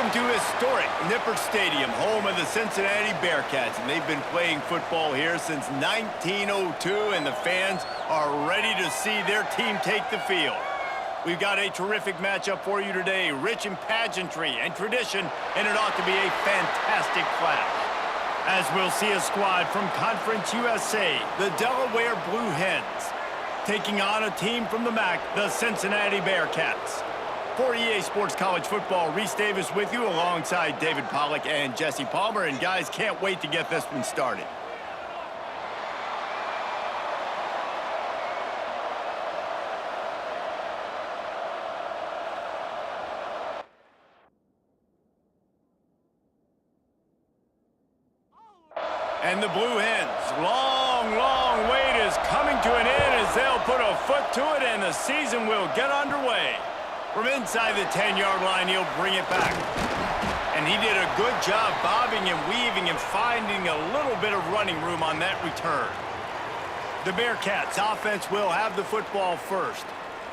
Welcome to historic Nippert Stadium, home of the Cincinnati Bearcats. And they've been playing football here since 1902, and the fans are ready to see their team take the field. We've got a terrific matchup for you today, rich in pageantry and tradition, and it ought to be a fantastic clash. As we'll see a squad from Conference USA, the Delaware Blue Hens, taking on a team from the MAC, the Cincinnati Bearcats. For EA Sports College Football, Reese Davis with you alongside David Pollack and Jesse Palmer. And guys, can't wait to get this one started. And the Blue Hens, long wait is coming to an end as they'll put a foot to it and the season will get underway. From inside the 10-yard line, he'll bring it back. And he did a good job bobbing and weaving and finding a little bit of running room on that return. The Bearcats offense will have the football first.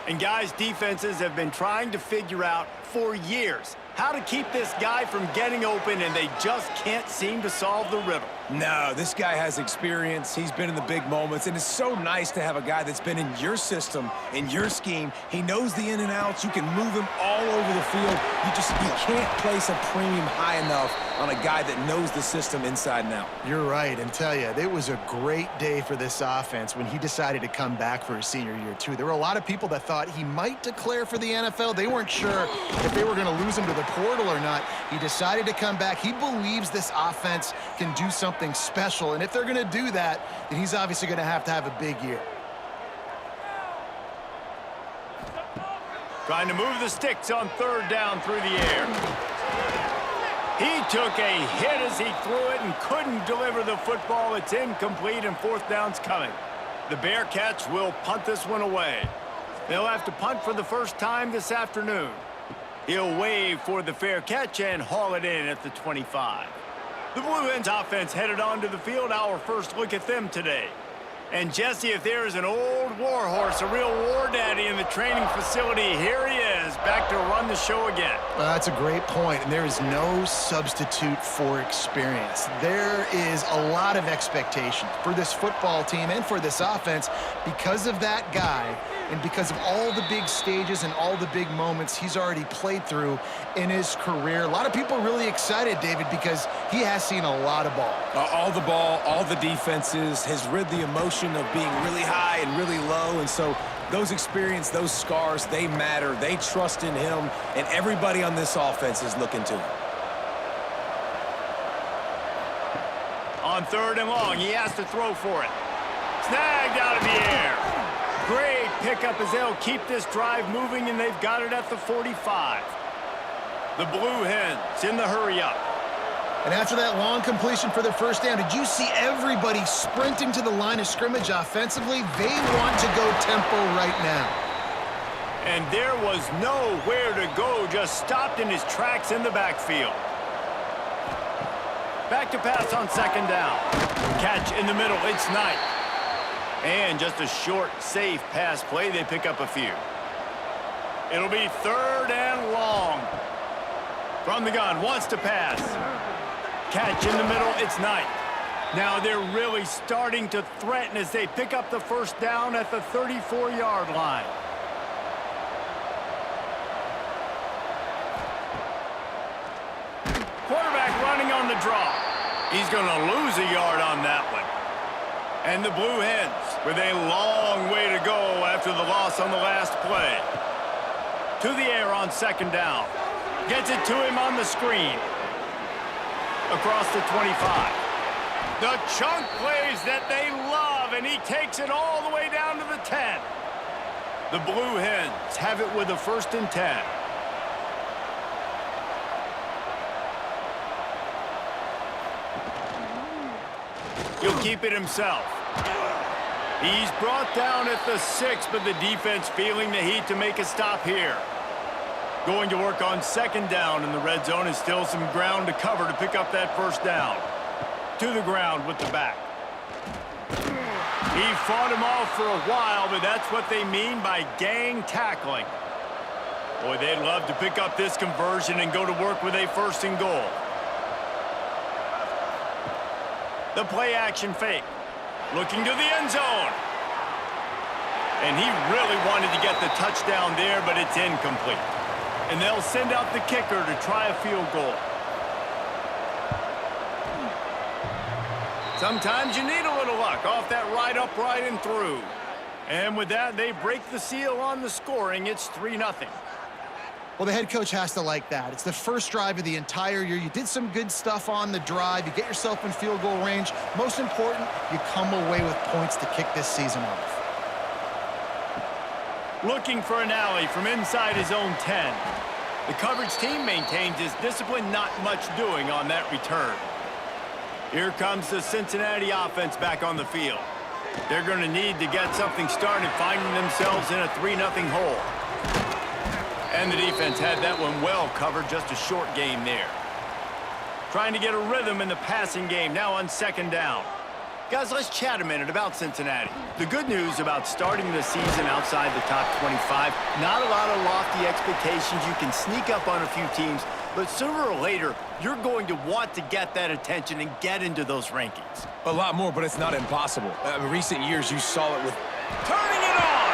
And guys, defenses have been trying to figure out for years how to keep this guy from getting open, and they just can't seem to solve the riddle. No, this guy has experience. He's been in the big moments, and it's so nice to have a guy that's been in your system, in your scheme. He knows the in and outs. You can move him all over the field. You can't place a premium high enough on a guy that knows the system inside and out. You're right, and tell you, it was a great day for this offense when he decided to come back for his senior year, too. There were a lot of people that thought he might declare for the NFL. They weren't sure if they were going to lose him to the portal or not. He decided to come back. He believes this offense can do something special, and if they're going to do that, then he's obviously going to have a big year. Trying to move the sticks on third down through the air. He took a hit as he threw it and couldn't deliver the football. It's incomplete, and fourth down's coming. The Bearcats will punt this one away. They'll have to punt for the first time this afternoon. He'll wave for the fair catch and haul it in at the 25. The Blue Hens offense headed onto the field. Our first look at them today. And Jesse, if there is an old war horse, a real war daddy in the training facility, here he is, back to run the show again. Well, that's a great point, and there is no substitute for experience. There is a lot of expectation for this football team and for this offense because of that guy and because of all the big stages and all the big moments he's already played through in his career. A lot of people are really excited, David, because he has seen a lot of ball. All the ball, all the defenses, has rid the emotion of being really high and really low, and so those experience, those scars, they matter. They trust in him, and everybody on this offense is looking to him. On third and long, he has to throw for it. Snagged out of the air. Great pickup as they'll keep this drive moving, and they've got it at the 45. The Blue Hens in the hurry-up. And after that long completion for the first down, did you see everybody sprinting to the line of scrimmage offensively? They want to go tempo right now. And there was nowhere to go, just stopped in his tracks in the backfield. Back to pass on second down. Catch in the middle, it's Knight. And just a short, safe pass play, they pick up a few. It'll be third and long. From the gun, wants to pass. Catch in the middle, it's Knight. Now they're really starting to threaten as they pick up the first down at the 34-yard line. Quarterback running on the draw. He's going to lose a yard on that one. And the Blue Hens with a long way to go after the loss on the last play. To the air on second down. Gets it to him on the screen. Across the 25. The chunk plays that they love, and he takes it all the way down to the 10. The Blue Hens have it with a first and 10. He'll keep it himself. He's brought down at the 6, but the defense feeling the heat to make a stop here. Going to work on second down, and the red zone is still some ground to cover to pick up that first down. To the ground with the back. He fought him off for a while, but that's what they mean by gang tackling. Boy, they'd love to pick up this conversion and go to work with a 1st and goal. The play action fake. Looking to the end zone. And he really wanted to get the touchdown there, but it's incomplete. And they'll send out the kicker to try a field goal. Sometimes you need a little luck off that right upright and through. And with that, they break the seal on the scoring. It's 3-0. Well, the head coach has to like that. It's the first drive of the entire year. You did some good stuff on the drive. You get yourself in field goal range. Most important, you come away with points to kick this season off. Looking for an alley from inside his own 10. The coverage team maintains his discipline, not much doing on that return. Here comes the Cincinnati offense back on the field. They're going to need to get something started, finding themselves in a 3-0 hole. And the defense had that one well covered, just a short game there. Trying to get a rhythm in the passing game, now on 2nd down. Guys, let's chat a minute about Cincinnati. The good news about starting the season outside the top 25, not a lot of lofty expectations. You can sneak up on a few teams, but sooner or later, you're going to want to get that attention and get into those rankings. A lot more, but it's not impossible. In recent years, you saw it with... Turning it on!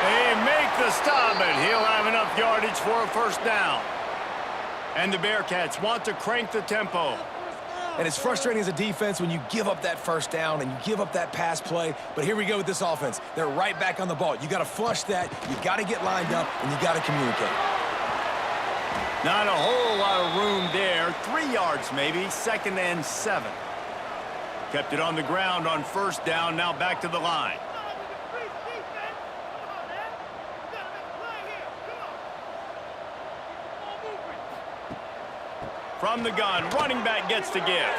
They make the stop, and he'll have enough yardage for a 1st down. And the Bearcats want to crank the tempo. And it's frustrating as a defense when you give up that 1st down and you give up that pass play. But here we go with this offense. They're right back on the ball. You got to flush that, you got to get lined up, and you got to communicate. Not a whole lot of room there. 3 yards maybe, 2nd and 7. Kept it on the ground on 1st down, now back to the line. From the gun, running back gets to give.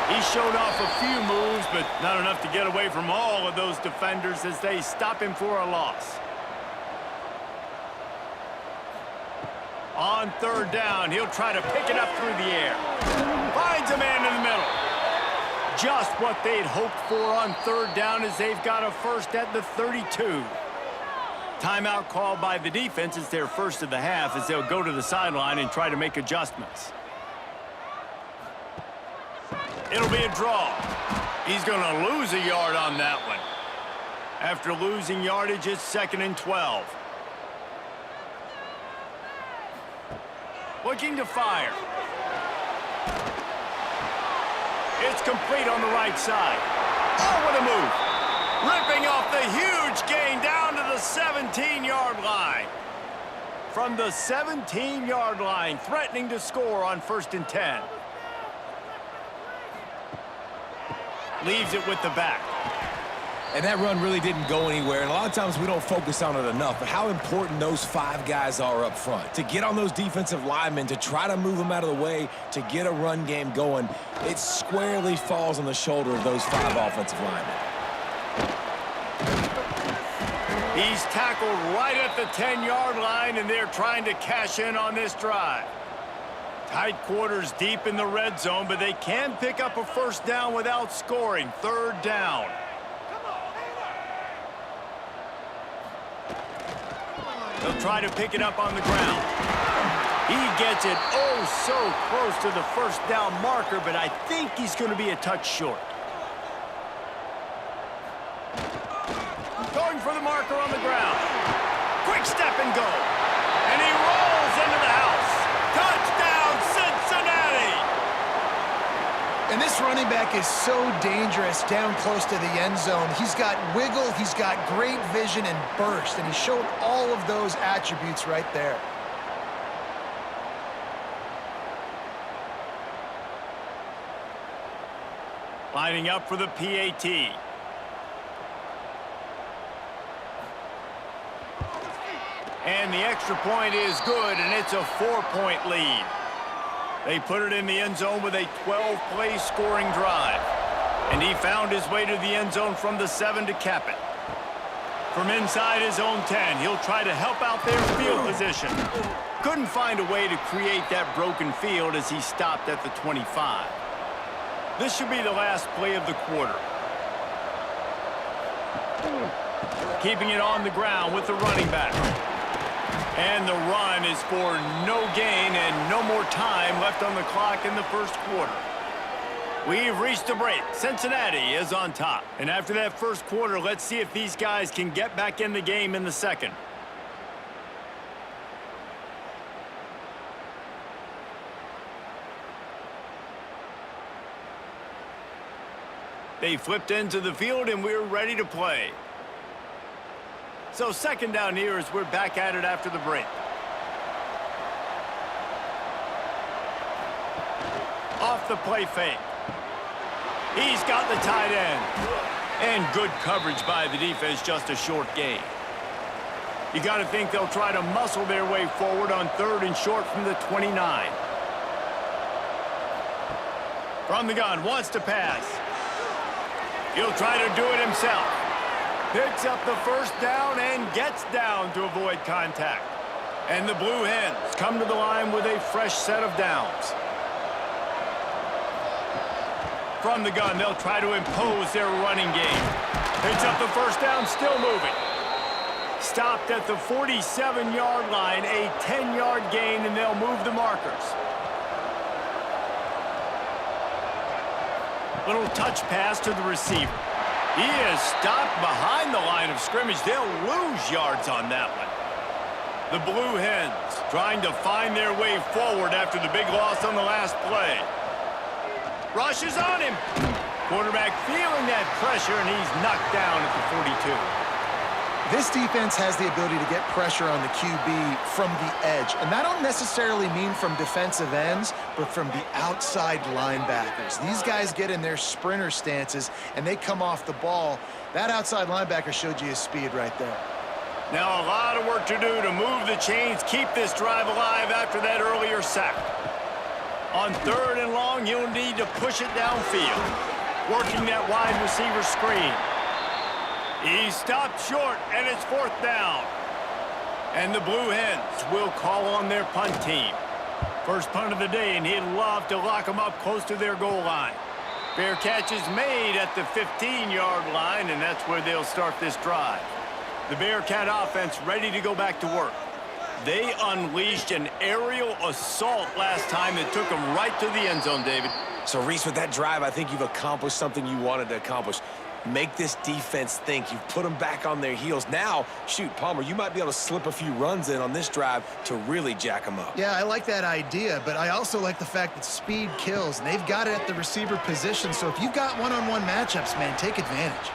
He showed off a few moves, but not enough to get away from all of those defenders as they stop him for a loss. On 3rd down, he'll try to pick it up through the air. Finds a man in the middle. Just what they'd hoped for on 3rd down as they've got a 1st at the 32. Timeout called by the defense. It's their 1st of the half as they'll go to the sideline and try to make adjustments. It'll be a draw. He's going to lose a yard on that one. After losing yardage, it's 2nd and 12. Looking to fire. It's complete on the right side. Oh, what a move. Ripping off the huge gain down to the 17-yard line. From the 17-yard line, threatening to score on 1st and 10. Leaves it with the back. And that run really didn't go anywhere, and a lot of times we don't focus on it enough, but how important those 5 guys are up front. To get on those defensive linemen, to try to move them out of the way, to get a run game going, it squarely falls on the shoulder of those 5 offensive linemen. He's tackled right at the 10-yard line, and they're trying to cash in on this drive. Tight quarters deep in the red zone, but they can pick up a 1st down without scoring. 3rd down. They'll try to pick it up on the ground. He gets it oh so close to the 1st down marker, but I think he's going to be a touch short. Going for the marker on the ground. Quick step and go. And he rolls into the house. Touchdown, Cincinnati! And this running back is so dangerous down close to the end zone. He's got wiggle, he's got great vision and burst, and he showed all of those attributes right there. Lining up for the PAT. And the extra point is good, and it's a 4-point lead. They put it in the end zone with a 12-play scoring drive. And he found his way to the end zone from the 7 to cap it. From inside his own 10, he'll try to help out their field position. Couldn't find a way to create that broken field as he stopped at the 25. This should be the last play of the quarter. Keeping it on the ground with the running back. And the run is for no gain and no more time left on the clock in the first quarter. We've reached a break. Cincinnati is on top. And after that first quarter, let's see if these guys can get back in the game in the second. They flipped into the field, and we're ready to play. So second down here as we're back at it after the break. Off the play fake. He's got the tight end. And good coverage by the defense, just a short gain. You got to think they'll try to muscle their way forward on third and short from the 29. From the gun, wants to pass. He'll try to do it himself. Picks up the first down and gets down to avoid contact. And the Blue Hens come to the line with a fresh set of downs. From the gun, they'll try to impose their running game. Picks up the first down, still moving. Stopped at the 47-yard line, a 10-yard gain, and they'll move the markers. Little touch pass to the receiver. He is stopped behind the line of scrimmage. They'll lose yards on that one. The Blue Hens trying to find their way forward after the big loss on the last play. Rushes on him. Quarterback feeling that pressure, and he's knocked down at the 42. This defense has the ability to get pressure on the QB from the edge. And that don't necessarily mean from defensive ends, but from the outside linebackers. These guys get in their sprinter stances, and they come off the ball. That outside linebacker showed you his speed right there. Now a lot of work to do to move the chains, keep this drive alive after that earlier sack. On third and long, you'll need to push it downfield. Working that wide receiver screen. He stopped short, and it's fourth down. And the Blue Hens will call on their punt team. First punt of the day, and he'd love to lock them up close to their goal line. Fair catch is made at the 15-yard line, and that's where they'll start this drive. The Bearcat offense ready to go back to work. They unleashed an aerial assault last time that took them right to the end zone, David. So, Reese, with that drive, I think you've accomplished something you wanted to accomplish. Make this defense think. You've put them back on their heels. Now, shoot, Palmer, you might be able to slip a few runs in on this drive to really jack them up. Yeah, I like that idea, but I also like the fact that speed kills, and they've got it at the receiver position. So if you've got one-on-one matchups, man, take advantage.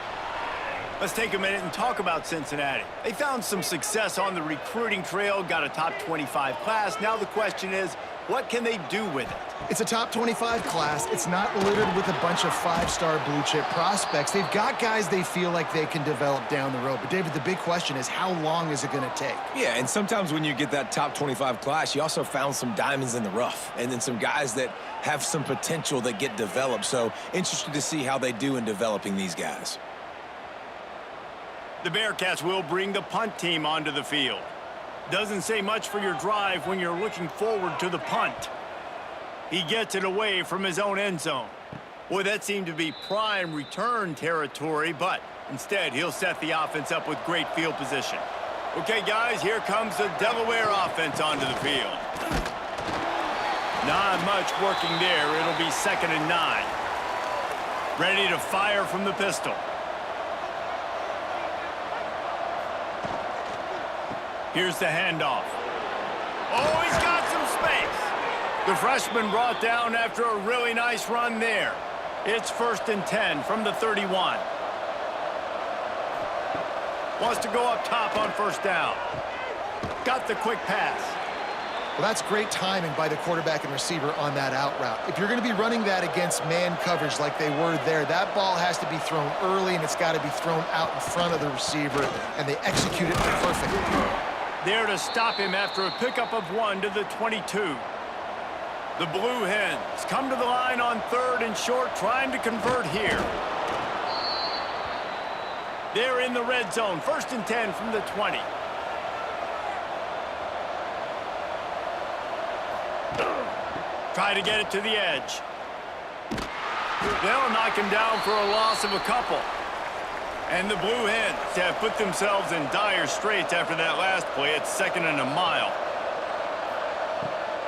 Let's take a minute and talk about Cincinnati. They found some success on the recruiting trail, got a top 25 class. Now the question is, what can they do with it? It's a top 25 class. It's not littered with a bunch of five-star blue-chip prospects. They've got guys they feel like they can develop down the road. But, David, the big question is, how long is it going to take? Yeah, and sometimes when you get that top 25 class, you also found some diamonds in the rough. And then some guys that have some potential that get developed. So, interested to see how they do in developing these guys. The Bearcats will bring the punt team onto the field. Doesn't say much for your drive when you're looking forward to the punt. He gets it away from his own end zone. Boy, that seemed to be prime return territory, but instead he'll set the offense up with great field position. Okay, guys, here comes the Delaware offense onto the field. Not much working there. It'll be 2nd and 9. Ready to fire from the pistol. Here's the handoff. Oh, he's got some space. The freshman brought down after a really nice run there. It's 1st and 10 from the 31. Wants to go up top on first down. Got the quick pass. Well, that's great timing by the quarterback and receiver on that out route. If you're going to be running that against man coverage like they were there, that ball has to be thrown early, and it's got to be thrown out in front of the receiver, and they execute it perfectly. There to stop him after a pickup of 1 to the 22. The Blue Hens come to the line on 3rd and short, trying to convert here. They're in the red zone, 1st and 10 from the 20. Try to get it to the edge. They'll knock him down for a loss of a couple. And the Blue Hens have put themselves in dire straits after that last play at 2nd and a mile.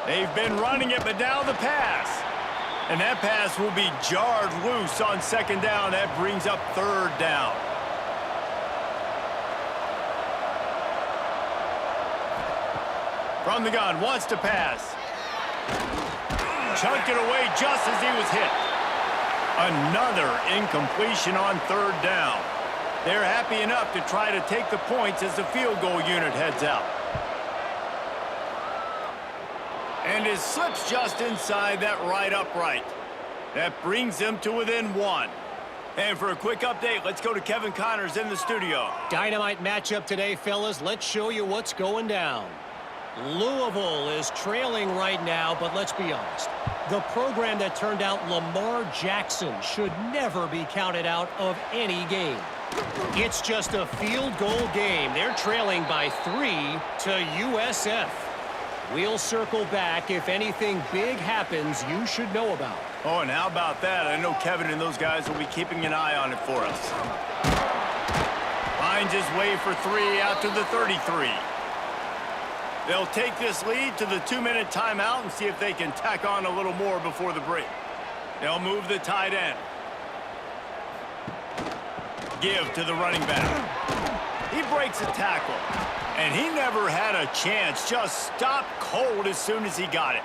They've been running it, but now the pass. And that pass will be jarred loose on 2nd down. That brings up 3rd down. From the gun, wants to pass. Chunked it away just as he was hit. Another incompletion on 3rd down. They're happy enough to try to take the points as the field goal unit heads out. And it slips just inside that right upright. That brings them to within 1. And for a quick update, let's go to Kevin Connors in the studio. Dynamite matchup today, fellas. Let's show you what's going down. Louisville is trailing right now, but let's be honest. The program that turned out Lamar Jackson should never be counted out of any game. It's just a field goal game. They're trailing by 3 to USF. We'll circle back if anything big happens you should know about. Oh, and how about that? I know Kevin and those guys will be keeping an eye on it for us. Finds his way for 3 out to the 33. They'll take this lead to the 2-minute timeout and see if they can tack on a little more before the break. They'll move the tight end. Give to the running back. He breaks a tackle. And he never had a chance. Just stopped cold as soon as he got it.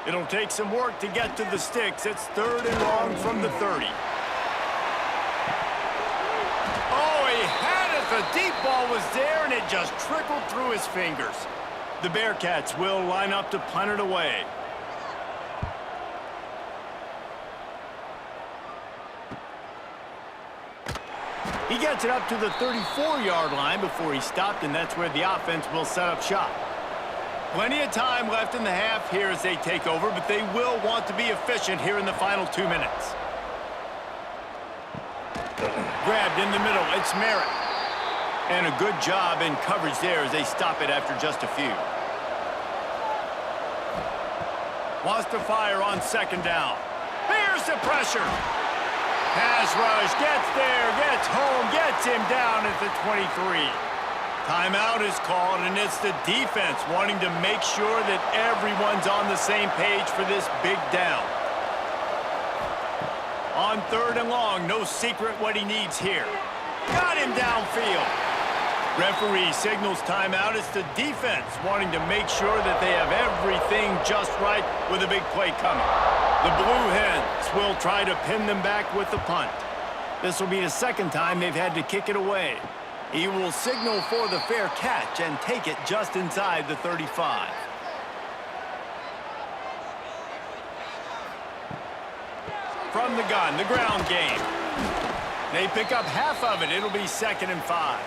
It'll take some work to get to the sticks. It's 3rd and long from the 30. Oh, he had it. The deep ball was there, and it just trickled through his fingers. The Bearcats will line up to punt it away. He gets it up to the 34-yard line before he stopped, and that's where the offense will set up shop. Plenty of time left in the half here as they take over, but they will want to be efficient here in the final 2 minutes. Grabbed in the middle, it's Merritt. And a good job in coverage there as they stop it after just a few. Wants to fire on 2nd down. Here's the pressure. Pass rush, gets there, gets home, gets him down at the 23. Timeout is called, and it's the defense wanting to make sure that everyone's on the same page for this big down. On 3rd and long, no secret what he needs here. Got him downfield. Referee signals timeout. It's the defense wanting to make sure that they have everything just right with a big play coming. The Blue Hens will try to pin them back with the punt. This will be the 2nd time they've had to kick it away. He will signal for the fair catch and take it just inside the 35. From the gun, the ground game. They pick up half of it. It'll be 2nd and 5.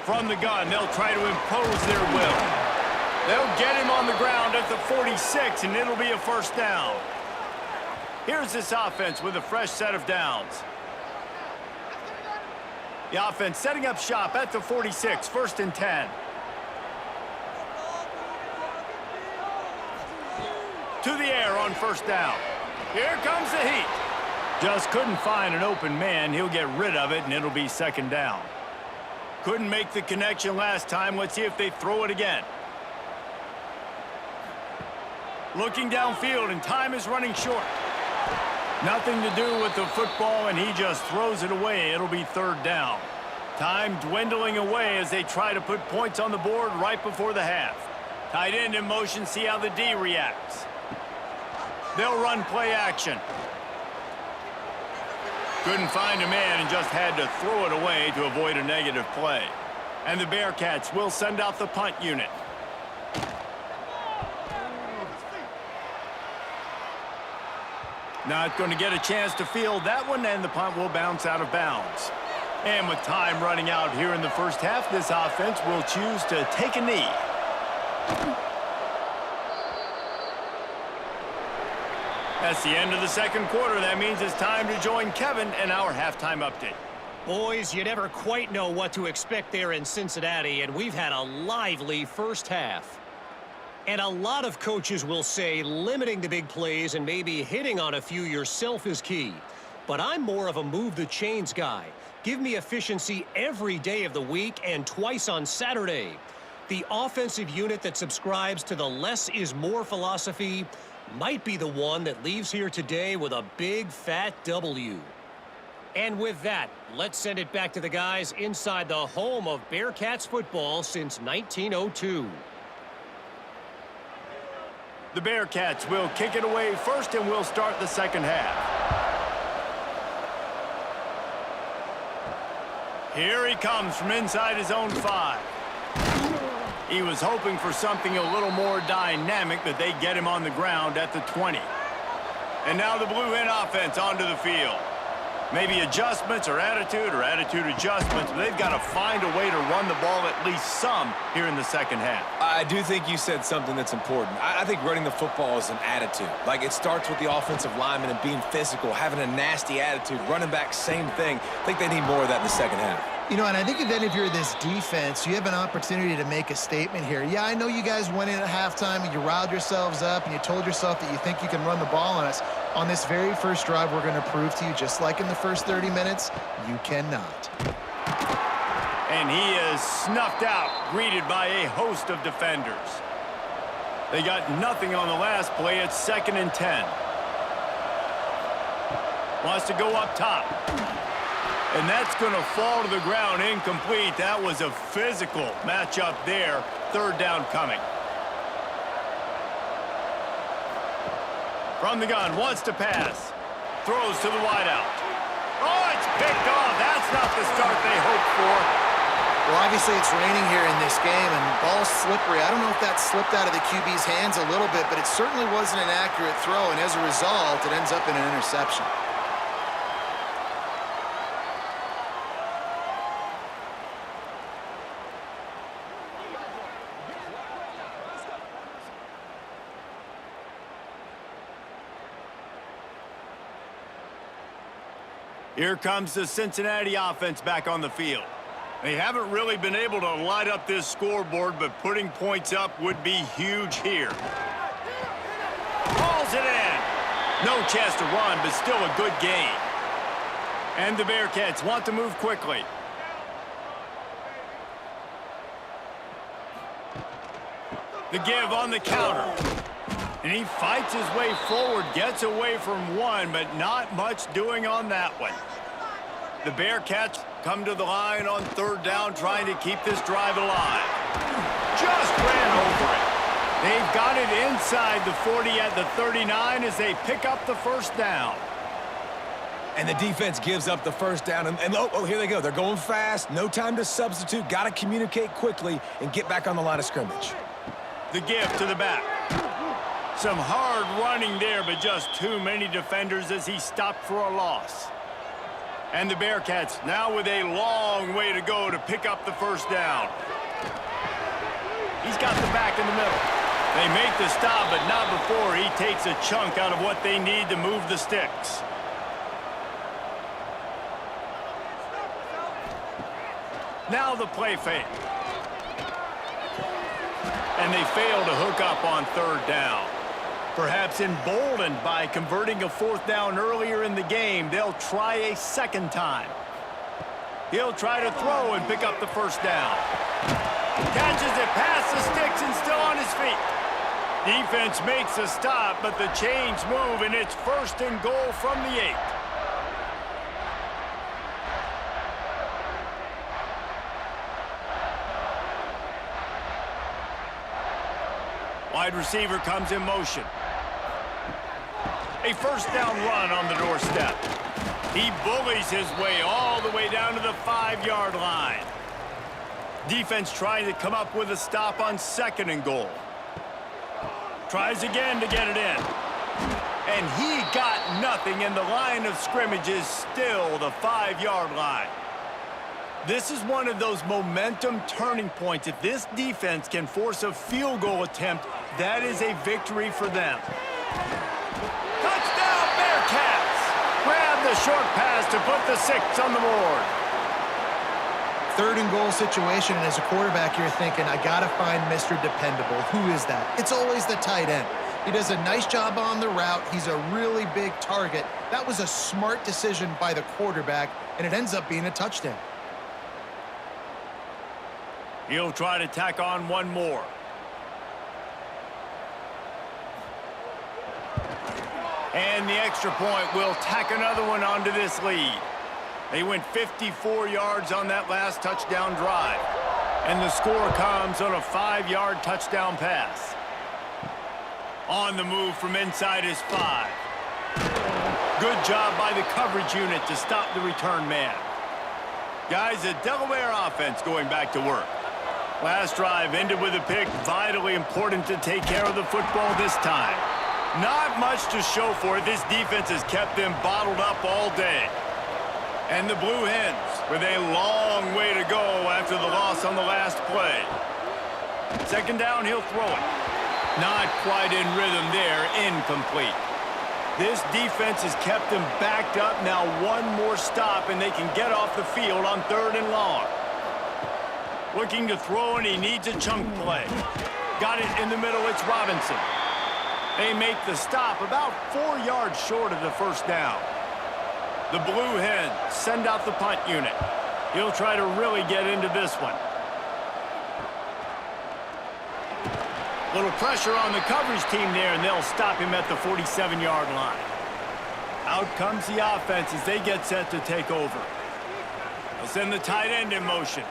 From the gun, they'll try to impose their will. They'll get him on the ground at the 46, and it'll be a 1st down. Here's this offense with a fresh set of downs. The offense setting up shop at the 46, 1st and 10. To the air on 1st down. Here comes the heat. Just couldn't find an open man. He'll get rid of it, and it'll be 2nd down. Couldn't make the connection last time. Let's see if they throw it again. Looking downfield, and time is running short. Nothing to do with the football, and he just throws it away. It'll be 3rd down. Time dwindling away as they try to put points on the board right before the half. Tight end in motion, see how the D reacts. They'll run play action. Couldn't find a man and just had to throw it away to avoid a negative play. And the Bearcats will send out the punt unit. Not going to get a chance to field that one, and the punt will bounce out of bounds. And with time running out here in the 1st half, this offense will choose to take a knee. That's the end of the 2nd quarter. That means it's time to join Kevin in our halftime update. Boys, you never quite know what to expect there in Cincinnati, and we've had a lively 1st half. And a lot of coaches will say limiting the big plays and maybe hitting on a few yourself is key. But I'm more of a move the chains guy. Give me efficiency every day of the week and twice on Saturday. The offensive unit that subscribes to the less is more philosophy might be the one that leaves here today with a big fat W. And with that, let's send it back to the guys inside the home of Bearcats football since 1902. The Bearcats will kick it away first, and we'll start the second half. Here he comes from inside his own 5. He was hoping for something a little more dynamic, but they get him on the ground at the 20. And now the Blue Hen offense onto the field. Maybe adjustments or attitude adjustments, but they've got to find a way to run the ball at least some here in the second half. I do think you said something that's important. I think running the football is an attitude. Like, it starts with the offensive lineman and being physical, having a nasty attitude. Running back, same thing. I think they need more of that in the second half. You know, and I think then if you're this defense, you have an opportunity to make a statement here. Yeah, I know you guys went in at halftime and you riled yourselves up and you told yourself that you think you can run the ball on us. On this very first drive, we're going to prove to you, just like in the first 30 minutes, you cannot. And he is snuffed out, greeted by a host of defenders. They got nothing on the last play. It's 2nd and 10. Wants to go up top. And that's going to fall to the ground, incomplete. That was a physical matchup there. 3rd down coming. From the gun, wants to pass. Throws to the wideout. Oh, it's picked off. That's not the start they hoped for. Well, obviously it's raining here in this game, and ball's slippery. I don't know if that slipped out of the QB's hands a little bit, but it certainly wasn't an accurate throw, and as a result, it ends up in an interception. Here comes the Cincinnati offense back on the field. They haven't really been able to light up this scoreboard, but putting points up would be huge here. Hauls it in. No chance to run, but still a good gain. And the Bearcats want to move quickly. The give on the counter. And he fights his way forward, gets away from one, but not much doing on that one. The Bearcats come to the line on 3rd down, trying to keep this drive alive. Just ran over it. They've got it inside the 40 at the 39 as they pick up the 1st down. And the defense gives up the 1st down. And oh, here they go. They're going fast. No time to substitute. Got to communicate quickly and get back on the line of scrimmage. The give to the back. Some hard running there, but just too many defenders as he stopped for a loss. And the Bearcats now with a long way to go to pick up the 1st down. He's got the back in the middle. They make the stop, but not before he takes a chunk out of what they need to move the sticks. Now the play fake. And they fail to hook up on 3rd down. Perhaps emboldened by converting a 4th down earlier in the game, they'll try a 2nd time. He'll try to throw and pick up the 1st down. Catches it past the sticks and still on his feet. Defense makes a stop, but the chains move, and it's 1st and goal from the 8. Wide receiver comes in motion. A 1st down run on the doorstep. He bullies his way all the way down to the 5-yard line. Defense trying to come up with a stop on 2nd and goal. Tries again to get it in. And he got nothing, and the line of scrimmage is still the 5-yard line. This is one of those momentum turning points. If this defense can force a field goal attempt, that is a victory for them. Touchdown, Bearcats! Grab the short pass to put the 6 on the board. third and goal situation, and as a quarterback, you're thinking, I got to find Mr. Dependable. Who is that? It's always the tight end. He does a nice job on the route. He's a really big target. That was a smart decision by the quarterback, and it ends up being a touchdown. He'll try to tack on one more. And the extra point will tack another one onto this lead. They went 54 yards on that last touchdown drive. And the score comes on a 5-yard touchdown pass. On the move from inside his 5. Good job by the coverage unit to stop the return man. Guys, the Delaware offense going back to work. Last drive ended with a pick. Vitally important to take care of the football this time. Not much to show for it. This defense has kept them bottled up all day. And the Blue Hens with a long way to go after the loss on the last play. Second down, he'll throw it. Not quite in rhythm there, incomplete. This defense has kept them backed up. Now one more stop and they can get off the field on 3rd and long. Looking to throw, and he needs a chunk play. Got it in the middle, it's Robinson. They make the stop about 4 yards short of the first down. The Blue Hens send out the punt unit. He'll try to really get into this one. Little pressure on the coverage team there, and they'll stop him at the 47-yard line. Out comes the offense as they get set to take over. They'll send the tight end in motion.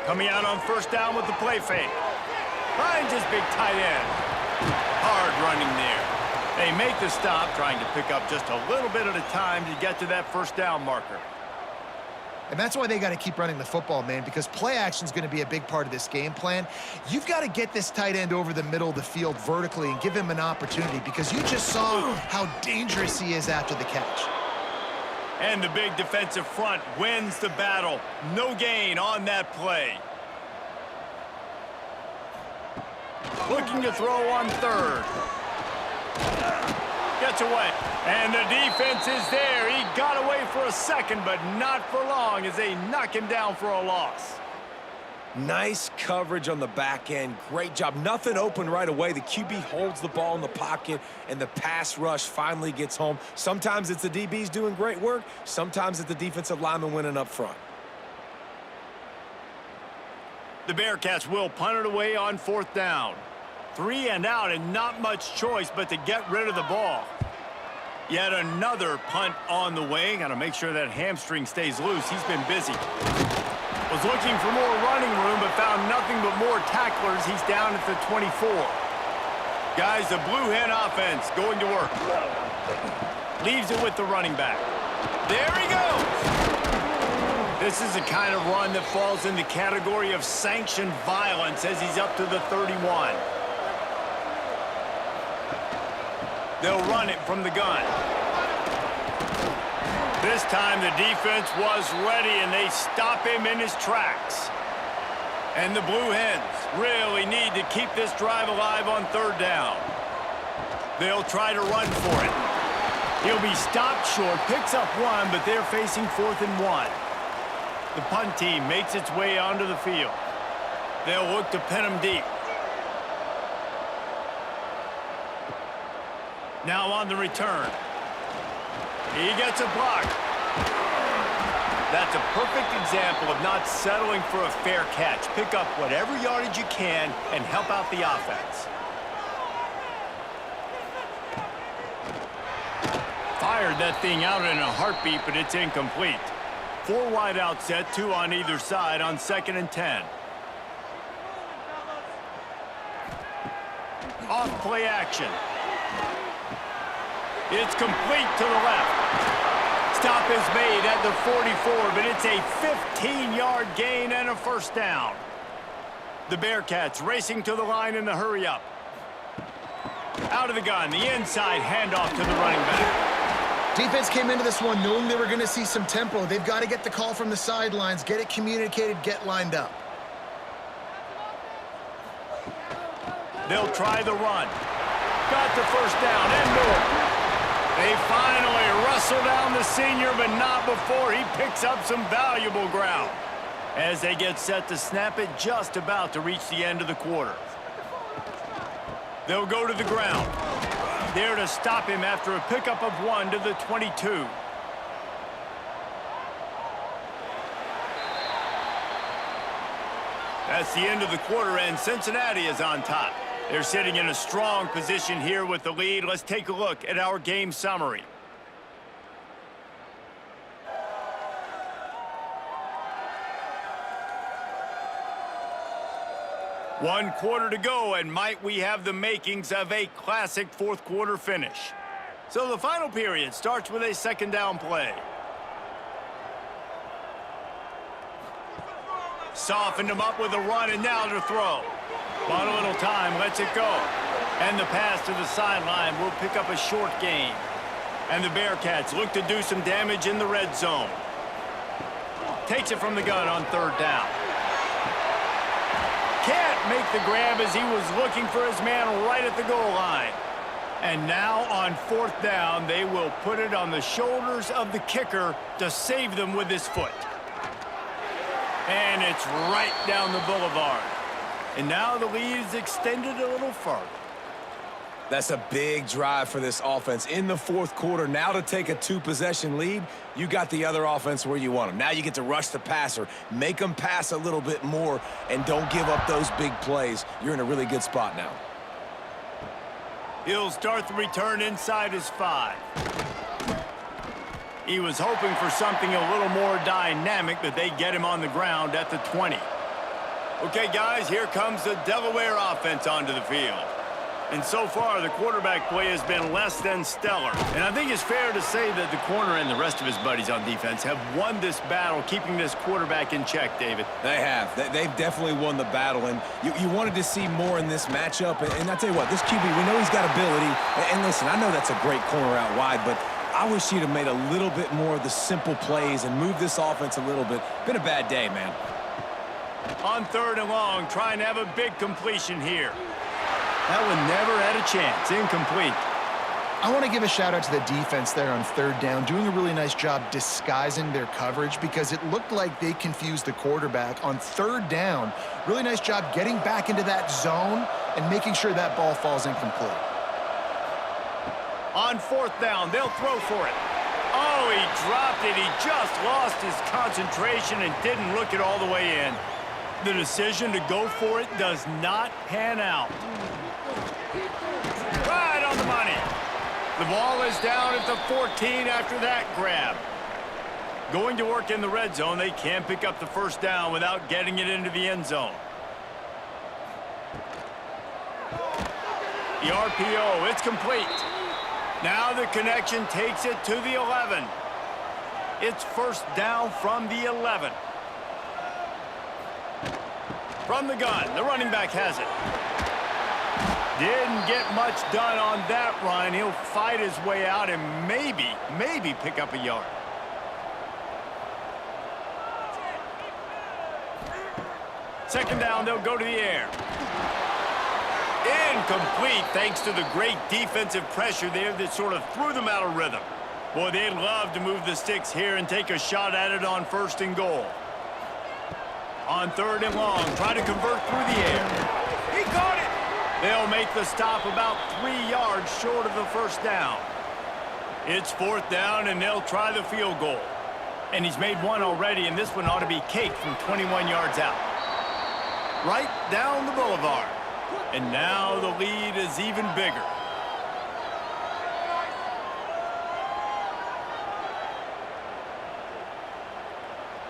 Coming out on first down with the play fake. Finds his big tight end. Hard running there. They make the stop, trying to pick up just a little bit at a time to get to that first down marker. And that's why they got to keep running the football, man, because play action is going to be a big part of this game plan. You've got to get this tight end over the middle of the field vertically and give him an opportunity, because you just saw how dangerous he is after the catch. And the big defensive front wins the battle. No gain on that play. Looking to throw on 3rd. Gets away. And the defense is there. He got away for a second, but not for long as they knock him down for a loss. Nice coverage on the back end. Great job. Nothing open right away. The QB holds the ball in the pocket, and the pass rush finally gets home. Sometimes it's the DBs doing great work. Sometimes it's the defensive lineman winning up front. The Bearcats will punt it away on 4th down. 3 and out, and not much choice but to get rid of the ball. Yet another punt on the way. Got to make sure that hamstring stays loose. He's been busy. Was looking for more running room, but found nothing but more tacklers. He's down at the 24. Guys, the Blue Hen offense going to work. Leaves it with the running back. There he goes. This is the kind of run that falls in the category of sanctioned violence as he's up to the 31. They'll run it from the gun. This time the defense was ready, and they stop him in his tracks. And the Blue Hens really need to keep this drive alive on 3rd down. They'll try to run for it. He'll be stopped short, picks up 1, but they're facing 4th and 1. The punt team makes its way onto the field. They'll look to pin him deep. Now on the return. He gets a block. That's a perfect example of not settling for a fair catch. Pick up whatever yardage you can and help out the offense. Fired that thing out in a heartbeat, but it's incomplete. 4 wide out set, 2 on either side on 2nd and 10. Off play action. It's complete to the left. Stop is made at the 44, but it's a 15-yard gain and a first down. The Bearcats racing to the line in the hurry-up. Out of the gun, the inside handoff to the running back. Defense came into this one knowing they were going to see some tempo. They've got to get the call from the sidelines, get it communicated, get lined up. They'll try the run. Got the first down and more. They finally wrestle down the the senior, but not before he picks up some valuable ground. As they get set to snap it, just about to reach the end of the quarter. They'll go to the ground. There to stop him after a pickup of 1 to the 22. That's the end of the quarter, and Cincinnati is on top. They're sitting in a strong position here with the lead. Let's take a look at our game summary. One quarter to go, and might we have the makings of a classic fourth quarter finish. So the final period starts with a second down play. Softened him up with a run, and now to throw. Bought a little time, lets it go. And the pass to the sideline will pick up a short gain. And the Bearcats look to do some damage in the red zone. Takes it from the gun on third down. Can't make the grab as he was looking for his man right at the goal line. And now on fourth down, they will put it on the shoulders of the kicker to save them with his foot. And it's right down the boulevard. And now the lead is extended a little further. That's a big drive for this offense in the fourth quarter. Now to take a 2-possession lead, you got the other offense where you want them. Now you get to rush the passer, make them pass a little bit more, and don't give up those big plays. You're in a really good spot now. He'll start the return inside his 5. He was hoping for something a little more dynamic, but they get him on the ground at the 20. Okay, guys, here comes the Delaware offense onto the field. And so far, the quarterback play has been less than stellar. And I think it's fair to say that the corner and the rest of his buddies on defense have won this battle, keeping this quarterback in check, David. They have. They've definitely won the battle. And you wanted to see more in this matchup. And I'll tell you what, this QB, we know he's got ability. And listen, I know that's a great corner out wide, but I wish he'd have made a little bit more of the simple plays and moved this offense a little bit. Been a bad day, man. On third and long, trying to have a big completion here. That one never had a chance. Incomplete. I want to give a shout out to the defense there on third down, doing a really nice job disguising their coverage because it looked like they confused the quarterback on third down. Really nice job getting back into that zone and making sure that ball falls incomplete. On fourth down, they'll throw for it. Oh, he dropped it. He just lost his concentration and didn't look it all the way in. The decision to go for it does not pan out. Right on the money. The ball is down at the 14 after that grab. Going to work in the red zone, they can pick up the first down without getting it into the end zone. The RPO, it's complete. Now the connection takes it to the 11. It's first down from the 11. From the gun, the running back has it. Didn't get much done on that run. He'll fight his way out and maybe pick up a yard. Second down, they'll go to the air. Incomplete thanks to the great defensive pressure there that sort of threw them out of rhythm. Boy, they'd love to move the sticks here and take a shot at it on first and goal. On third and long, try to convert through the air. He caught it! They'll make the stop about 3 yards short of the first down. It's fourth down, and they'll try the field goal. And he's made one already, and this one ought to be caked from 21 yards out. Right down the boulevard. And now the lead is even bigger.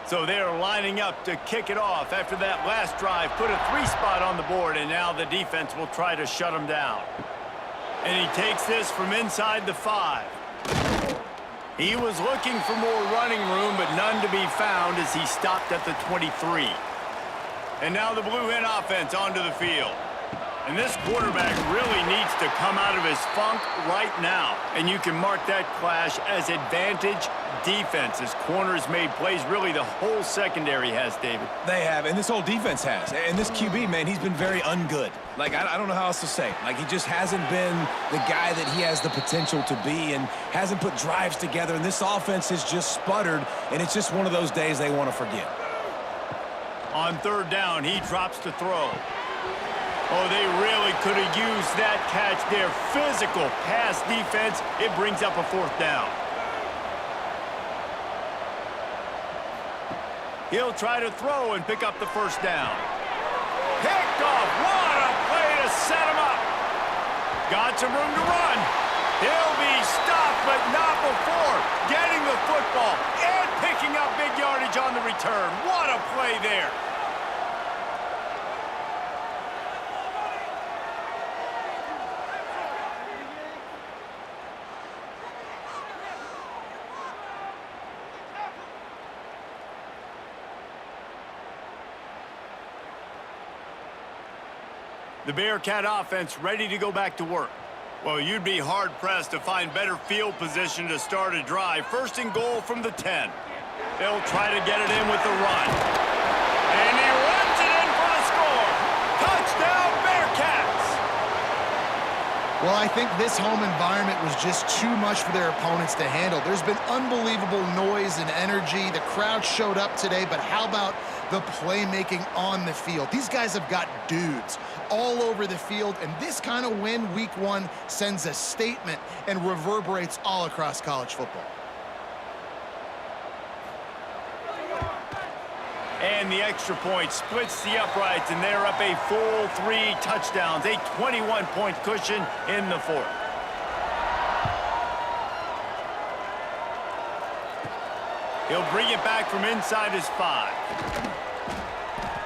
So they're lining up to kick it off after that last drive. Put a 3-spot on the board, and now the defense will try to shut him down. And he takes this from inside the 5. He was looking for more running room, but none to be found as he stopped at the 23. And now the Blue Hen offense onto the field. And this quarterback really needs to come out of his funk right now. And you can mark that clash as advantage defense. As corners made plays, really the whole secondary has, David. They have, and this whole defense has. And this QB, man, he's been very ungood. Like, I don't know how else to say. Like, he just hasn't been the guy that he has the potential to be and hasn't put drives together. And this offense has just sputtered, and it's just one of those days they want to forget. On third down, he drops to throw. Oh, they really could have used that catch there. Physical pass defense. It brings up a fourth down. He'll try to throw and pick up the first down. Picked off. What a play to set him up. Got some room to run. He'll be stopped, but not before getting the football and picking up big yardage on the return. What a play there. The Bearcat offense ready to go back to work. Well, you'd be hard-pressed to find better field position to start a drive. First and goal from the 10. They'll try to get it in with the run. And he runs it in for the score. Touchdown, Bearcats! Well, I think this home environment was just too much for their opponents to handle. There's been unbelievable noise and energy. The crowd showed up today, but how about the playmaking on the field? These guys have got dudes all over the field, and this kind of win week one sends a statement and reverberates all across college football. And the extra point splits the uprights, and they're up a full 3 touchdowns, a 21-point cushion in the fourth. He'll bring it back from inside his 5.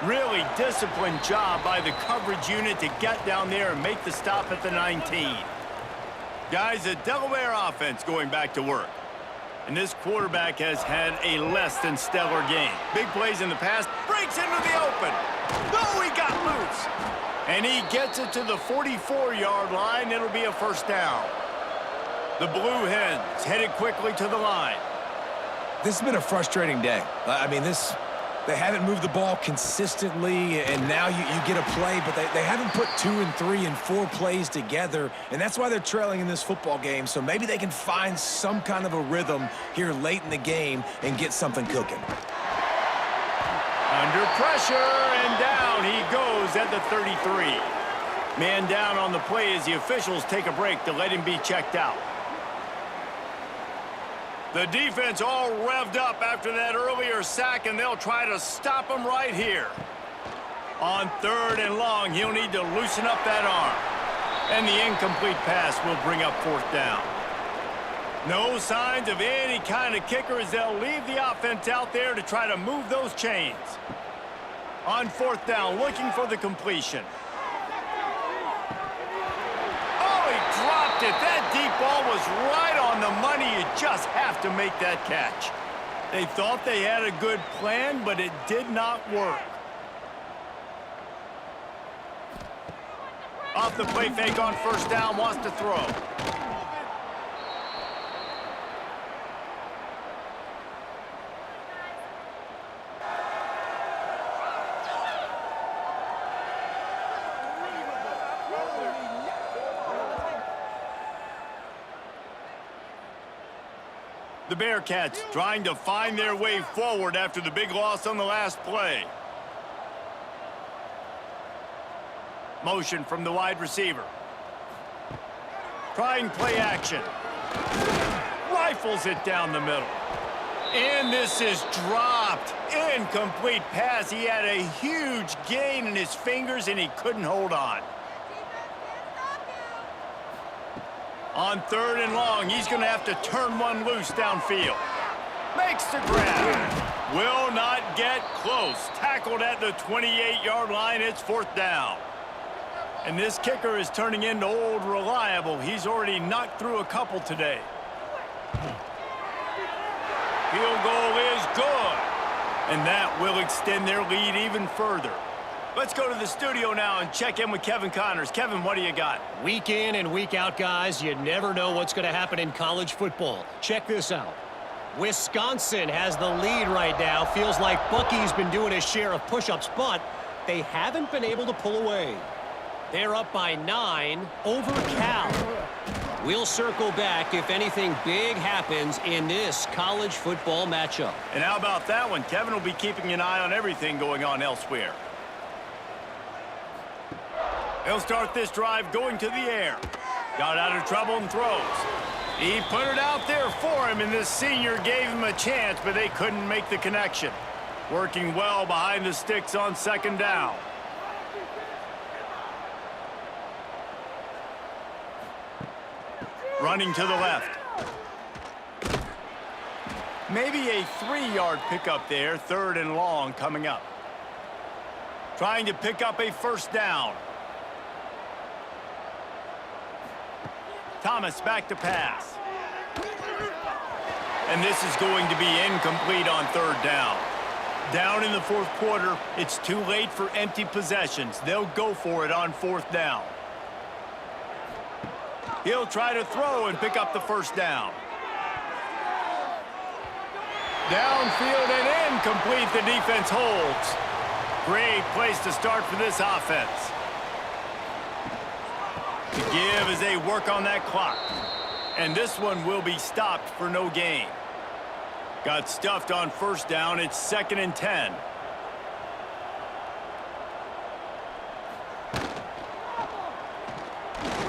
Really disciplined job by the coverage unit to get down there and make the stop at the 19. Guys, the Delaware offense going back to work. And this quarterback has had a less than stellar game. Big plays in the past, breaks into the open. Oh, he got loose. And he gets it to the 44-yard line. It'll be a first down. The Blue Hens headed quickly to the line. This has been a frustrating day. I mean, they haven't moved the ball consistently, and now you get a play, but they haven't put 2 and 3 and 4 plays together, and that's why they're trailing in this football game. So maybe they can find some kind of a rhythm here late in the game and get something cooking. Under pressure, and down he goes at the 33. Man down on the play as the officials take a break to let him be checked out. The defense all revved up after that earlier sack, and they'll try to stop him right here. On third and long, he'll need to loosen up that arm. And the incomplete pass will bring up fourth down. No signs of any kind of kicker as they'll leave the offense out there to try to move those chains. On fourth down, looking for the completion. Dropped it. That deep ball was right on the money. You just have to make that catch. They thought they had a good plan, but it did not work. Off the play fake on first down, wants to throw. The Bearcats trying to find their way forward after the big loss on the last play. Motion from the wide receiver. Trying play action. Rifles it down the middle. And this is dropped. Incomplete pass. He had a huge gain in his fingers and he couldn't hold on. On third and long, he's going to have to turn one loose downfield. Makes the grab. Will not get close. Tackled at the 28-yard line. It's fourth down. And this kicker is turning into old reliable. He's already knocked through a couple today. Field goal is good. And that will extend their lead even further. Let's go to the studio now and check in with Kevin Connors. Kevin, what do you got? Week in and week out, guys, you never know what's going to happen in college football. Check this out. Wisconsin has the lead right now. Feels like Bucky's been doing his share of push-ups, but they haven't been able to pull away. They're up by 9 over Cal. We'll circle back if anything big happens in this college football matchup. And how about that one? Kevin will be keeping an eye on everything going on elsewhere. He'll start this drive going to the air. Got out of trouble and throws. He put it out there for him, and this senior gave him a chance, but they couldn't make the connection. Working well behind the sticks on second down. Running to the left. Maybe a 3-yard pickup there, 3rd and long coming up. Trying to pick up a first down. Thomas back to pass. And this is going to be incomplete on 3rd down. Down in the 4th quarter, it's too late for empty possessions. They'll go for it on 4th down. He'll try to throw and pick up the first down. Downfield and incomplete. The defense holds. Great place to start for this offense. To give as they work on that clock. And this one will be stopped for no gain. Got stuffed on first down. It's 2nd and 10.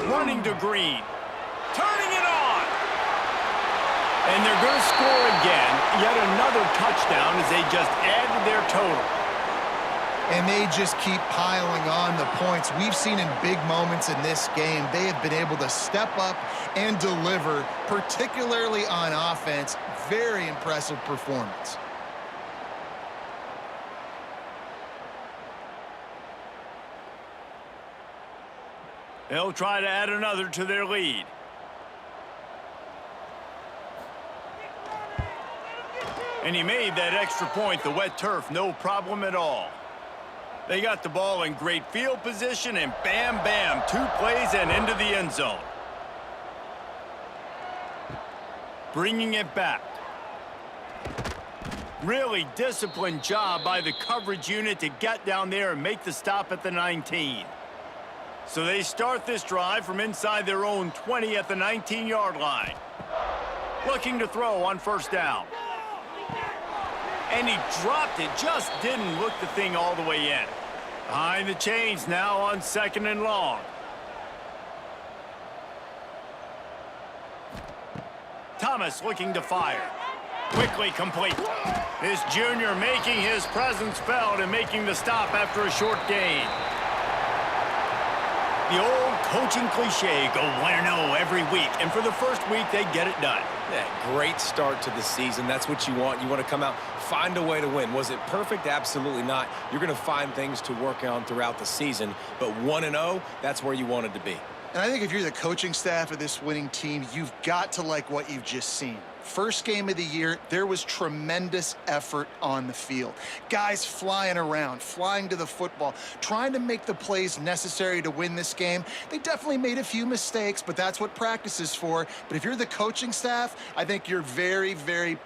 Running to Green. Turning it on. And they're going to score again. Yet another touchdown as they just added their total. And they just keep piling on the points. We've seen in big moments in this game, they have been able to step up and deliver, particularly on offense. Very impressive performance. They'll try to add another to their lead. And he made that extra point, the wet turf, no problem at all. They got the ball in great field position, and bam, bam, 2 plays and into the end zone. Bringing it back. Really disciplined job by the coverage unit to get down there and make the stop at the 19. So they start this drive from inside their own 20 at the 19-yard line. Looking to throw on first down. And he dropped it, just didn't look the thing all the way in. Behind the chains now on 2nd and long. Thomas looking to fire. Quickly complete. This junior making his presence felt and making the stop after a short gain. The old coaching cliche, go 1-0 every week. And for the first week, they get it done. Yeah, great start to the season. That's what you want. You want to come out, find a way to win. Was it perfect? Absolutely not. You're going to find things to work on throughout the season. But 1-0, that's where you wanted to be. And I think if you're the coaching staff of this winning team, you've got to like what you've just seen. First game of the year, there was tremendous effort on the field. Guys flying around, flying to the football, trying to make the plays necessary to win this game. They definitely made a few mistakes, but that's what practice is for. But if you're the coaching staff, I think you're very, very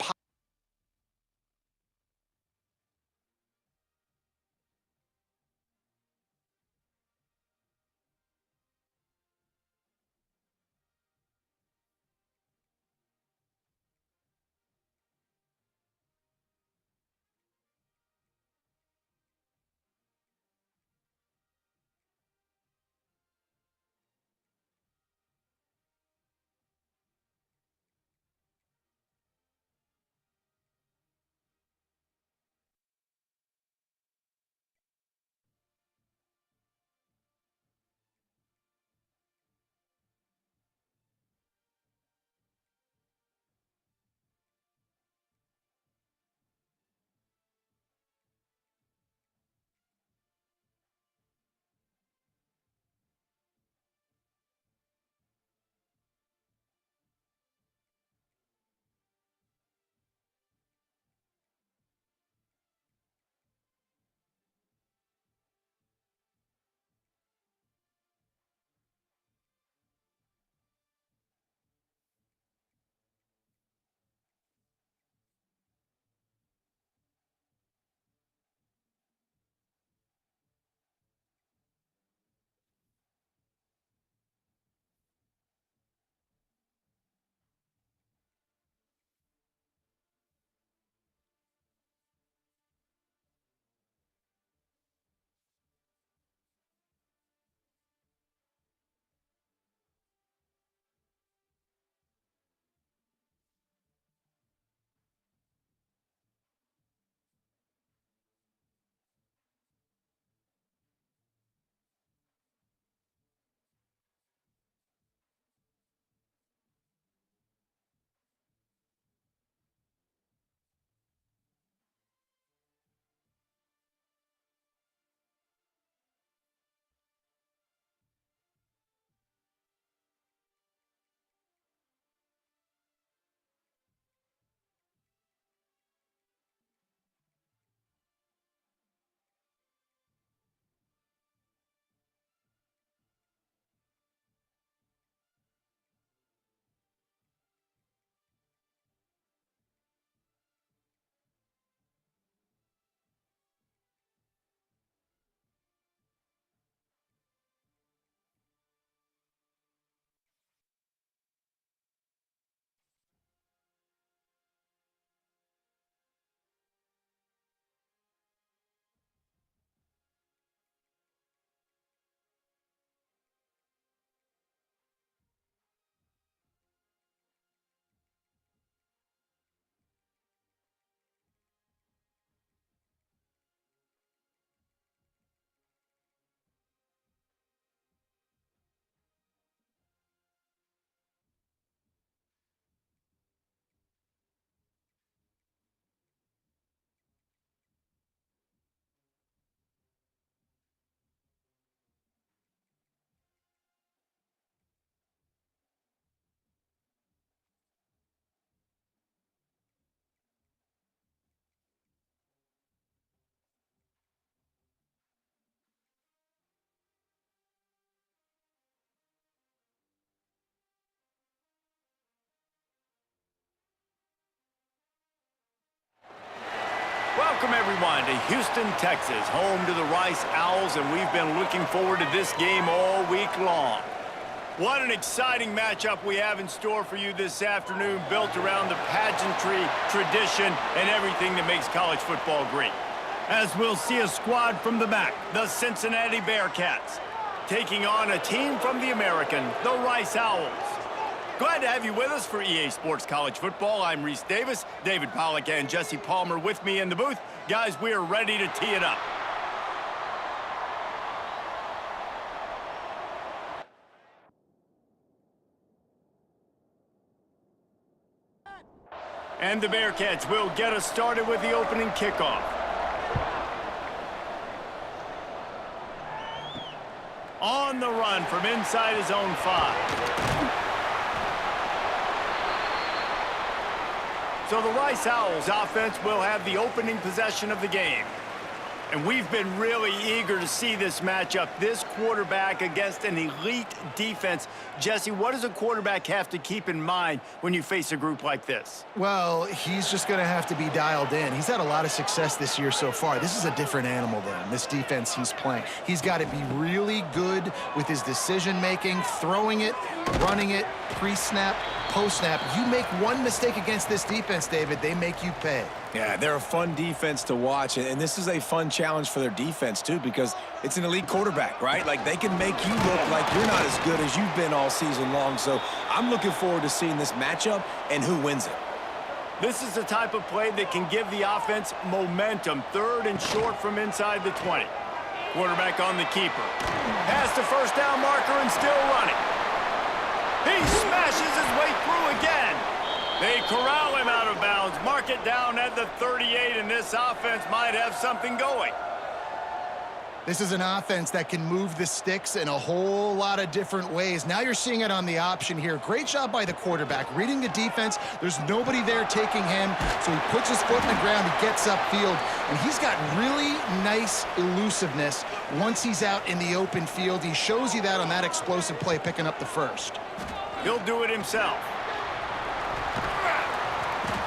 Welcome, everyone, to Houston, Texas, home to the Rice Owls, and we've been looking forward to this game all week long. What an exciting matchup we have in store for you this afternoon, built around the pageantry, tradition, and everything that makes college football great. As we'll see a squad from the MAC, the Cincinnati Bearcats, taking on a team from the American, the Rice Owls. Glad to have you with us for EA Sports College Football. I'm Reese Davis, David Pollack, and Jesse Palmer with me in the booth. Guys, we are ready to tee it up. And the Bearcats will get us started with the opening kickoff. On the run from inside his own 5. So the Rice Owls offense will have the opening possession of the game. And we've been really eager to see this matchup, this quarterback against an elite defense. Jesse, what does a quarterback have to keep in mind when you face a group like this? Well, he's just going to have to be dialed in. He's had a lot of success this year so far. This is a different animal than this defense he's playing. He's got to be really good with his decision-making, throwing it, running it, pre-snap, post-snap. You make one mistake against this defense, David, they make you pay. Yeah, they're a fun defense to watch, and this is a fun challenge for their defense, too, because it's an elite quarterback, right? Like, they can make you look like you're not as good as you've been all season long, so I'm looking forward to seeing this matchup and who wins it. This is the type of play that can give the offense momentum. 3rd and short from inside the 20. Quarterback on the keeper. Past the first down marker and still running. He smashes his way through again. They corral him out of bounds, mark it down at the 38, and this offense might have something going. This is an offense that can move the sticks in a whole lot of different ways. Now you're seeing it on the option here. Great job by the quarterback. Reading the defense, there's nobody there taking him, so he puts his foot in the ground, he gets upfield, and he's got really nice elusiveness once he's out in the open field. He shows you that on that explosive play, picking up the first. He'll do it himself.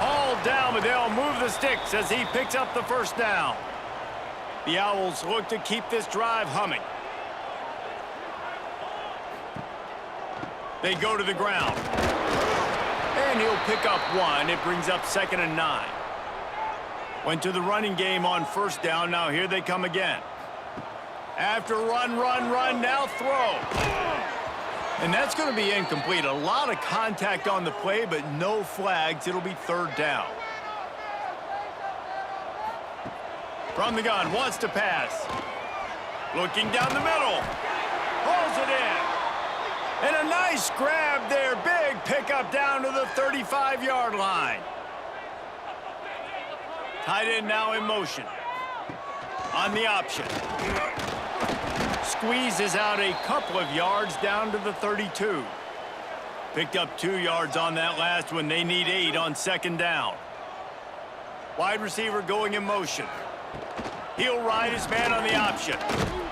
All down, but they'll move the sticks as he picks up the first down. The Owls look to keep this drive humming. They go to the ground. And he'll pick up 1. It brings up 2nd and 9. Went to the running game on first down. Now here they come again. After run, now throw. And that's going to be incomplete. A lot of contact on the play, but no flags. It'll be 3rd down. From the gun, wants to pass. Looking down the middle. Pulls it in. And a nice grab there. Big pickup down to the 35-yard line. Tight end now in motion. On the option. Squeezes out a couple of yards down to the 32. Picked up 2 yards on that last one. They need 8 on 2nd down. Wide receiver going in motion. He'll ride his man on the option.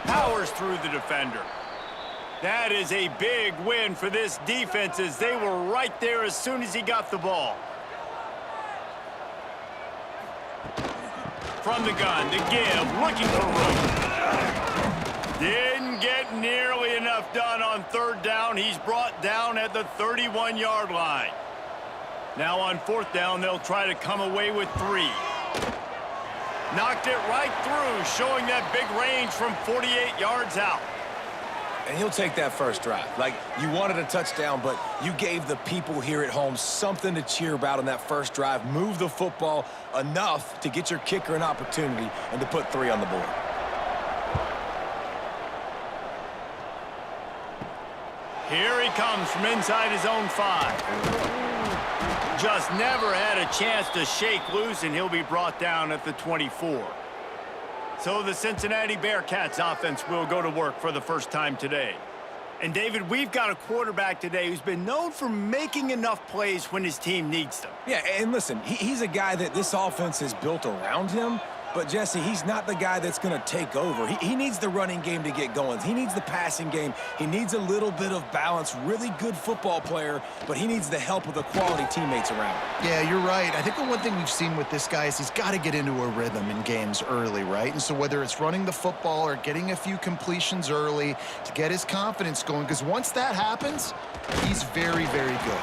Powers through the defender. That is a big win for this defense as they were right there as soon as he got the ball. From the gun, the give, looking for room. Didn't get nearly enough done on 3rd down. He's brought down at the 31-yard line. Now on 4th down, they'll try to come away with 3. Knocked it right through, showing that big range from 48 yards out. And he'll take that first drive. Like, you wanted a touchdown, but you gave the people here at home something to cheer about on that first drive. Move the football enough to get your kicker an opportunity and to put 3 on the board. Here he comes from inside his own 5. Just never had a chance to shake loose, and he'll be brought down at the 24. So the Cincinnati Bearcats offense will go to work for the first time today. And David, we've got a quarterback today who's been known for making enough plays when his team needs them. Yeah, and listen, he's a guy that this offense is built around him, But, Jesse, he's not the guy that's going to take over. He needs the running game to get going. He needs the passing game. He needs a little bit of balance. Really good football player, but he needs the help of the quality teammates around him. Yeah, you're right. I think the one thing we've seen with this guy is he's got to get into a rhythm in games early, right? And so whether it's running the football or getting a few completions early to get his confidence going, because once that happens, he's very, very good.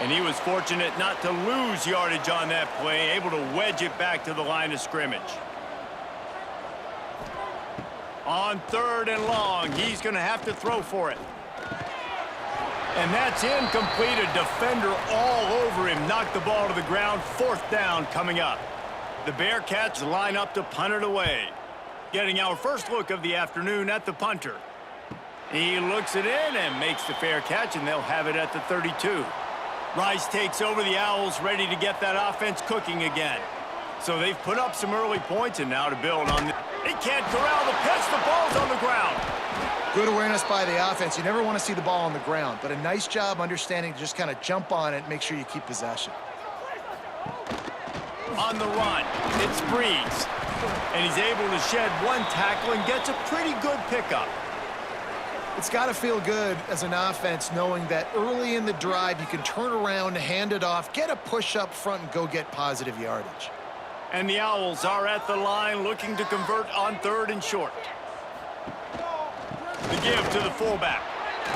And he was fortunate not to lose yardage on that play, able to wedge it back to the line of scrimmage. On 3rd and long, he's going to have to throw for it. And that's incomplete. A defender all over him. Knocked the ball to the ground. 4th down coming up. The Bearcats line up to punt it away. Getting our first look of the afternoon at the punter. He looks it in and makes the fair catch, and they'll have it at the 32. Rice takes over. The Owls ready to get that offense cooking again. So they've put up some early points, and now to build on He can't corral the pitch. The ball's on the ground. Good awareness by the offense. You never want to see the ball on the ground, but a nice job understanding to just kind of jump on it and make sure you keep possession. On the run, it's Breeze. And he's able to shed one tackle and gets a pretty good pickup. It's got to feel good as an offense knowing that early in the drive you can turn around, hand it off, get a push up front, and go get positive yardage. And the Owls are at the line looking to convert on 3rd and short. The give to the fullback.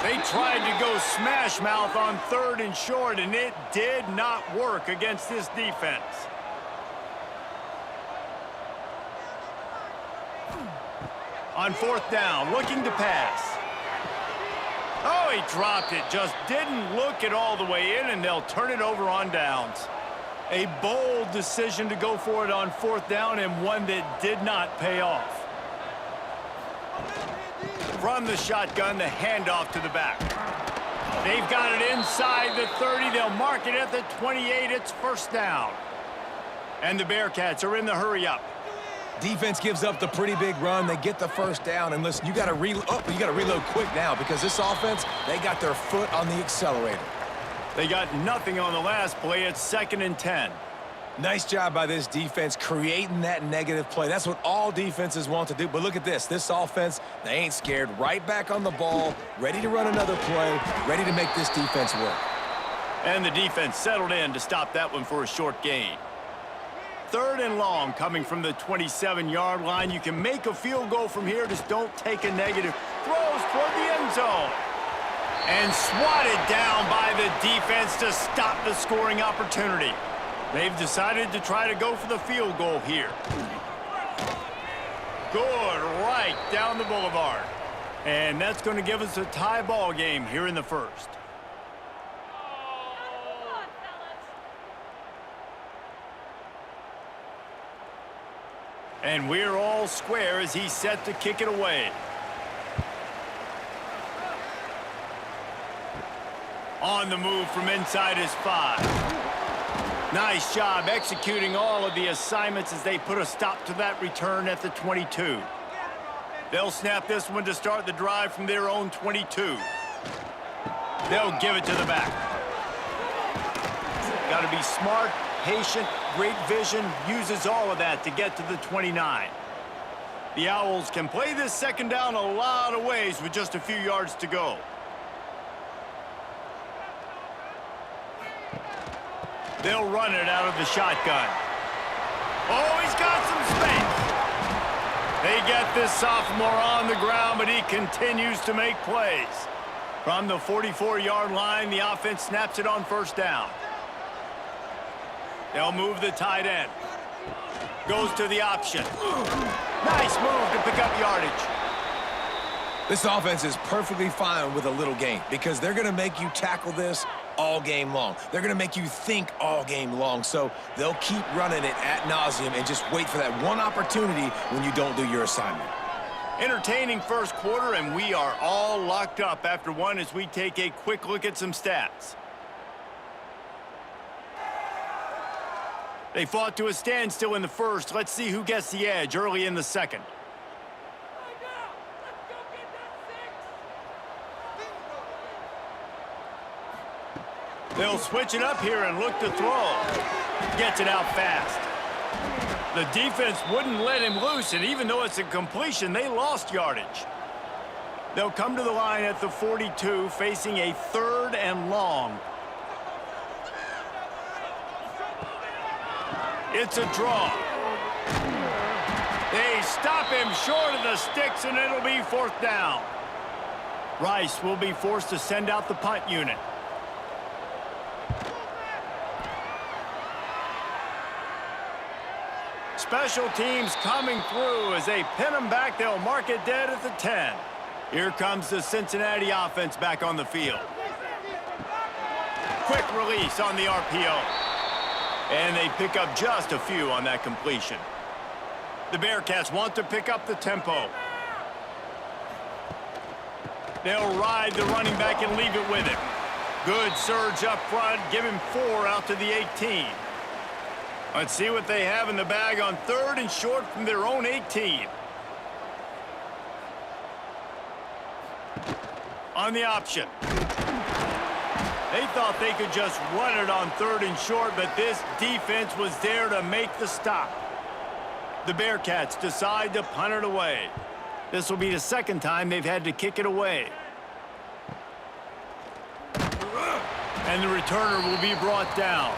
They tried to go smash mouth on 3rd and short, and it did not work against this defense. On 4th down, looking to pass. Oh, he dropped it. Just didn't look it all the way in, and they'll turn it over on downs. A bold decision to go for it on 4th down, and one that did not pay off. From the shotgun, the handoff to the back. They've got it inside the 30. They'll mark it at the 28. It's 1st down. And the Bearcats are in the hurry-up. Defense gives up the pretty big run. They get the 1st down. And listen, you got to reload quick now because this offense, they got their foot on the accelerator. They got nothing on the last play. It's 2nd and 10. Nice job by this defense creating that negative play. That's what all defenses want to do. But look at this. This offense, they ain't scared. Right back on the ball, ready to run another play, ready to make this defense work. And the defense settled in to stop that one for a short gain. 3rd and long coming from the 27-yard line. You can make a field goal from here. Just don't take a negative. Throws toward the end zone. And swatted down by the defense to stop the scoring opportunity. They've decided to try to go for the field goal here. Good, right down the boulevard. And that's going to give us a tie ball game here in the 1st. And we're all square as he's set to kick it away. On the move from inside his 5. Nice job executing all of the assignments as they put a stop to that return at the 22. They'll snap this one to start the drive from their own 22. They'll give it to the back. Got to be smart, patient, great vision, uses all of that to get to the 29. The Owls can play this 2nd down a lot of ways with just a few yards to go. They'll run it out of the shotgun. Oh, he's got some space. They get this sophomore on the ground, but he continues to make plays. From the 44-yard line, the offense snaps it on 1st down. They'll move the tight end. Goes to the option. Nice move to pick up yardage. This offense is perfectly fine with a little gain because they're going to make you tackle this all game long. They're going to make you think all game long. So they'll keep running it ad nauseum and just wait for that one opportunity when you don't do your assignment. Entertaining 1st quarter, and we are all locked up after one as we take a quick look at some stats. They fought to a standstill in the 1st. Let's see who gets the edge early in the 2nd. They'll switch it up here and look to throw. Gets it out fast. The defense wouldn't let him loose, and even though it's a completion, they lost yardage. They'll come to the line at the 42, facing a 3rd and long. It's a draw. They stop him short of the sticks, and it'll be 4th down. Rice will be forced to send out the punt unit. Special teams coming through as they pin them back. They'll mark it dead at the 10. Here comes the Cincinnati offense back on the field. Quick release on the RPO. And they pick up just a few on that completion. The Bearcats want to pick up the tempo. They'll ride the running back and leave it with him. Good surge up front. Give him 4 out to the 18. Let's see what they have in the bag on 3rd and short from their own 18. On the option. They thought they could just run it on 3rd and short, but this defense was there to make the stop. The Bearcats decide to punt it away. This will be the 2nd time they've had to kick it away. And the returner will be brought down.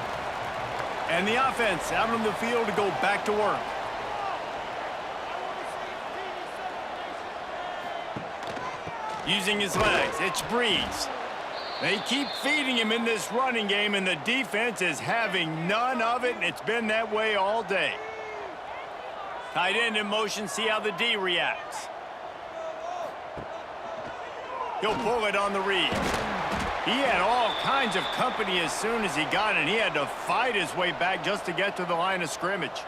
And the offense out on the field to go back to work. Using his legs, it's Breeze. They keep feeding him in this running game, and the defense is having none of it, and it's been that way all day. Tight end in motion, see how the D reacts. He'll pull it on the read. He had all kinds of company as soon as he got it, and he had to fight his way back just to get to the line of scrimmage.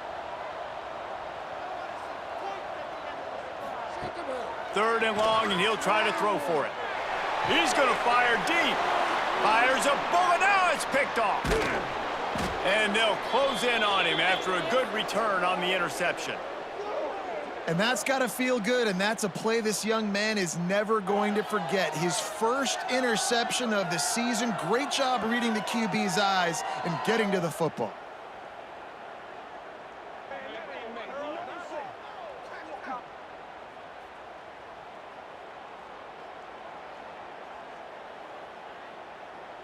3rd and long, and he'll try to throw for it. He's going to fire deep. Fires a bullet. Now it's picked off. And they'll close in on him after a good return on the interception. And that's got to feel good, and that's a play this young man is never going to forget. His first interception of the season. Great job reading the QB's eyes and getting to the football.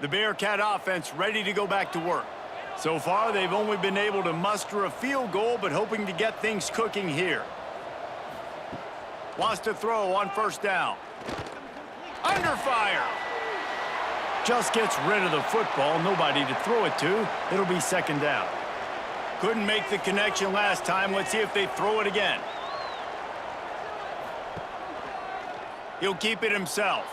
The Bearcat offense ready to go back to work. So far, they've only been able to muster a field goal, but hoping to get things cooking here. Wants to throw on 1st down. Under fire. Just gets rid of the football. Nobody to throw it to. It'll be 2nd down. Couldn't make the connection last time. Let's see if they throw it again. He'll keep it himself.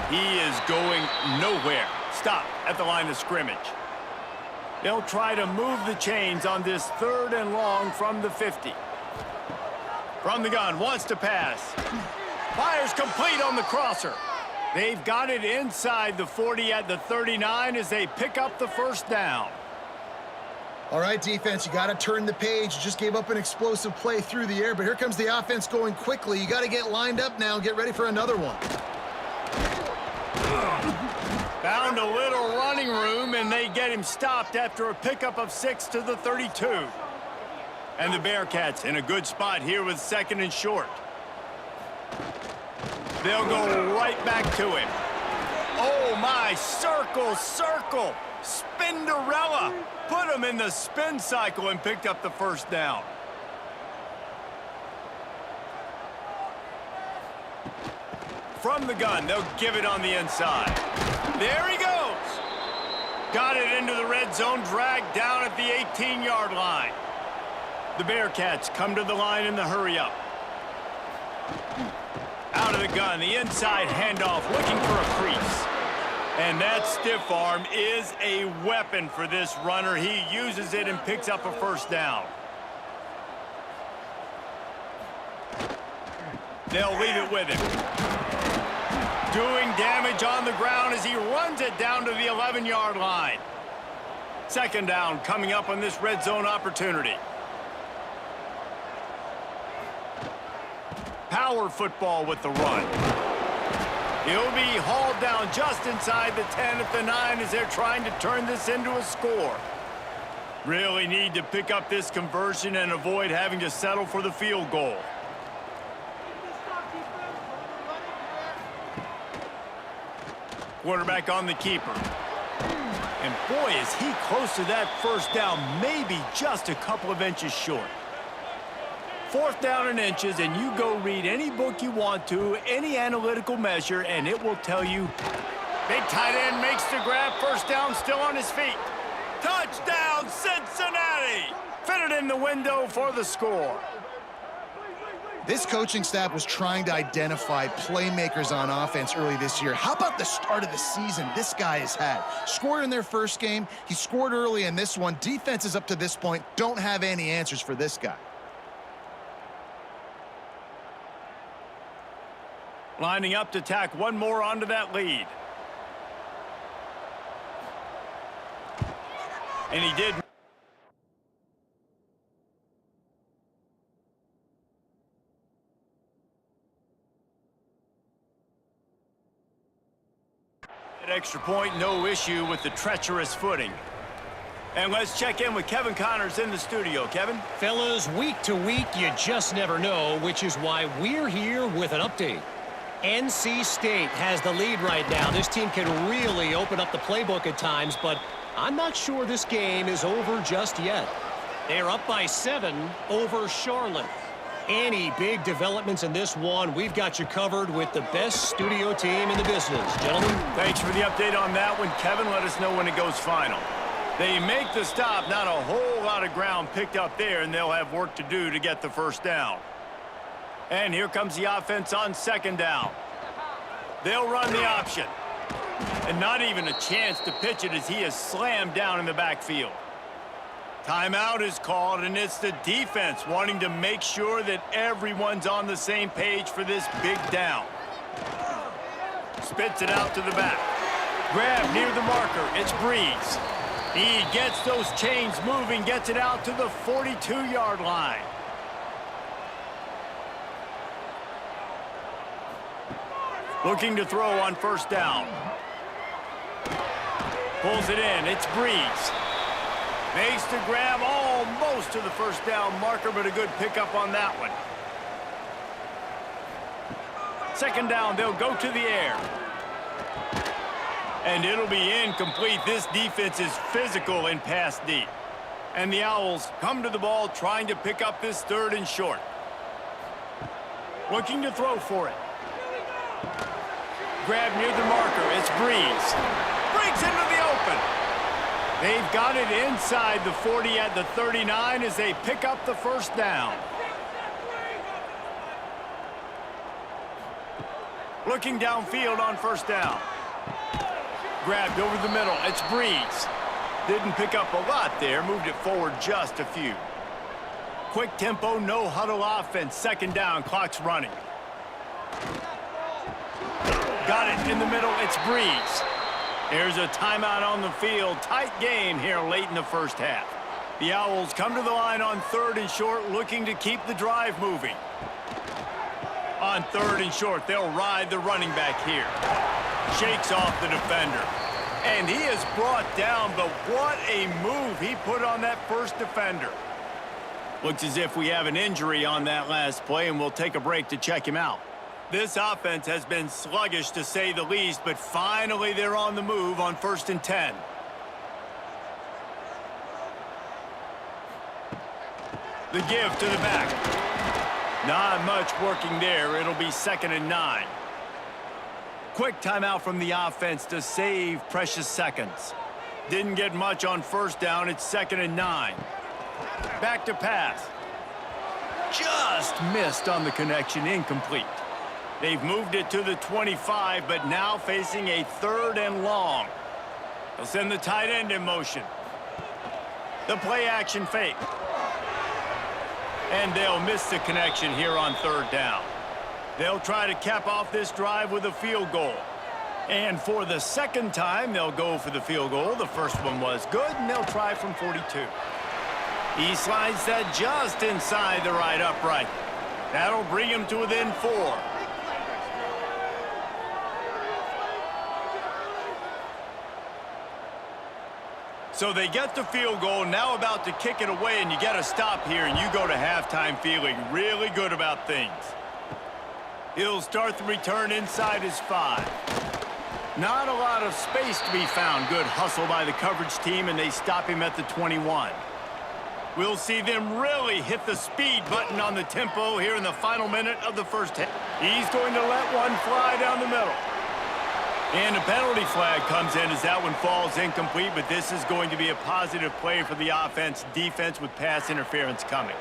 He is going nowhere. Stop at the line of scrimmage. They'll try to move the chains on this 3rd and long from the 50. From the gun, wants to pass. Fires complete on the crosser. They've got it inside the 40 at the 39 as they pick up the 1st down. All right, defense, you got to turn the page. You just gave up an explosive play through the air, but here comes the offense going quickly. You got to get lined up now and get ready for another one. Found a little running room, and they get him stopped after a pickup of 6 to the 32. And the Bearcats in a good spot here with 2nd and short. They'll go right back to him. Oh, my, circle, circle. Spinderella. Put him in the spin cycle and picked up the 1st down. From the gun, they'll give it on the inside. There he goes. Got it into the red zone, dragged down at the 18-yard line. The Bearcats come to the line in the hurry-up. Out of the gun, the inside handoff, looking for a crease. And that stiff arm is a weapon for this runner. He uses it and picks up a 1st down. They'll leave it with him. Doing damage on the ground as he runs it down to the 11-yard line. 2nd down coming up on this red zone opportunity. Power football with the run. He'll be hauled down just inside the 10 at the 9 as they're trying to turn this into a score. Really need to pick up this conversion and avoid having to settle for the field goal. Quarterback on the keeper. And boy, is he close to that first down, maybe just a couple of inches short. 4th down in inches, and you go read any book you want to, any analytical measure, and it will tell you big tight end makes the grab, first down, still on his feet. Touchdown, Cincinnati! Fitted in the window for the score. This coaching staff was trying to identify playmakers on offense early this year. How about the start of the season this guy has had? Scored in their first game. He scored early in this one. Defenses up to this point don't have any answers for this guy. Lining up to tack one more onto that lead. And he did. An extra point, no issue with the treacherous footing. And let's check in with Kevin Connors in the studio. Kevin? Fellas, week to week, you just never know, which is why we're here with an update. NC State has the lead right now. This team can really open up the playbook at times, but I'm not sure this game is over just yet. They're up by 7 over Charlotte. Any big developments in this one, we've got you covered with the best studio team in the business. Gentlemen. Thanks for the update on that one, Kevin. Let us know when it goes final. They make the stop, not a whole lot of ground picked up there, and they'll have work to do to get the first down. And here comes the offense on 2nd down. They'll run the option. And not even a chance to pitch it as he is slammed down in the backfield. Timeout is called, and it's the defense wanting to make sure that everyone's on the same page for this big down. Spits it out to the back. Grab near the marker. It's Breeze. He gets those chains moving, gets it out to the 42-yard line. Looking to throw on 1st down. Pulls it in. It's Breeze. Makes the grab almost to the 1st down marker, but a good pickup on that one. 2nd down, they'll go to the air. And it'll be incomplete. This defense is physical and pass deep. And the Owls come to the ball trying to pick up this 3rd and short. Looking to throw for it. Grab near the marker. It's Breeze. Breaks into the open. They've got it inside the 40 at the 39 as they pick up the 1st down. Looking downfield on 1st down. Grabbed over the middle. It's Breeze. Didn't pick up a lot there. Moved it forward just a few. Quick tempo, no huddle offense. 2nd down. Clock's running. Got it in the middle. It's Breeze. There's a timeout on the field. Tight game here late in the 1st half. The Owls come to the line on 3rd and short, looking to keep the drive moving. On 3rd and short, they'll ride the running back here. Shakes off the defender. And he is brought down, but what a move he put on that first defender. Looks as if we have an injury on that last play, and we'll take a break to check him out. This offense has been sluggish to say the least, but finally they're on the move on 1st and 10. The give to the back. Not much working there. It'll be 2nd and 9. Quick timeout from the offense to save precious seconds. Didn't get much on 1st down. It's 2nd and 9. Back to pass. Just missed on the connection. Incomplete. They've moved it to the 25, but now facing a 3rd and long. They'll send the tight end in motion. The play action fake. And they'll miss the connection here on 3rd down. They'll try to cap off this drive with a field goal. And for the 2nd time, they'll go for the field goal. The first one was good, and they'll try from 42. He slides that just inside the right upright. That'll bring him to within 4. So they get the field goal, now about to kick it away, and you got to stop here, and you go to halftime feeling really good about things. He'll start the return inside his 5. Not a lot of space to be found. Good hustle by the coverage team, and they stop him at the 21. We'll see them really hit the speed button on the tempo here in the final minute of the first half. He's going to let one fly down the middle. And a penalty flag comes in as that one falls incomplete, but this is going to be a positive play for the offense. Defense with pass interference coming.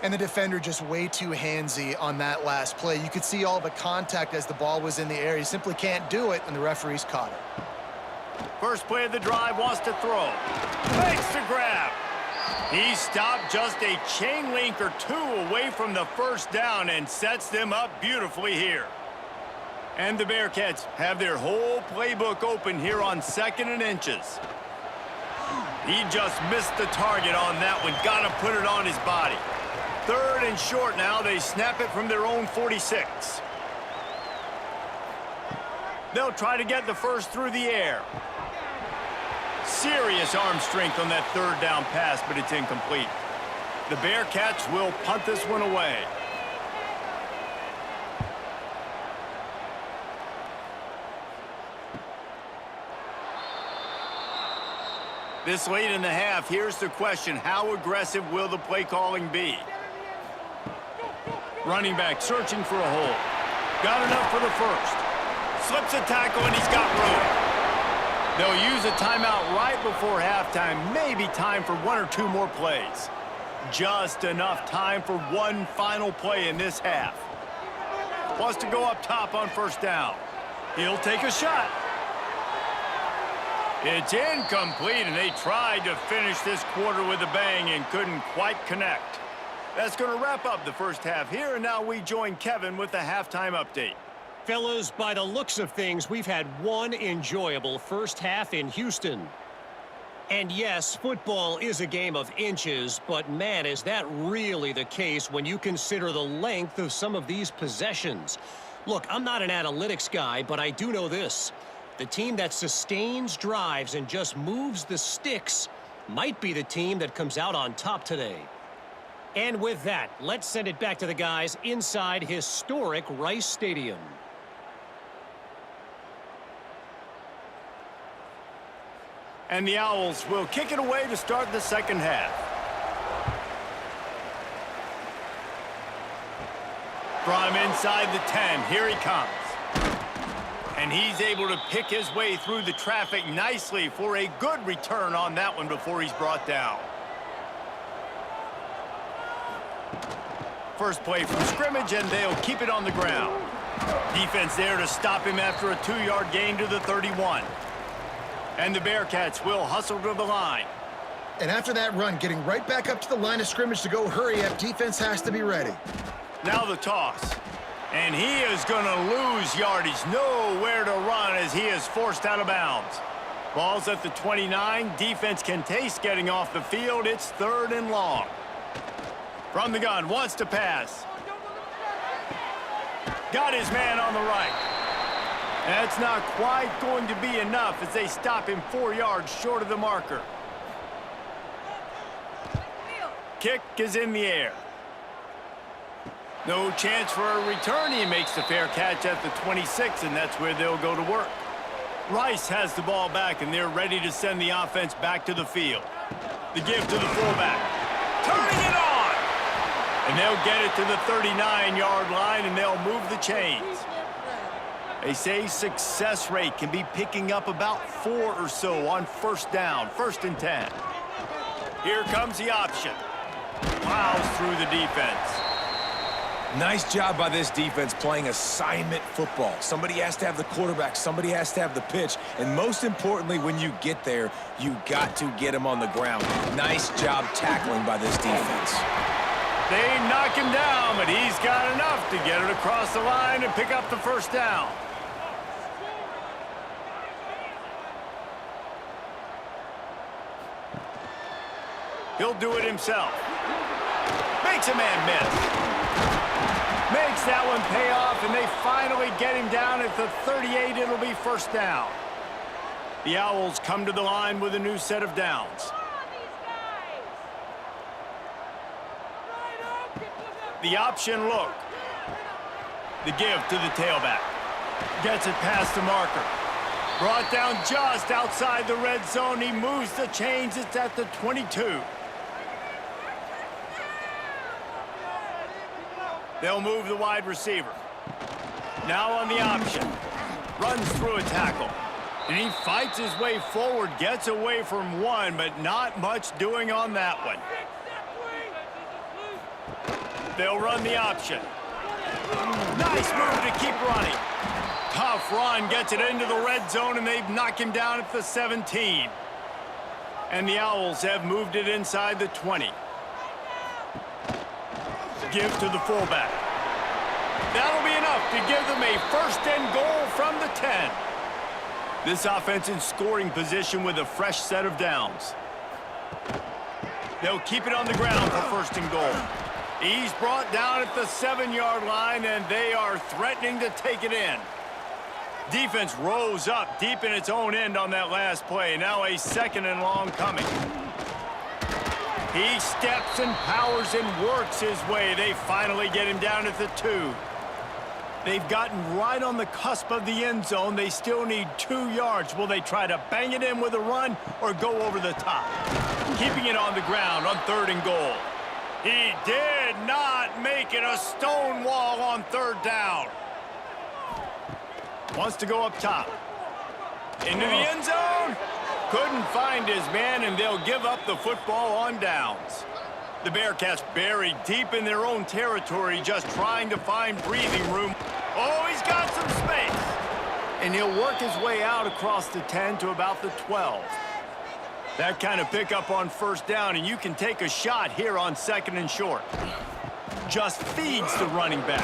And the defender just way too handsy on that last play. You could see all the contact as the ball was in the air. He simply can't do it, and the referee's caught it. First play of the drive, wants to throw. Makes the grab. He stopped just a chain link or 2 away from the first down and sets them up beautifully here. And the Bearcats have their whole playbook open here on 2nd and inches. He just missed the target on that one. Got to put it on his body. 3rd and short now. They snap it from their own 46. They'll try to get the first through the air. Serious arm strength on that 3rd down pass, but it's incomplete. The Bearcats will punt this one away. This late in the half, here's the question. How aggressive will the play calling be? Running back searching for a hole. Got enough for the first. Slips a tackle, and he's got room. They'll use a timeout right before halftime. Maybe time for 1 or 2 more plays. Just enough time for one final play in this half. Wants to go up top on first down. He'll take a shot. It's incomplete, and they tried to finish this quarter with a bang and couldn't quite connect. That's going to wrap up the first half here, and now we join Kevin with the halftime update. Fellas, by the looks of things, we've had one enjoyable first half in Houston. And yes, football is a game of inches, but man, is that really the case when you consider the length of some of these possessions. Look, I'm not an analytics guy, but I do know this. The team that sustains drives and just moves the sticks might be the team that comes out on top today. And with that, let's send it back to the guys inside historic Rice Stadium. And the Owls will kick it away to start the second half. From inside the 10, here he comes. And he's able to pick his way through the traffic nicely for a good return on that one before he's brought down. First play from scrimmage, and they'll keep it on the ground. Defense there to stop him after a 2-yard gain to the 31. And the Bearcats will hustle to the line. And after that run, getting right back up to the line of scrimmage to go hurry up, defense has to be ready. Now the toss. And he is going to lose yardage. Nowhere to run as he is forced out of bounds. Ball's at the 29. Defense can taste getting off the field. It's 3rd and long. From the gun, wants to pass. Got his man on the right. That's not quite going to be enough as they stop him 4 yards short of the marker. Kick is in the air. No chance for a return. He makes the fair catch at the 26, and that's where they'll go to work. Rice has the ball back, and they're ready to send the offense back to the field. The give to the fullback. Turning it on! And they'll get it to the 39-yard line, and they'll move the chains. They say success rate can be picking up about 4 or so on first down, 1st and 10. Here comes the option. Plows through the defense. Nice job by this defense playing assignment football. Somebody has to have the quarterback, somebody has to have the pitch, and most importantly, when you get there, you got to get him on the ground. Nice job tackling by this defense. They knock him down, but he's got enough to get it across the line and pick up the first down. He'll do it himself. Makes a man miss. Makes that one pay off, and they finally get him down at the 38. It'll be first down. The Owls come to the line with a new set of downs. The option look. The give to the tailback. Gets it past the marker. Brought down just outside the red zone. He moves the chains. It's at the 22. They'll move the wide receiver. Now on the option. Runs through a tackle. And he fights his way forward. Gets away from one, but not much doing on that one. They'll run the option. Nice move to keep running. Tough run, gets it into the red zone, and they've knocked him down at the 17. And the Owls have moved it inside the 20. Give to the fullback. That'll be enough to give them a first and goal from the 10. This offense in scoring position with a fresh set of downs. They'll keep it on the ground for first and goal. He's brought down at the 7-yard line, and they are threatening to take it in. Defense rose up deep in its own end on that last play. Now a second and long coming. He steps and powers and works his way. They finally get him down at the 2. They've gotten right on the cusp of the end zone. They still need 2 yards. Will they try to bang it in with a run or go over the top? Keeping it on the ground on 3rd and goal. He did not make it a stone wall on 3rd down. Wants to go up top. Into the end zone. Couldn't find his man, and they'll give up the football on downs. The Bearcats buried deep in their own territory, just trying to find breathing room. Oh, he's got some space. And he'll work his way out across the 10 to about the 12. That kind of pickup on 1st down, and you can take a shot here on 2nd and short. Just feeds the running back.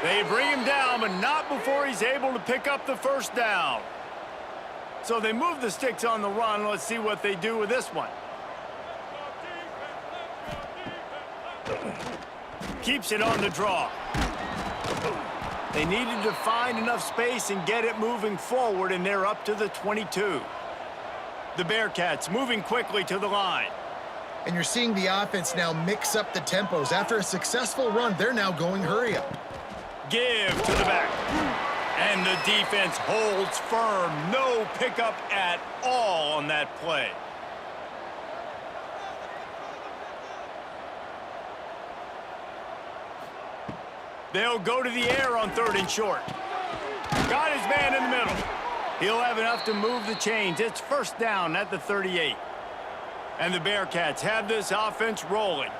They bring him down, but not before he's able to pick up the 1st down. So they move the sticks on the run. Let's see what they do with this one. Keeps it on the draw. They needed to find enough space and get it moving forward, and they're up to the 22. The Bearcats moving quickly to the line. And you're seeing the offense now mix up the tempos. After a successful run, they're now going hurry up. Give to the back. And the defense holds firm. No pickup at all on that play. They'll go to the air on 3rd and short. Got his man in the middle. He'll have enough to move the chains. It's 1st down at the 38. And the Bearcats have this offense rolling.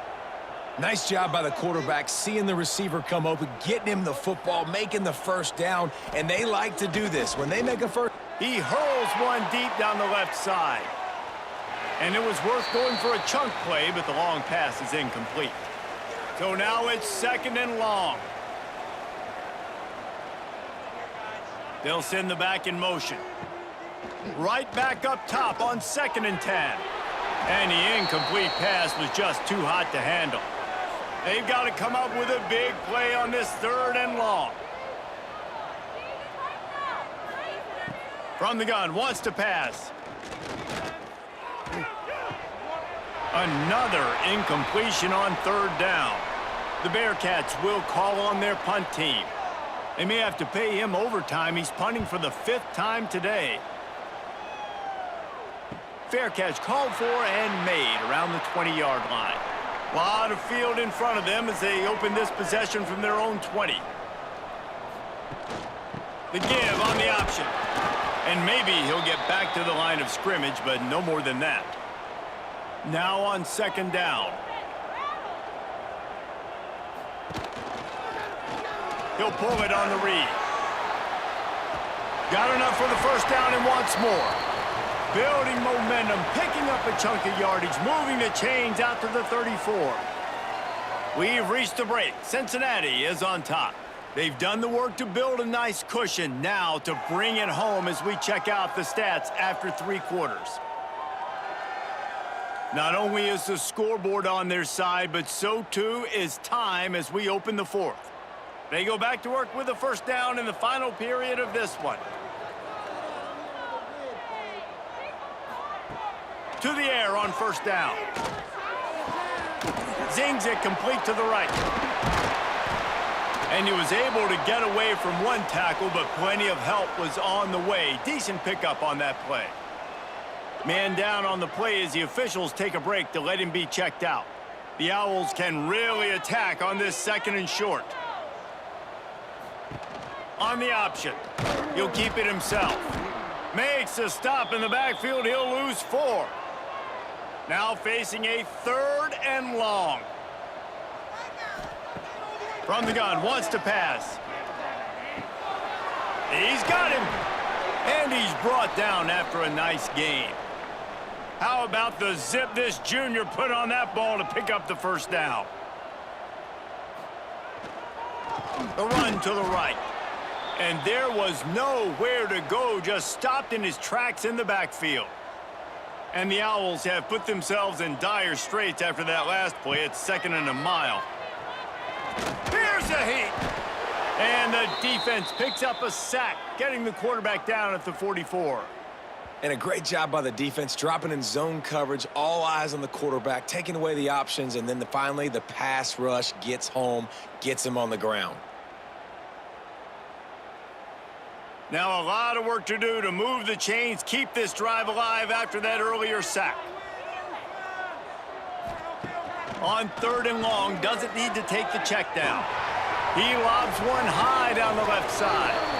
Nice job by the quarterback, seeing the receiver come open, getting him the football, making the 1st down, and they like to do this. When they make a first... He hurls one deep down the left side. And it was worth going for a chunk play, but the long pass is incomplete. So now it's 2nd and long. They'll send the back in motion. Right back up top on 2nd and 10. And the incomplete pass was just too hot to handle. They've got to come up with a big play on this 3rd and long. From the gun, wants to pass. Another incompletion on 3rd down. The Bearcats will call on their punt team. They may have to pay him overtime. He's punting for the 5th time today. Fair catch called for and made around the 20-yard line. A lot of field in front of them as they open this possession from their own 20. The give on the option. And maybe he'll get back to the line of scrimmage, but no more than that. Now on 2nd down. He'll pull it on the read. Got enough for the 1st down and wants more. Building momentum, picking up a chunk of yardage, moving the chains out to the 34. We've reached the break. Cincinnati is on top. They've done the work to build a nice cushion. Now to bring it home as we check out the stats after 3 quarters. Not only is the scoreboard on their side, but so too is time as we open the 4th. They go back to work with the 1st down in the final period of this one. To the air on first down. Zings it complete to the right. And he was able to get away from one tackle, but plenty of help was on the way. Decent pickup on that play. Man down on the play as the officials take a break to let him be checked out. The Owls can really attack on this 2nd and short. On the option. He'll keep it himself. Makes a stop in the backfield. He'll lose 4. Now facing a 3rd and long. From the gun, wants to pass. He's got him. And he's brought down after a nice game. How about the zip this junior put on that ball to pick up the first down? The run to the right. And there was nowhere to go, just stopped in his tracks in the backfield. And the Owls have put themselves in dire straits after that last play. It's 2nd and a mile. Here's a heat. And the defense picks up a sack, getting the quarterback down at the 44. And a great job by the defense, dropping in zone coverage, all eyes on the quarterback, taking away the options, and then finally the pass rush gets home, gets him on the ground. Now a lot of work to do to move the chains, keep this drive alive after that earlier sack. On 3rd and long, doesn't need to take the check down. He lobs one high down the left side.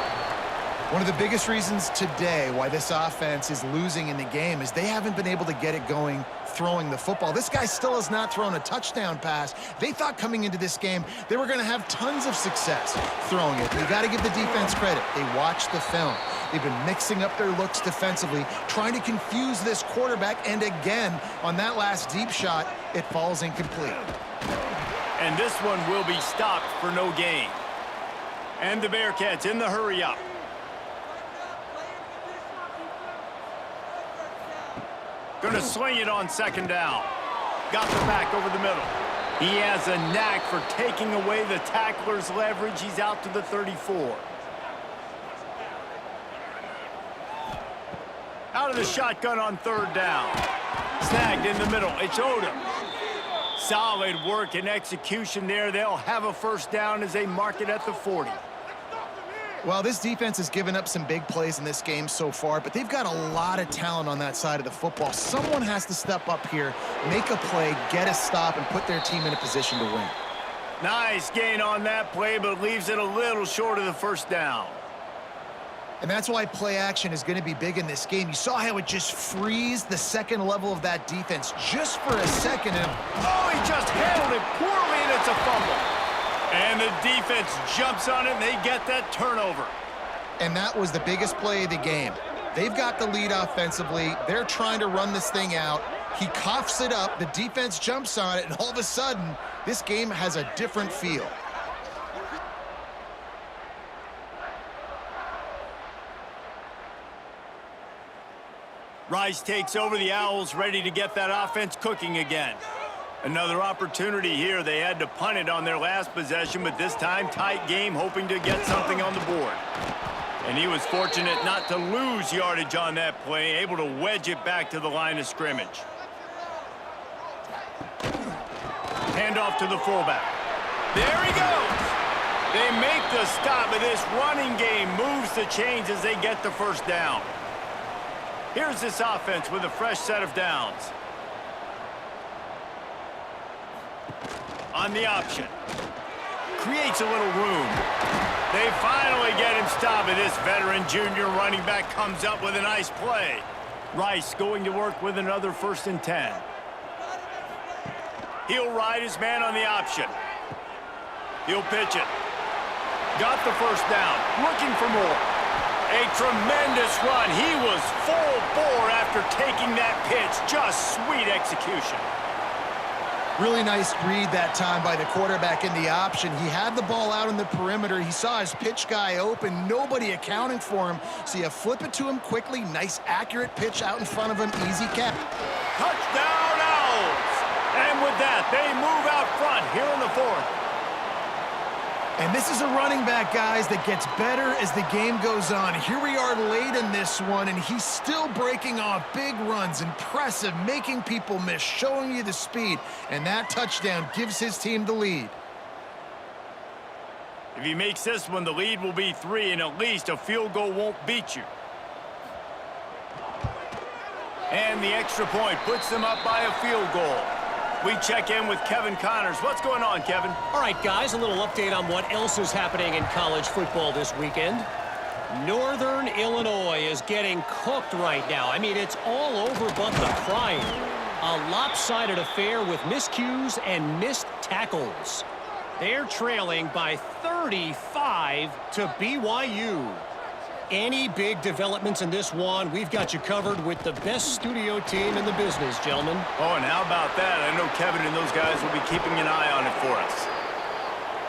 One of the biggest reasons today why this offense is losing in the game is they haven't been able to get it going throwing the football. This guy still has not thrown a touchdown pass. They thought coming into this game they were going to have tons of success throwing it. You got to give the defense credit. They watched the film. They've been mixing up their looks defensively, trying to confuse this quarterback, and again, on that last deep shot, it falls incomplete. And this one will be stopped for no gain. And the Bearcats in the hurry up. Going to sling it on 2nd down. Got the back over the middle. He has a knack for taking away the tackler's leverage. He's out to the 34. Out of the shotgun on 3rd down. Snagged in the middle. It's Odom. Solid work and execution there. They'll have a first down as they mark it at the 40. Well, this defense has given up some big plays in this game so far, but they've got a lot of talent on that side of the football. Someone has to step up here, make a play, get a stop, and put their team in a position to win. Nice gain on that play, but leaves it a little short of the first down. And that's why play action is going to be big in this game. You saw how it just freezed the 2nd level of that defense just for a second. And oh, he just handled it poorly, and it's a fumble. And the defense jumps on it, and they get that turnover. And that was the biggest play of the game. They've got the lead offensively. They're trying to run this thing out. He coughs it up. The defense jumps on it, and all of a sudden, this game has a different feel. Rice takes over. The Owls ready to get that offense cooking again. Another opportunity here. They had to punt it on their last possession, but this time tight game, hoping to get something on the board. And he was fortunate not to lose yardage on that play, able to wedge it back to the line of scrimmage. Handoff to the fullback. There he goes. They make the stop, but this running game moves the chains as they get the first down. Here's this offense with a fresh set of downs. On the option. Creates a little room. They finally get him stopped, and this veteran junior running back comes up with a nice play. Rice going to work with another 1st and 10. He'll ride his man on the option. He'll pitch it. Got the first down. Looking for more. A tremendous run. He was full bore after taking that pitch. Just sweet execution. Really nice read that time by the quarterback in the option. He had the ball out in the perimeter. He saw his pitch guy open, nobody accounting for him. So you flip it to him quickly, nice accurate pitch out in front of him, easy catch. Touchdown Owls! And with that, they move out front here in the 4th. And this is a running back, guys, that gets better as the game goes on. Here we are late in this one, and he's still breaking off big runs. Impressive, making people miss, showing you the speed. And that touchdown gives his team the lead. If he makes this one, the lead will be 3, and at least a field goal won't beat you. And the extra point puts them up by a field goal. We check in with Kevin Connors. What's going on, Kevin? All right, guys, a little update on what else is happening in college football this weekend. Northern Illinois is getting cooked right now. I mean, it's all over but the crying. A lopsided affair with miscues and missed tackles. They're trailing by 35 to BYU. Any big developments in this one, we've got you covered with the best studio team in the business, gentlemen. Oh, and how about that? I know Kevin and those guys will be keeping an eye on it for us.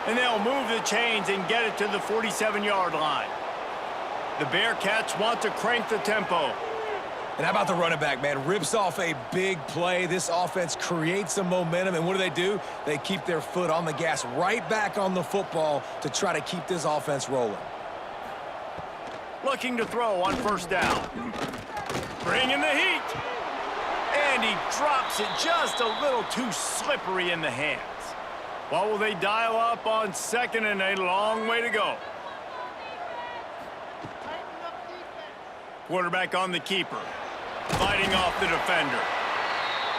And they'll move the chains and get it to the 47-yard line. The Bearcats want to crank the tempo. And how about the running back, man? Rips off a big play. This offense creates some momentum, and what do? They keep their foot on the gas, right back on the football to try to keep this offense rolling. Looking to throw on first down. Bringing the heat. And he drops it just a little too slippery in the hands. What will they dial up on second and a long way to go? Quarterback on the keeper. Fighting off the defender.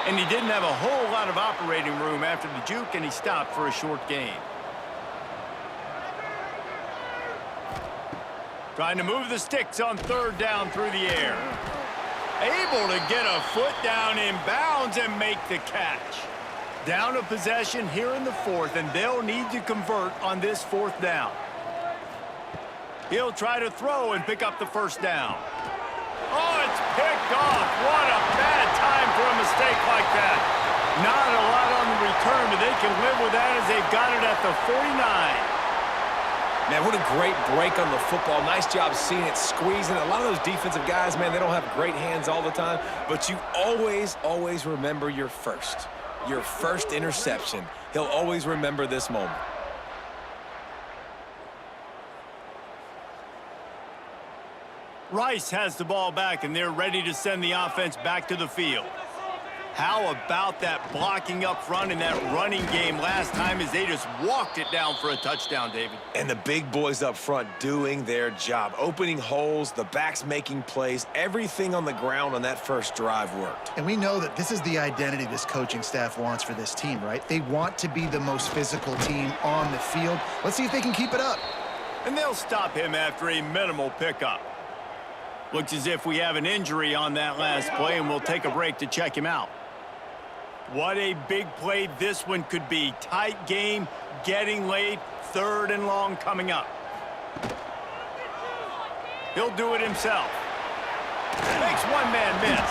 And he didn't have a whole lot of operating room after the juke, and he stopped for a short gain. Trying to move the sticks on third down through the air. Able to get a foot down in bounds and make the catch. Down a possession here in the fourth, and they'll need to convert on this fourth down. He'll try to throw and pick up the first down. Oh, it's picked off. What a bad time for a mistake like that. Not a lot on the return, but they can live with that as they've got it at the 49. Man, what a great break on the football. Nice job seeing it, squeezing it. A lot of those defensive guys, man, they don't have great hands all the time, but you always remember your first interception. He'll always remember this moment. Rice has the ball back, and they're ready to send the offense back to the field. How about that blocking up front in that running game last time as they just walked it down for a touchdown, David? And the big boys up front doing their job, opening holes, the backs making plays, everything on the ground on that first drive worked. And we know that this is the identity this coaching staff wants for this team, right? They want to be the most physical team on the field. Let's see if they can keep it up. And they'll stop him after a minimal pickup. Looks as if we have an injury on that last play, and we'll take a break to check him out. What a big play this one could be. Tight game, getting late, third and long coming up. He'll do it himself. Makes one man miss.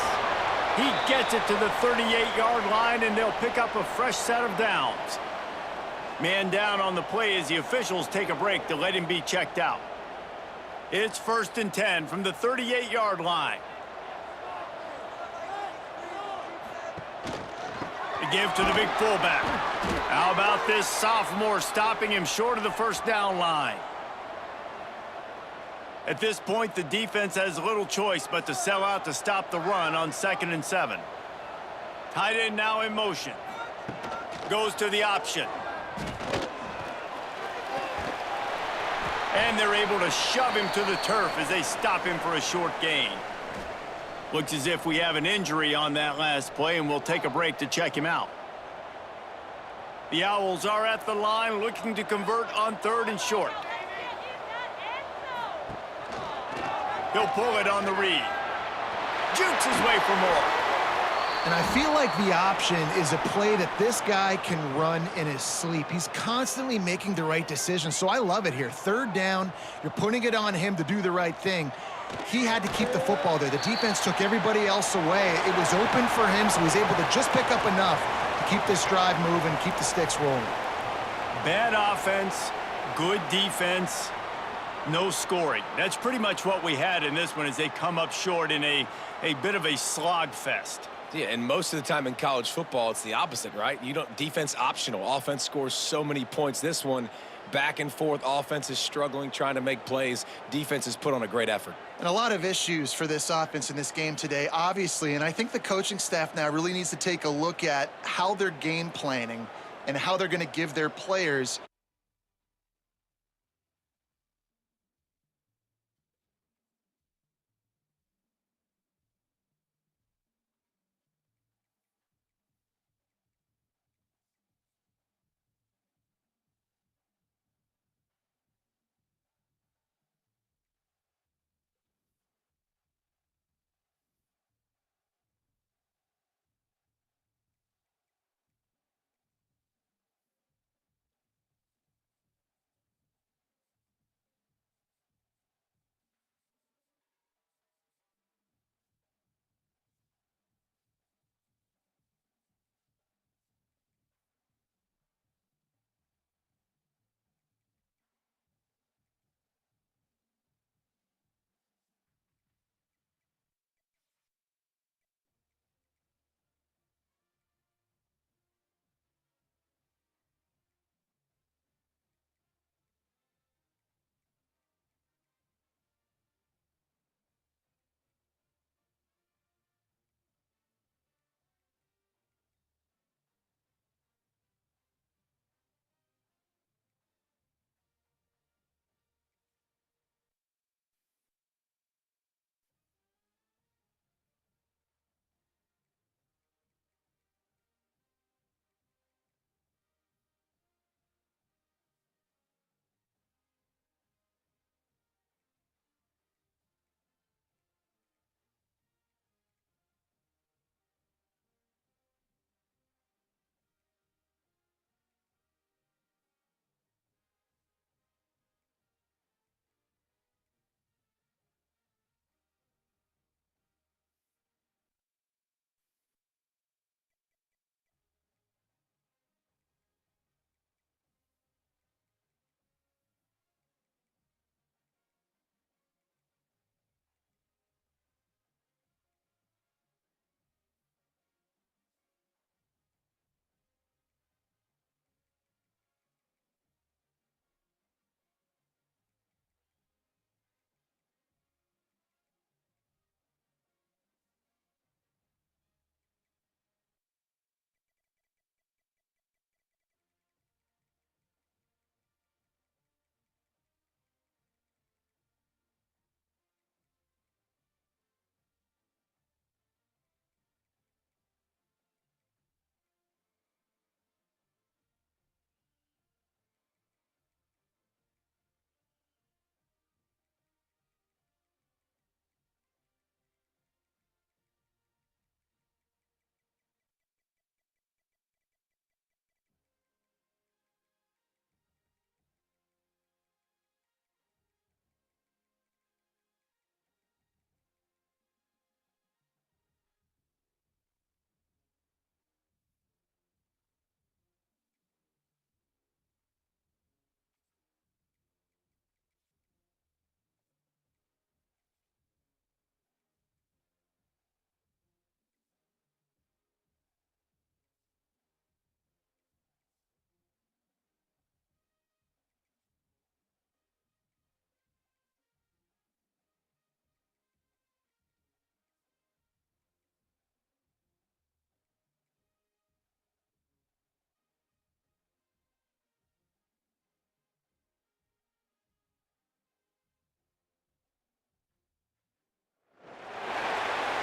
He gets it to the 38-yard line, and they'll pick up a fresh set of downs. Man down on the play as the officials take a break to let him be checked out. It's 1st and 10 from the 38-yard line. The give to the big fullback. How about this sophomore stopping him short of the first down line? At this point, the defense has little choice but to sell out to stop the run on 2nd and 7. Tight end now in motion. Goes to the option. And they're able to shove him to the turf as they stop him for a short gain. Looks as if we have an injury on that last play, and we'll take a break to check him out. The Owls are at the line looking to convert on 3rd and short. He'll pull it on the read. Jukes his way for more. And I feel like the option is a play that this guy can run in his sleep. He's constantly making the right decision, so I love it here. 3rd down, you're putting it on him to do the right thing. He had to keep the football there. The defense took everybody else away. It was open for him, so he was able to just pick up enough to keep this drive moving, keep the sticks rolling. Bad offense, good defense, no scoring. That's pretty much what we had in this one as they come up short in a bit of a slog fest. Yeah, and most of the time in college football, it's the opposite, right? You don't defense optional. Offense scores so many points. This one, back and forth. Offense is struggling, trying to make plays. Defense has put on a great effort. And a lot of issues for this offense in this game today, obviously, and I think the coaching staff now really needs to take a look at how they're game planning and how they're going to give their players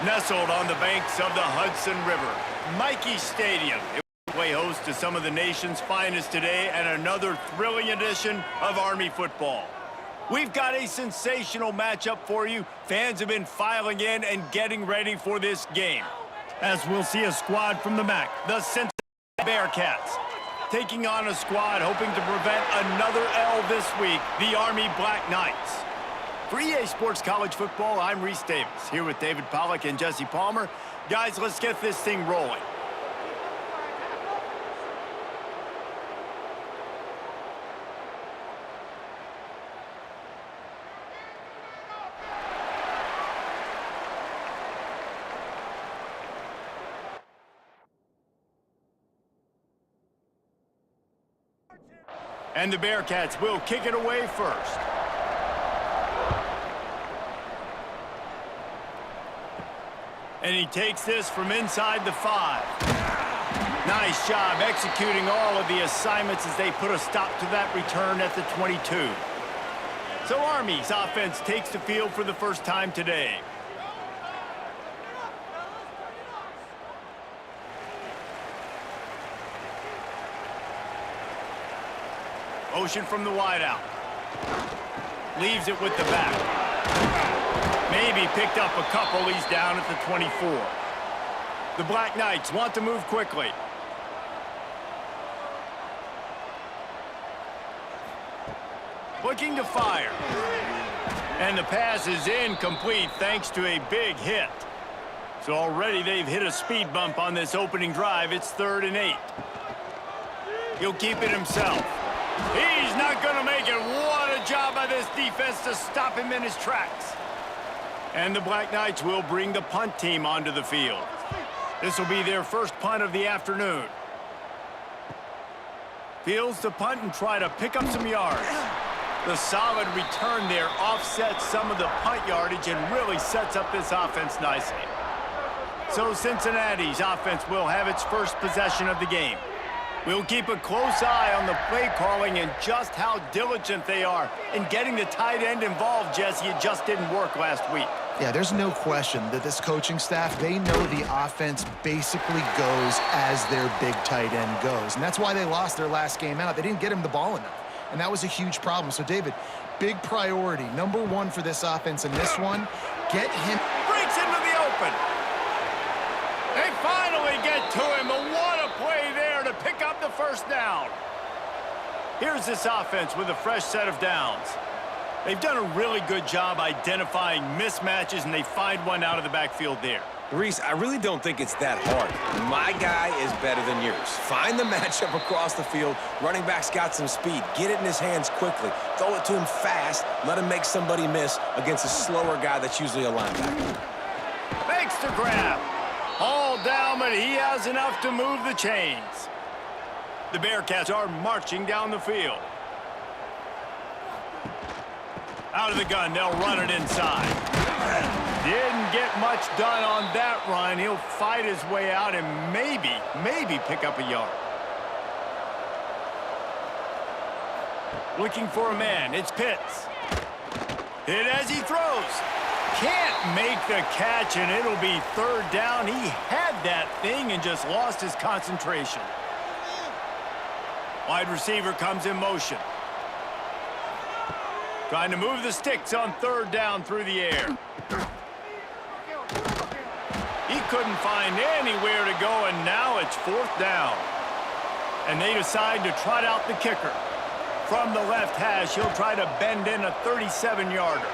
Nestled on the banks of the Hudson River, Michie Stadium. It will play host to some of the nation's finest today and another thrilling edition of Army football. We've got a sensational matchup for you. Fans have been filing in and getting ready for this game. As we'll see a squad from the MAC, the Cincy Bearcats, taking on a squad hoping to prevent another L this week, the Army Black Knights. For EA Sports College Football, I'm Reese Davis, here with David Pollack and Jesse Palmer. Guys, let's get this thing rolling. And the Bearcats will kick it away first. And he takes this from inside the 5. Nice job executing all of the assignments as they put a stop to that return at the 22. So Army's offense takes the field for the first time today. Motion from the wideout. Leaves it with the back. Maybe picked up a couple. He's down at the 24. The Black Knights want to move quickly. Looking to fire. And the pass is incomplete thanks to a big hit. So already they've hit a speed bump on this opening drive. It's 3rd and 8. He'll keep it himself. He's not going to make it. What a job by this defense to stop him in his tracks. And the Black Knights will bring the punt team onto the field. This will be their first punt of the afternoon. Fields to punt and try to pick up some yards. The solid return there offsets some of the punt yardage and really sets up this offense nicely. So Cincinnati's offense will have its first possession of the game. We'll keep a close eye on the play calling and just how diligent they are in getting the tight end involved, Jesse. It just didn't work last week. Yeah, there's no question that this coaching staff, they know the offense basically goes as their big tight end goes. And that's why they lost their last game out. They didn't get him the ball enough. And that was a huge problem. So, David, big priority, #1 for this offense in this one, get him. Breaks into the open. They finally get to him. And what a play there to pick up the first down. Here's this offense with a fresh set of downs. They've done a really good job identifying mismatches, and they find one out of the backfield there. Reese, I really don't think it's that hard. My guy is better than yours. Find the matchup across the field. Running back's got some speed. Get it in his hands quickly. Throw it to him fast. Let him make somebody miss against a slower guy that's usually a linebacker. Makes the grab. All down, but he has enough to move the chains. The Bearcats are marching down the field. Out of the gun, they'll run it inside. Didn't get much done on that run. He'll fight his way out and maybe pick up a yard. Looking for a man. It's Pitts. Hit as he throws. Can't make the catch, and it'll be 3rd down. He had that thing and just lost his concentration. Wide receiver comes in motion. Trying to move the sticks on 3rd down through the air. He couldn't find anywhere to go, and now it's 4th down. And they decide to trot out the kicker. From the left hash, he'll try to bend in a 37-yarder.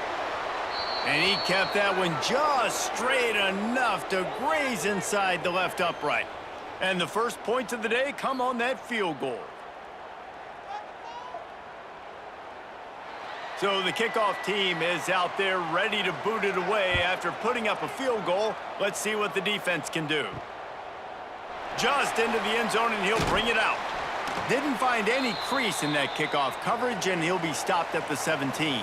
And he kept that one just straight enough to graze inside the left upright. And the first points of the day come on that field goal. So the kickoff team is out there ready to boot it away after putting up a field goal. Let's see what the defense can do. Just into the end zone, and he'll bring it out. Didn't find any crease in that kickoff coverage, and he'll be stopped at the 17.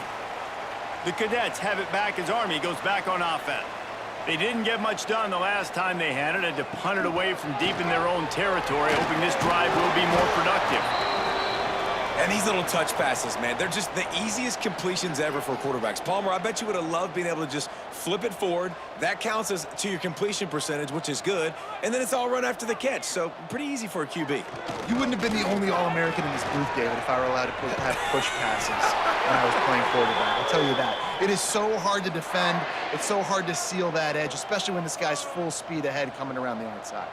The Cadets have it back as Army goes back on offense. They didn't get much done the last time they had it. Had to punt it away from deep in their own territory, hoping this drive will be more productive. And these little touch passes, man, they're just the easiest completions ever for quarterbacks. Palmer, I bet you would have loved being able to just flip it forward. That counts as to your completion percentage, which is good. And then it's all run after the catch, so pretty easy for a QB. You wouldn't have been the only All-American in this booth, David, if I were allowed to have push passes when I was playing quarterback. I'll tell you that. It is so hard to defend. It's so hard to seal that edge, especially when this guy's full speed ahead coming around the outside.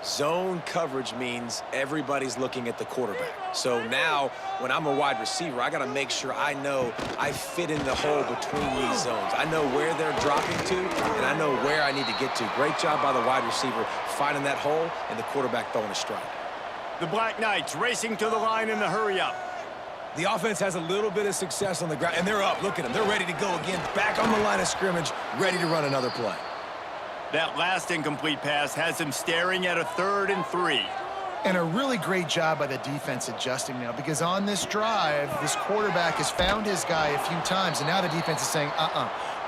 Zone coverage means everybody's looking at the quarterback. So now, when I'm a wide receiver, I got to make sure I know I fit in the hole between these zones. I know where they're dropping to, and I know where I need to get to. Great job by the wide receiver finding that hole and the quarterback throwing a strike. The Black Knights racing to the line in the hurry-up. The offense has a little bit of success on the ground, and they're up. Look at them. They're ready to go again. Back on the line of scrimmage, ready to run another play. That last incomplete pass has him staring at a 3rd and 3. And a really great job by the defense adjusting now, because on this drive, this quarterback has found his guy a few times, and now the defense is saying,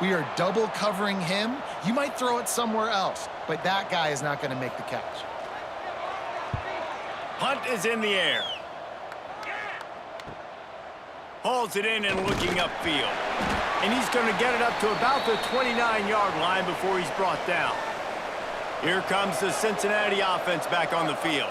we are double covering him. You might throw it somewhere else, but that guy is not going to make the catch. Punt is in the air. Hauls it in and looking upfield. And he's going to get it up to about the 29-yard line before he's brought down. Here comes the Cincinnati offense back on the field.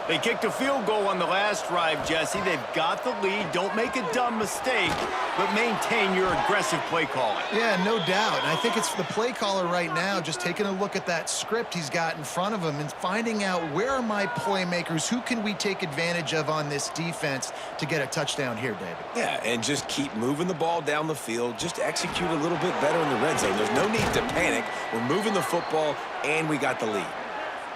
They kicked a field goal on the last drive, Jesse. They've got the lead. Don't make a dumb mistake, but maintain your aggressive play calling. Yeah, no doubt. And I think it's the play caller right now just taking a look at that script he's got in front of him and finding out, where are my playmakers? Who can we take advantage of on this defense to get a touchdown here, David? Yeah, and just keep moving the ball down the field. Just execute a little bit better in the red zone. There's no need to panic. We're moving the football, and we got the lead.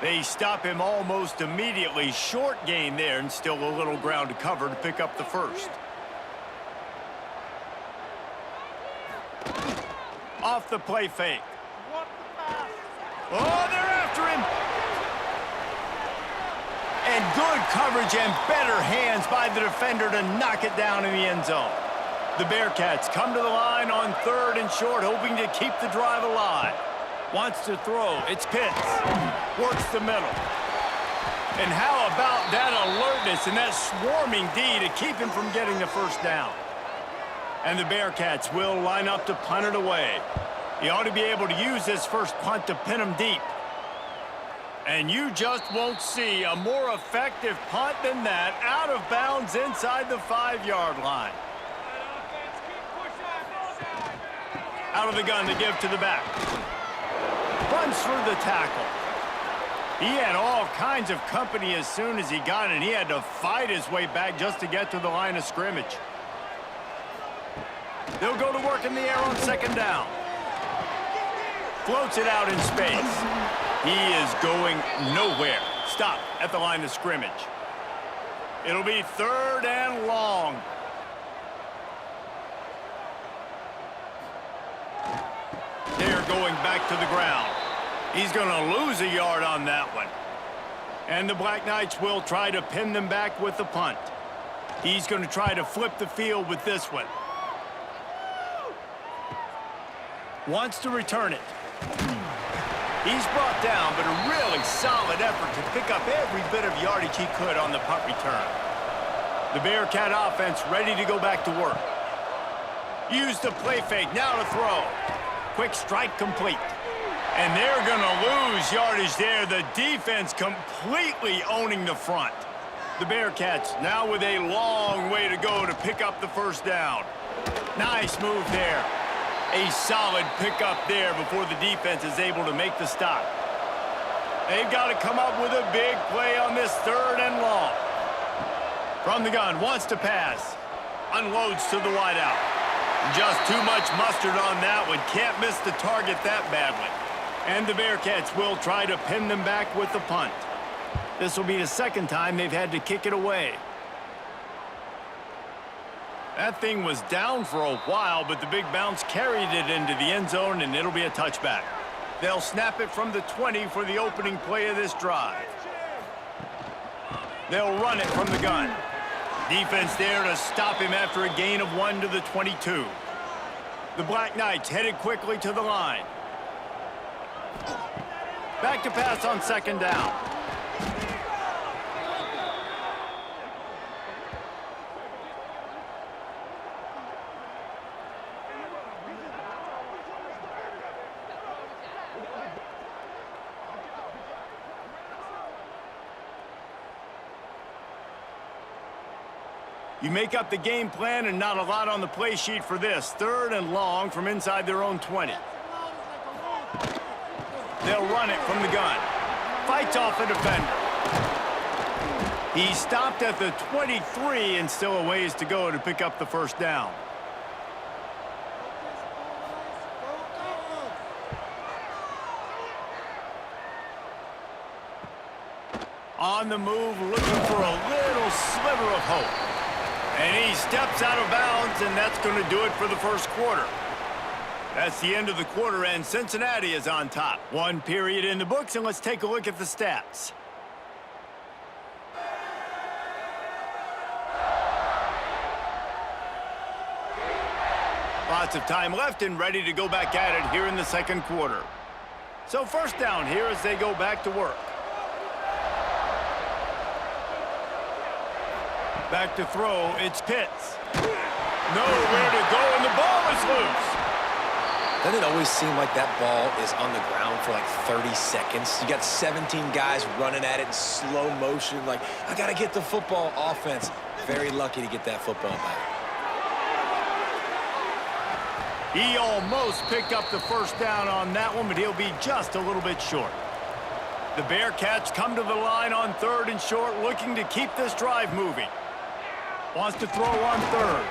They stop him almost immediately. Short gain there, and still a little ground to cover to pick up the first. Off the play fake. Oh, they're after him. And good coverage and better hands by the defender to knock it down in the end zone. The Bearcats come to the line on 3rd and short, hoping to keep the drive alive. Wants to throw. It's Pitts. Works the middle. And how about that alertness and that swarming D to keep him from getting the first down? And the Bearcats will line up to punt it away. He ought to be able to use this first punt to pin him deep. And you just won't see a more effective punt than that, out of bounds inside the 5-yard line. Out of the gun to give to the back. Runs through the tackle. He had all kinds of company as soon as he got it. He had to fight his way back just to get to the line of scrimmage. They'll go to work in the air on 2nd down. Floats it out in space. He is going nowhere. Stop at the line of scrimmage. It'll be 3rd and long. They're going back to the ground. He's going to lose a yard on that one. And the Black Knights will try to pin them back with the punt. He's going to try to flip the field with this one. Wants to return it. He's brought down, but a really solid effort to pick up every bit of yardage he could on the punt return. The Bearcat offense ready to go back to work. Use the play fake, now to throw. Quick strike complete. And they're going to lose yardage there. The defense completely owning the front. The Bearcats now with a long way to go to pick up the first down. Nice move there. A solid pickup there before the defense is able to make the stop. They've got to come up with a big play on this 3rd and long. From the gun, wants to pass. Unloads to the wideout. Just too much mustard on that one. Can't miss the target that badly. And the Bearcats will try to pin them back with the punt. This will be the 2nd time they've had to kick it away. That thing was down for a while, but the big bounce carried it into the end zone, and it'll be a touchback. They'll snap it from the 20 for the opening play of this drive. They'll run it from the gun. Defense there to stop him after a gain of 1 to the 22. The Black Knights headed quickly to the line. Back to pass on 2nd down. You make up the game plan and not a lot on the play sheet for this. 3rd and long from inside their own 20. They'll run it from the gun. Fights off a defender. He stopped at the 23 and still a ways to go to pick up the first down. On the move, looking for a little sliver of hope. And he steps out of bounds, and that's going to do it for the first quarter. That's the end of the quarter, and Cincinnati is on top. 1 period in the books, and let's take a look at the stats. lots of time left and ready to go back at it here in the second quarter. So first down here as they go back to work. Back to throw, it's Pitts. Nowhere to go, and the ball is loose. Doesn't it always seem like that ball is on the ground for like 30 seconds? You got 17 guys running at it in slow motion. Like, I got to get the football. Offense, very lucky to get that football back. He almost picked up the first down on that one, but he'll be just a little bit short. The Bearcats come to the line on 3rd and short, looking to keep this drive moving. Wants to throw on 3rd.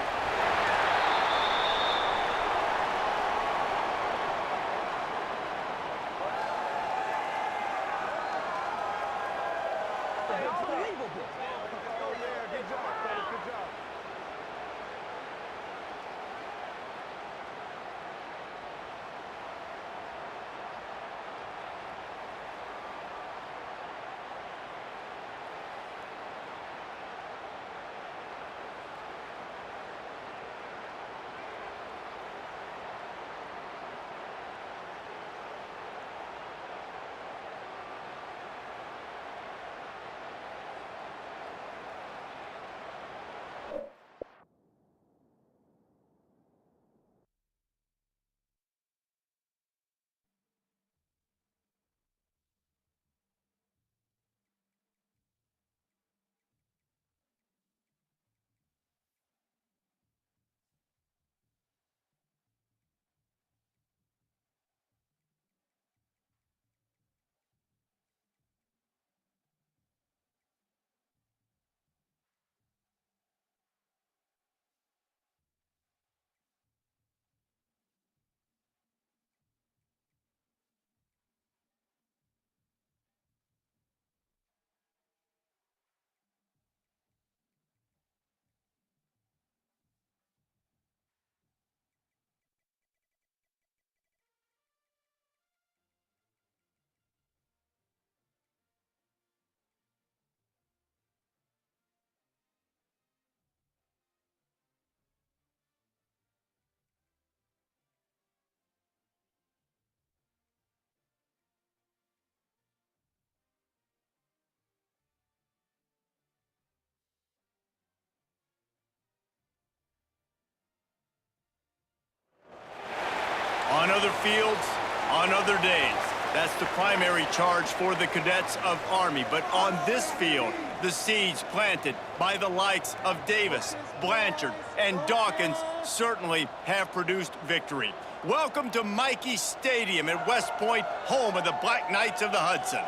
On other fields, on other days. That's the primary charge for the cadets of Army. But on this field, the seeds planted by the likes of Davis, Blanchard, and Dawkins certainly have produced victory. Welcome to Michie Stadium at West Point, home of the Black Knights of the Hudson.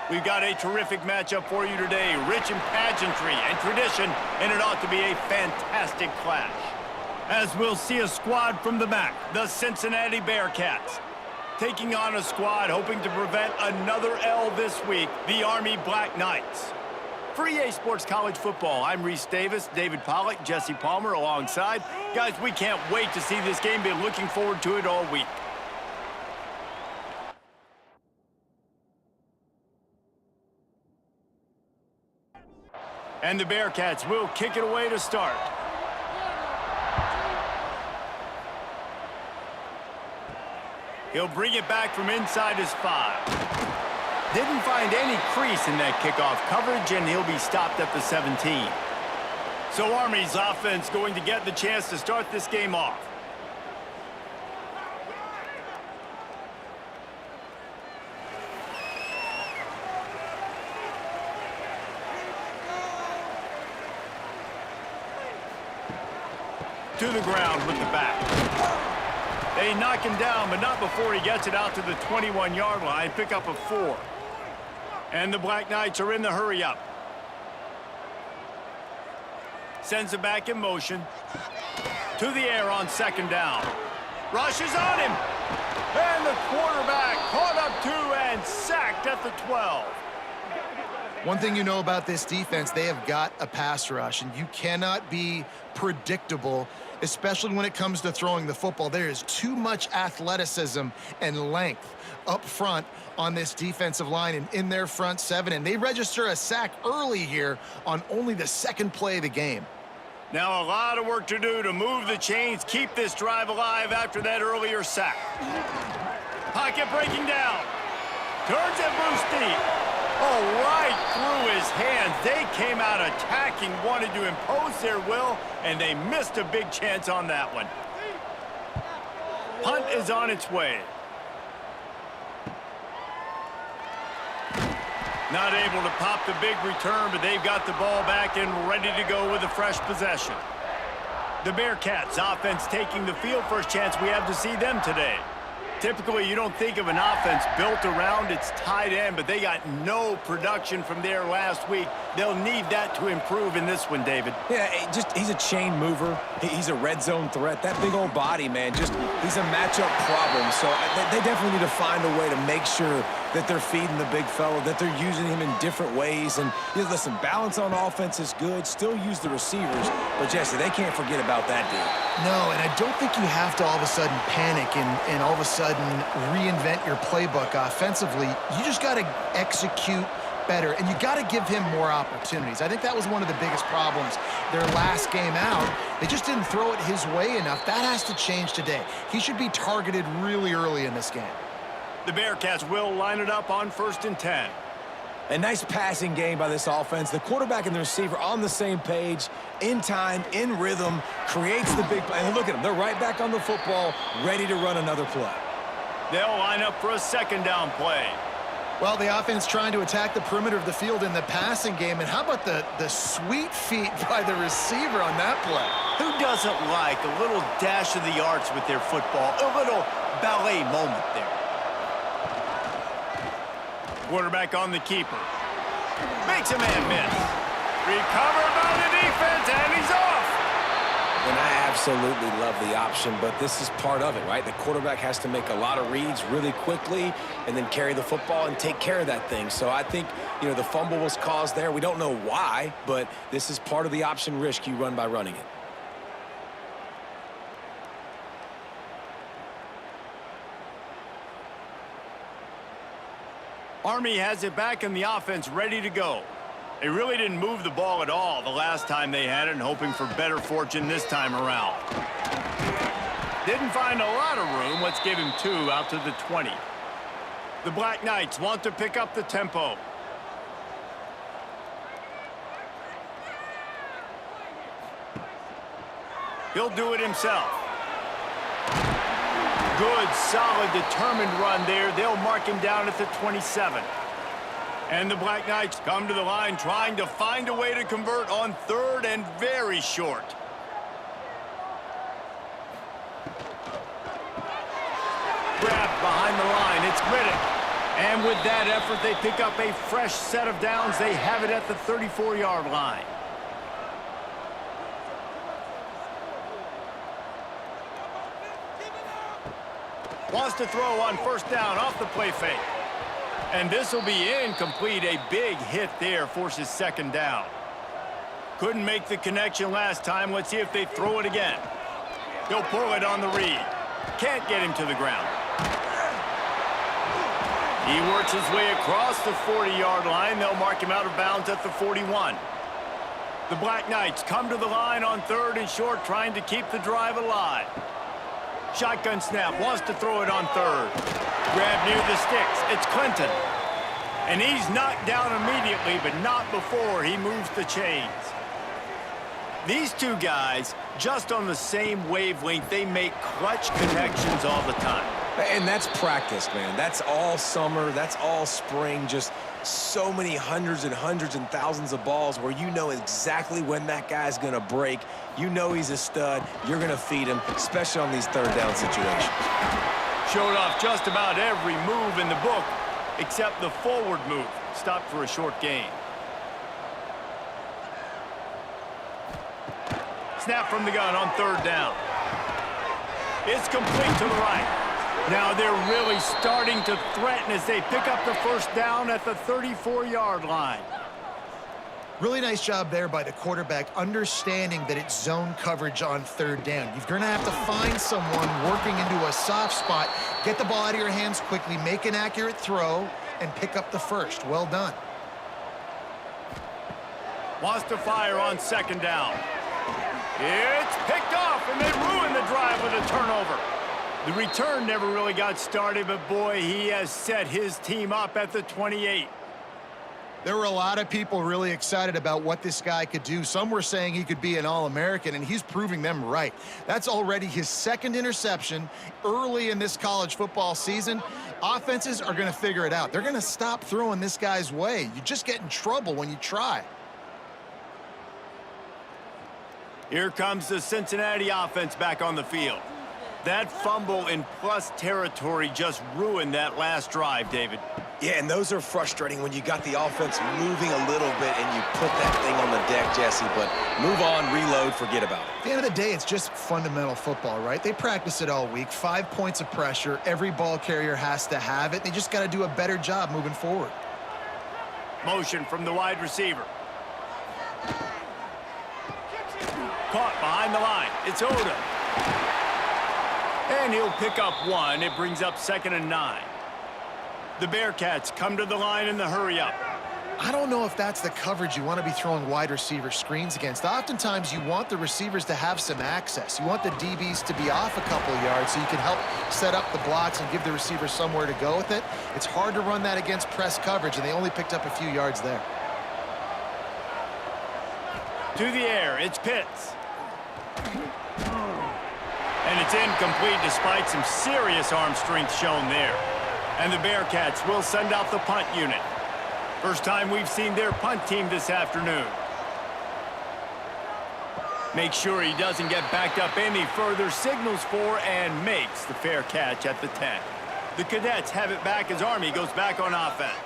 We've got a terrific matchup for you today, rich in pageantry and tradition, and it ought to be a fantastic clash. As we'll see a squad from the back, the Cincinnati Bearcats. Taking on a squad hoping to prevent another L this week, the Army Black Knights. For EA Sports College Football, I'm Reese Davis, David Pollack, Jesse Palmer alongside. Guys, we can't wait to see this game. Been looking forward to it all week. And the Bearcats will kick it away to start. He'll bring it back from inside his 5. Didn't find any crease in that kickoff coverage, and he'll be stopped at the 17. So Army's offense going to get the chance to start this game off. To the ground with the back. They knock him down, but not before he gets it out to the 21-yard line. Pick up a 4. And the Black Knights are in the hurry-up. Sends it back in motion. To the air on 2nd down. Rushes on him. And the quarterback caught up 2 and sacked at the 12. One thing you know about this defense, they have got a pass rush, and you cannot be predictable, especially when it comes to throwing the football. There is too much athleticism and length up front on this defensive line and in their front 7, and they register a sack early here on only the 2nd play of the game. Now a lot of work to do to move the chains, keep this drive alive after that earlier sack. Pocket breaking down. Turns it loose deep. Oh, right through his hands. They came out attacking, wanted to impose their will, and they missed a big chance on that one. Punt is on its way. Not able to pop the big return, but they've got the ball back and ready to go with a fresh possession. The Bearcats offense taking the field. First chance we have to see them today. Typically, you don't think of an offense built around its tight end, but they got no production from there last week. They'll need that to improve in this one, David. Yeah, he's a chain mover. He's a red zone threat. That big old body, man, he's a matchup problem. So they definitely need to find a way to make sure that they're feeding the big fella, that they're using him in different ways. And listen, balance on offense is good. Still use the receivers. But, Jesse, they can't forget about that dude. No, and I don't think you have to all of a sudden panic and all of a sudden reinvent your playbook offensively. You just got to execute better, and you got to give him more opportunities. I think that was one of the biggest problems their last game out. They just didn't throw it his way enough. That has to change today. He should be targeted really early in this game. The Bearcats will line it up on 1st and 10. A nice passing game by this offense. The quarterback and the receiver on the same page, in time, in rhythm, creates the big play. And look at them. They're right back on the football, ready to run another play. They'll line up for a 2nd down play. Well, the offense trying to attack the perimeter of the field in the passing game. And how about the sweet feet by the receiver on that play? Who doesn't like a little dash of the arts with their football? A little ballet moment there. Quarterback on the keeper. Makes a man miss. Recovered by the defense, and he's off. And I absolutely love the option, but this is part of it, right? The quarterback has to make a lot of reads really quickly and then carry the football and take care of that thing. So I think, the fumble was caused there. We don't know why, but this is part of the option risk you run by running it. Army has it back in the offense, ready to go. They really didn't move the ball at all the last time they had it, and hoping for better fortune this time around. Didn't find a lot of room. Let's give him 2 out to the 20. The Black Knights want to pick up the tempo. He'll do it himself. Good, solid, determined run there. They'll mark him down at the 27. And the Black Knights come to the line trying to find a way to convert on 3rd and very short. Grabbed behind the line. It's Riddick. And with that effort, they pick up a fresh set of downs. They have it at the 34-yard line. Wants to throw on 1st down off the play fake. And this will be incomplete. A big hit there forces 2nd down. Couldn't make the connection last time. Let's see if they throw it again. He'll pull it on the read. Can't get him to the ground. He works his way across the 40-yard line. They'll mark him out of bounds at the 41. The Black Knights come to the line on 3rd and short, trying to keep the drive alive. Shotgun snap, wants to throw it on 3rd. Grab near the sticks. It's Clinton. And he's knocked down immediately, but not before he moves the chains. These two guys, just on the same wavelength, they make clutch connections all the time. And that's practice, man. That's all summer. That's all spring. Just so many hundreds and hundreds and thousands of balls where you know exactly when that guy's going to break. You know he's a stud. You're going to feed him, especially on these 3rd down situations. Showed off just about every move in the book, except the forward move. Stopped for a short gain. Snap from the gun on 3rd down. It's complete to the right. Now they're really starting to threaten as they pick up the 1st down at the 34-yard line. Really nice job there by the quarterback, understanding that it's zone coverage on 3rd down. You're going to have to find someone working into a soft spot, get the ball out of your hands quickly, make an accurate throw, and pick up the 1st. Well done. Wants to fire on 2nd down. It's picked off, and they ruin the drive with a turnover. The return never really got started, but boy, he has set his team up at the 28. There were a lot of people really excited about what this guy could do. Some were saying he could be an All-American, and he's proving them right. That's already his second interception early in this college football season. Offenses are going to figure it out. They're going to stop throwing this guy's way. You just get in trouble when you try. Here comes the Cincinnati offense back on the field. That fumble in plus territory just ruined that last drive, David. Yeah, and those are frustrating when you got the offense moving a little bit and you put that thing on the deck, Jesse, but move on, reload, forget about it. At the end of the day, it's just fundamental football, right? They practice it all week. 5 points of pressure. Every ball carrier has to have it. They just got to do a better job moving forward. Motion from the wide receiver. Caught behind the line. It's Oda. And he'll pick up one. It brings up 2nd and 9. The Bearcats come to the line in the hurry-up. I don't know if that's the coverage you want to be throwing wide receiver screens against. Oftentimes, you want the receivers to have some access. You want the DBs to be off a couple of yards so you can help set up the blocks and give the receiver somewhere to go with it. It's hard to run that against press coverage, and they only picked up a few yards there. To the air, it's Pitts. And it's incomplete despite some serious arm strength shown there. And the Bearcats will send out the punt unit. First time we've seen their punt team this afternoon. Make sure he doesn't get backed up any further, signals for and makes the fair catch at the 10. The Cadets have it back as Army goes back on offense.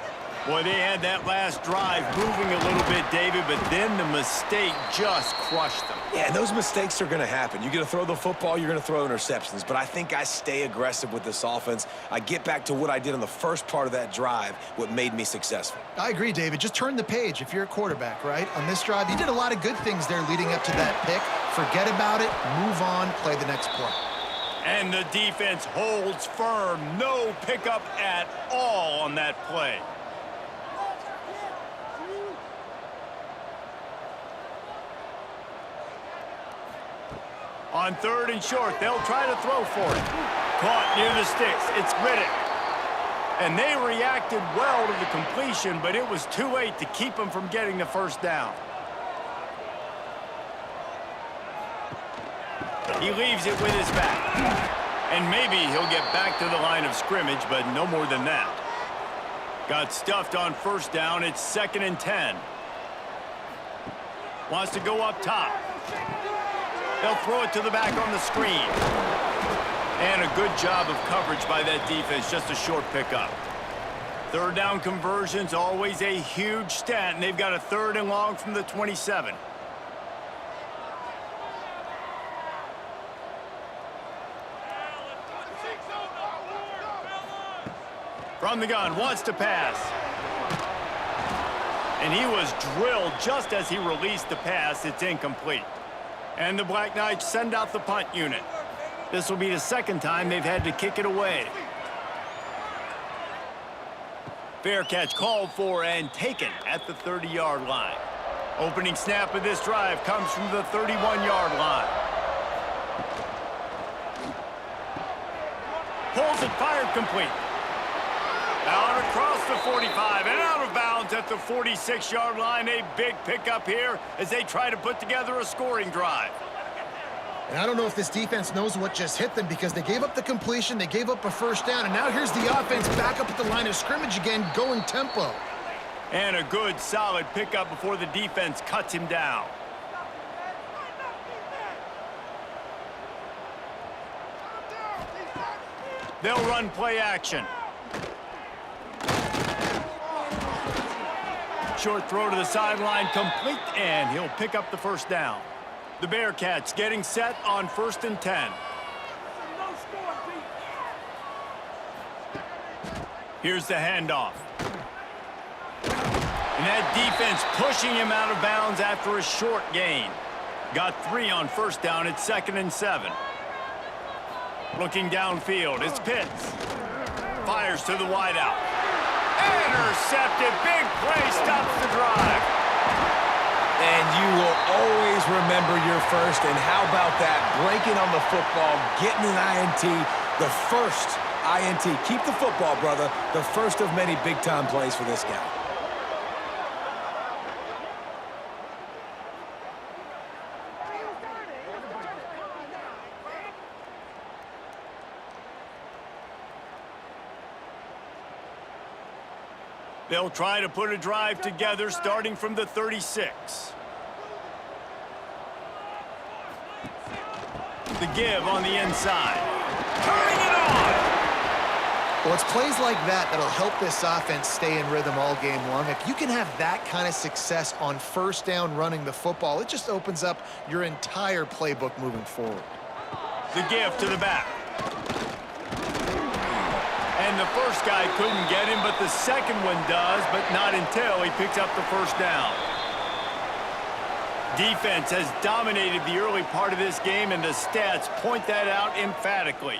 Boy, they had that last drive moving a little bit, David, but then the mistake just crushed them. Yeah, and those mistakes are going to happen. You're going to throw the football, you're going to throw interceptions. But I think I stay aggressive with this offense. I get back to what I did in the first part of that drive, what made me successful. I agree, David. Just turn the page if you're a quarterback, right? On this drive, you did a lot of good things there leading up to that pick. Forget about it, move on, play the next play. And the defense holds firm. No pickup at all on that play. On 3rd and short, they'll try to throw for it. Caught near the sticks. It's Riddick. And they reacted well to the completion, but it was too late to keep them from getting the first down. He leaves it with his back. And maybe he'll get back to the line of scrimmage, but no more than that. Got stuffed on 1st down. It's 2nd and 10. Wants to go up top. They'll throw it to the back on the screen. And a good job of coverage by that defense, just a short pickup. 3rd down conversions, always a huge stat, and they've got a 3rd and long from the 27. From the gun, wants to pass. And he was drilled just as he released the pass. It's incomplete. And the Black Knights send out the punt unit. This will be the 2nd time they've had to kick it away. Fair catch called for and taken at the 30-yard line. Opening snap of this drive comes from the 31-yard line. Pulls it, fired complete. Out across the 45 and out of bounds at the 46-yard line. A big pickup here as they try to put together a scoring drive. And I don't know if this defense knows what just hit them because they gave up the completion, they gave up a 1st down, and now here's the offense back up at the line of scrimmage again, going tempo. And a good, solid pickup before the defense cuts him down. They'll run play action. Short throw to the sideline, complete, and he'll pick up the 1st down. The Bearcats getting set on 1st and 10. Here's the handoff. And that defense pushing him out of bounds after a short gain. Got 3 on 1st down at 2nd and 7. Looking downfield, it's Pitts. Fires to the wideout. Intercepted. Big play stops the drive. And you will always remember your first. And how about that? Breaking on the football, getting an INT, the first INT. Keep the football, brother. The first of many big-time plays for this guy. They'll try to put a drive together starting from the 36. The give on the inside. Turning it on! Well, it's plays like that that'll help this offense stay in rhythm all game long. If you can have that kind of success on first down running the football, it just opens up your entire playbook moving forward. The give to the back. And the first guy couldn't get him, but the second one does, but not until he picks up the first down. Defense has dominated the early part of this game, and the stats point that out emphatically.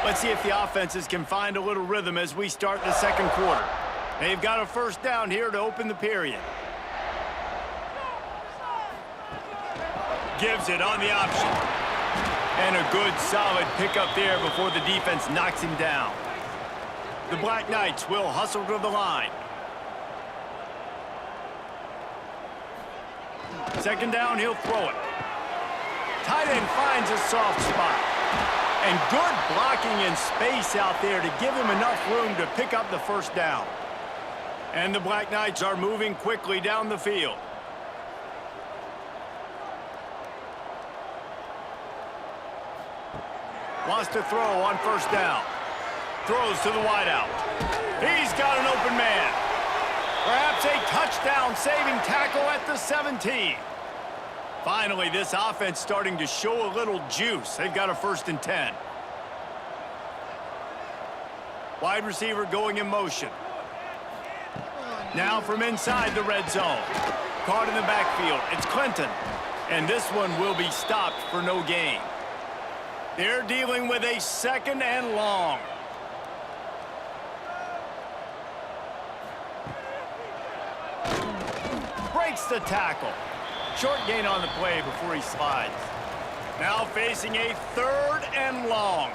Let's see if the offenses can find a little rhythm as we start the second quarter. They've got a first down here to open the period. Gives it on the option. And a good, solid pickup there before the defense knocks him down. The Black Knights will hustle to the line. Second down, he'll throw it. Tight end finds a soft spot. And good blocking in space out there to give him enough room to pick up the first down. And the Black Knights are moving quickly down the field. Wants to throw on first down. Throws to the wideout. He's got an open man. Perhaps a touchdown-saving tackle at the 17. Finally, this offense starting to show a little juice. They've got a 1st and 10. Wide receiver going in motion. Now from inside the red zone. Caught in the backfield. It's Clinton. And this one will be stopped for no gain. They're dealing with a 2nd and long. Breaks the tackle. Short gain on the play before he slides. Now facing a 3rd and long.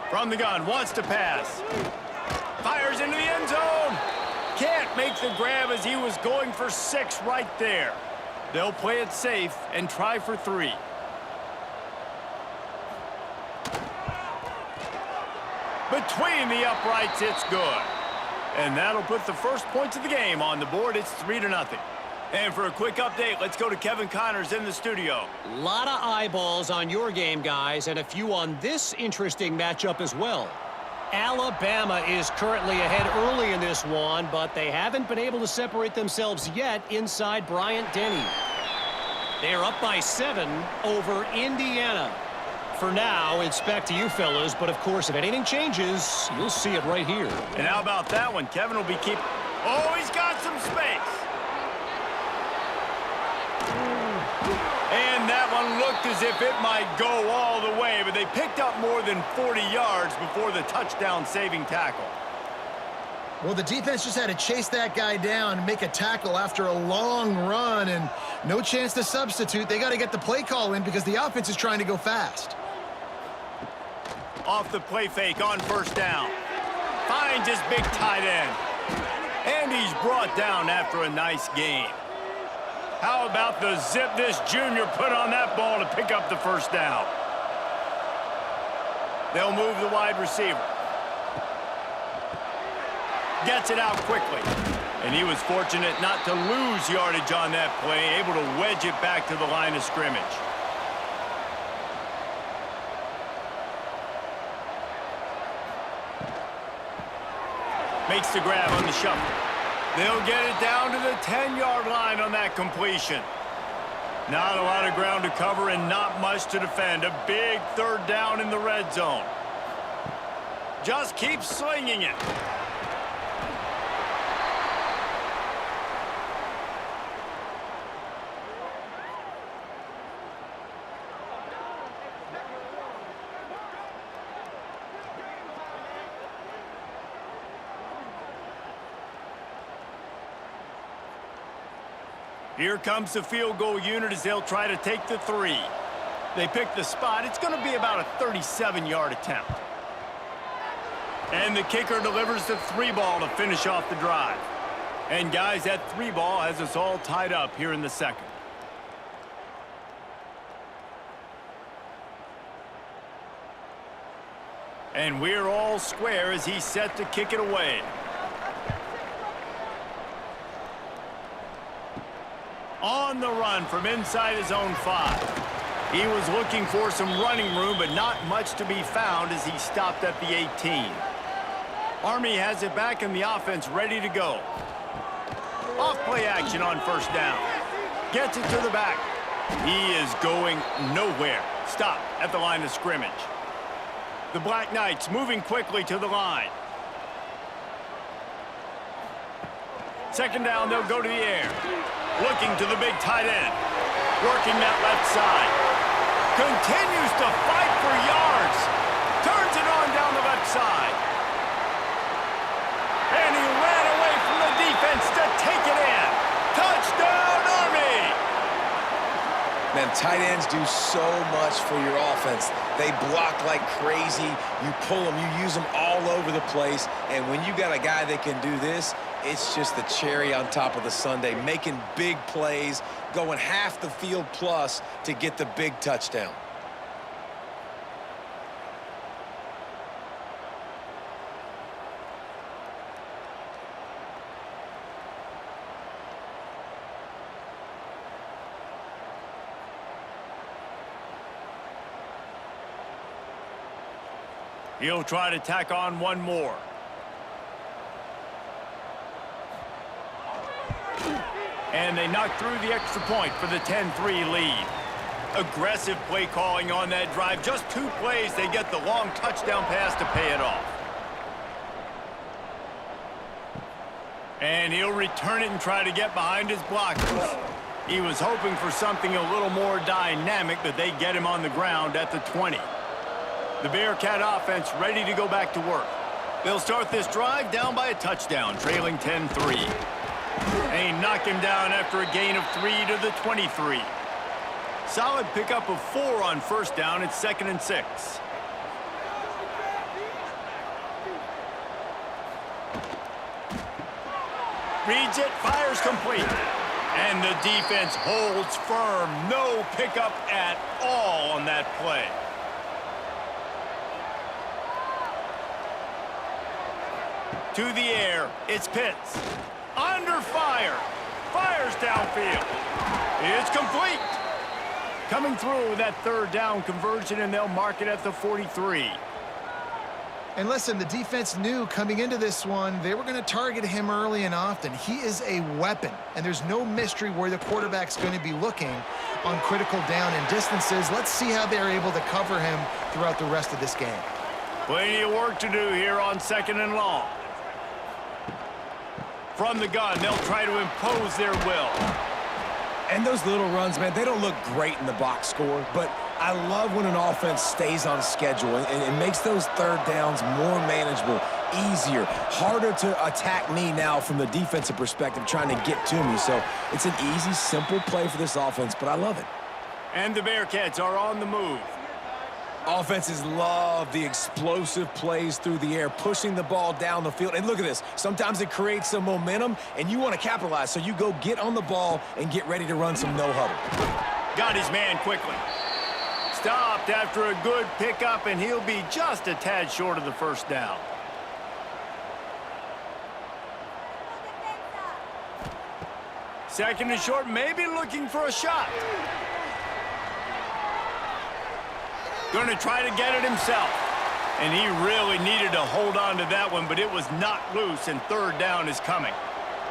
From the gun, wants to pass. Fires into the end zone. Can't make the grab as he was going for 6 right there. They'll play it safe and try for 3. Between the uprights, it's good. And that'll put the first points of the game on the board. It's 3-0. And for a quick update, let's go to Kevin Connors in the studio. A lot of eyeballs on your game, guys, and a few on this interesting matchup as well. Alabama is currently ahead early in this one, but they haven't been able to separate themselves yet inside Bryant-Denny. They're up by 7 over Indiana. For now, it's back to you fellas, but of course, if anything changes, you'll see it right here. And how about that one? Kevin will be keeping... Oh, he's got some space. And that one looked as if it might go all the way, but they picked up more than 40 yards before the touchdown-saving tackle. Well, the defense just had to chase that guy down and make a tackle after a long run, and no chance to substitute. They got to get the play call in because the offense is trying to go fast. Off the play fake on first down. Finds his big tight end. And he's brought down after a nice gain. How about the zip this junior put on that ball to pick up the first down? They'll move the wide receiver. Gets it out quickly. And he was fortunate not to lose yardage on that play, able to wedge it back to the line of scrimmage. Makes the grab on the shuffle. They'll get it down to the 10-yard line on that completion. Not a lot of ground to cover and not much to defend. A big 3rd down in the red zone. Just keep slinging it. Here comes the field goal unit as they'll try to take the 3. They pick the spot. It's going to be about a 37-yard attempt. And the kicker delivers the 3 ball to finish off the drive. And guys, that 3 ball has us all tied up here in the second. And we're all square as he's set to kick it away. On the run from inside his own 5. He was looking for some running room, but not much to be found as he stopped at the 18. Army has it back in the offense, ready to go. Off-play action on first down. Gets it to the back. He is going nowhere. Stop at the line of scrimmage. The Black Knights moving quickly to the line. Second down, they'll go to the air. Looking to the big tight end. Working that left side. Continues to fight for yards. Turns it on down the left side. And he ran away from the defense to take it in. Touchdown, Army! Man, tight ends do so much for your offense. They block like crazy. You pull them, you use them all over the place. And when you got a guy that can do this, it's just the cherry on top of the sundae, making big plays, going half the field plus to get the big touchdown. He'll try to tack on one more. And they knock through the extra point for the 10-3 lead. Aggressive play calling on that drive. Just 2 plays, they get the long touchdown pass to pay it off. And he'll return it and try to get behind his blockers. He was hoping for something a little more dynamic, but they get him on the ground at the 20. The Bearcat offense ready to go back to work. They'll start this drive down by a touchdown, trailing 10-3. They knock him down after a gain of 3 to the 23. Solid pickup of 4 on first down. It's 2nd and 6. Reads it, fires complete. And the defense holds firm. No pickup at all on that play. To the air, it's Pitts. Under fire. Fires downfield. It's complete. Coming through with that 3rd down conversion, and they'll mark it at the 43. And listen, the defense knew coming into this one, they were going to target him early and often. He is a weapon, and there's no mystery where the quarterback's going to be looking on critical down and distances. Let's see how they're able to cover him throughout the rest of this game. Plenty of work to do here on 2nd and long. From the gun, they'll try to impose their will. And those little runs, man, they don't look great in the box score, but I love when an offense stays on schedule and it makes those 3rd downs more manageable, easier, harder to attack me now from the defensive perspective trying to get to me. So it's an easy, simple play for this offense, but I love it. And the Bearcats are on the move. Offenses love the explosive plays through the air, pushing the ball down the field. And look at this. Sometimes it creates some momentum, and you want to capitalize. So you go get on the ball and get ready to run some no-huddle. Got his man quickly. Stopped after a good pickup, and he'll be just a tad short of the 1st down. Second and short, maybe looking for a shot. Going to try to get it himself. And he really needed to hold on to that one, but it was not loose, and 3rd down is coming.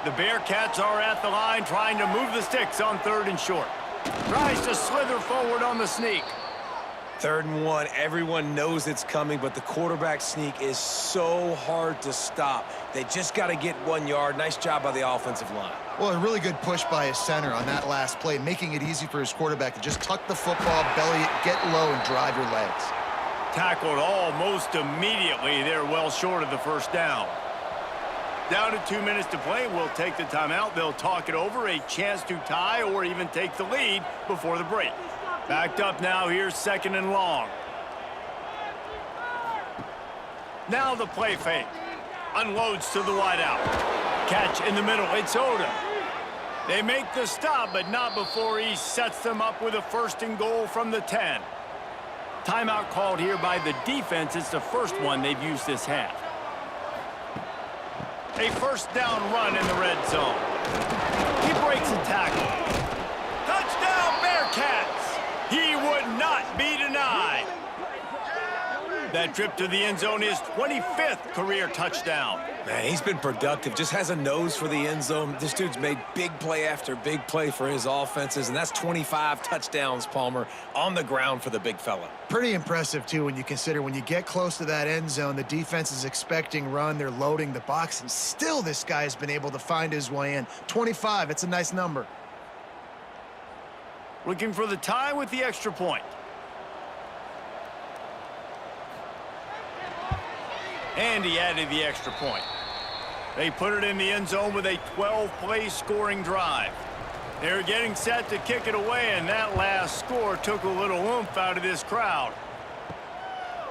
The Bearcats are at the line trying to move the sticks on 3rd and short. Tries to slither forward on the sneak. 3rd and 1, everyone knows it's coming, but the quarterback sneak is so hard to stop. They just got to get 1 yard. Nice job by the offensive line. Well, a really good push by his center on that last play, making it easy for his quarterback to just tuck the football, belly it, get low, and drive your legs. Tackled almost immediately. They're well short of the 1st down. Down to 2 minutes to play. We'll take the timeout. They'll talk it over. A chance to tie or even take the lead before the break. Backed up now. Here's 2nd and long. Now the play fake. Unloads to the wideout. Catch in the middle. It's Odom. They make the stop, but not before he sets them up with a 1st and goal from the 10. Timeout called here by the defense. It's the first one they've used this half. A 1st down run in the red zone. He breaks a tackle. Touchdown, Bearcats! He would not be denied. That trip to the end zone is 25th career touchdown. Man, he's been productive. Just has a nose for the end zone. This dude's made big play after big play for his offenses, and that's 25 touchdowns, Palmer, on the ground for the big fella. Pretty impressive, too, when you consider when you get close to that end zone, the defense is expecting run, they're loading the box, and still this guy has been able to find his way in. 25, it's a nice number. Looking for the tie with the extra point. And he added the extra point. They put it in the end zone with a 12-play scoring drive. They're getting set to kick it away, and that last score took a little oomph out of this crowd.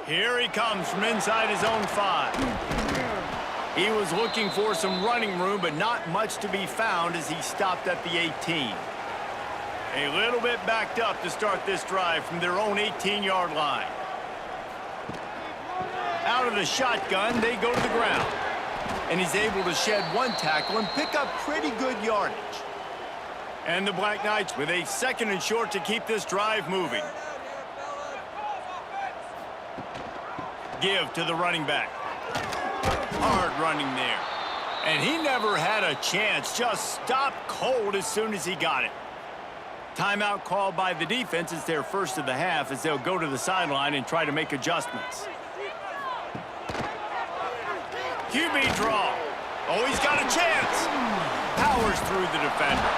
Here he comes from inside his own 5. He was looking for some running room, but not much to be found as he stopped at the 18. A little bit backed up to start this drive from their own 18-yard line. Out of the shotgun, they go to the ground. And he's able to shed 1 tackle and pick up pretty good yardage. And the Black Knights with a 2nd and short to keep this drive moving. Give to the running back. Hard running there. And he never had a chance. Just stopped cold as soon as he got it. Timeout called by the defense. It's their first of the half as they'll go to the sideline and try to make adjustments. QB draw. Oh, he's got a chance. Powers through the defender.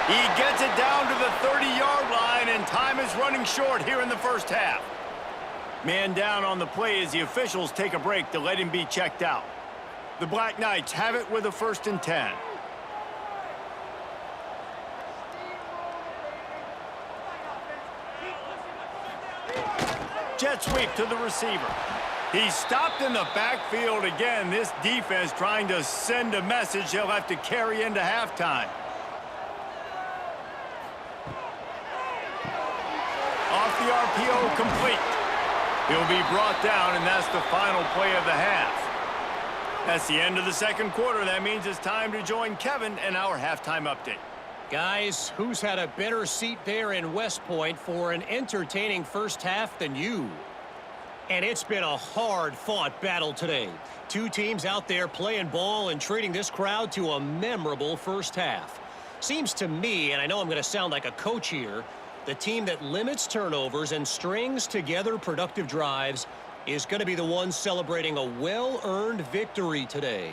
He gets it down to the 30-yard line, and time is running short here in the first half. Man down on the play as the officials take a break to let him be checked out. The Black Knights have it with a 1st and 10. Jet sweep to the receiver. He's stopped in the backfield again. This defense trying to send a message they'll have to carry into halftime. Off the RPO, complete. He'll be brought down, and that's the final play of the half. That's the end of the 2nd quarter. That means it's time to join Kevin and our halftime update. Guys, who's had a better seat there in West Point for an entertaining first half than you? And it's been a hard-fought battle today. 2 teams out there playing ball and treating this crowd to a memorable first half. Seems to me, and I know I'm going to sound like a coach here, the team that limits turnovers and strings together productive drives is going to be the one celebrating a well-earned victory today.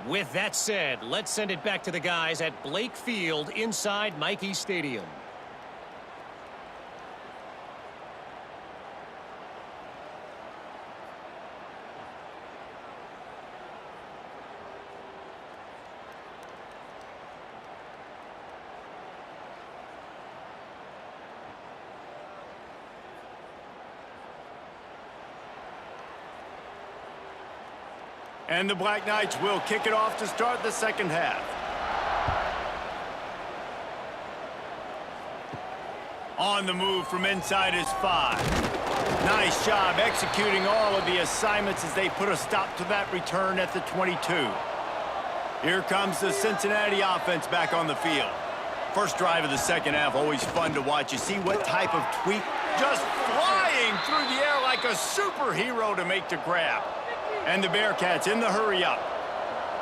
With that said, let's send it back to the guys at Blake Field inside Michie Stadium. And the Black Knights will kick it off to start the second half. On the move from inside his 5. Nice job executing all of the assignments as they put a stop to that return at the 22. Here comes the Cincinnati offense back on the field. First drive of the second half, always fun to watch. You see what type of tweak? Just flying through the air like a superhero to make the grab. And the Bearcats in the hurry-up.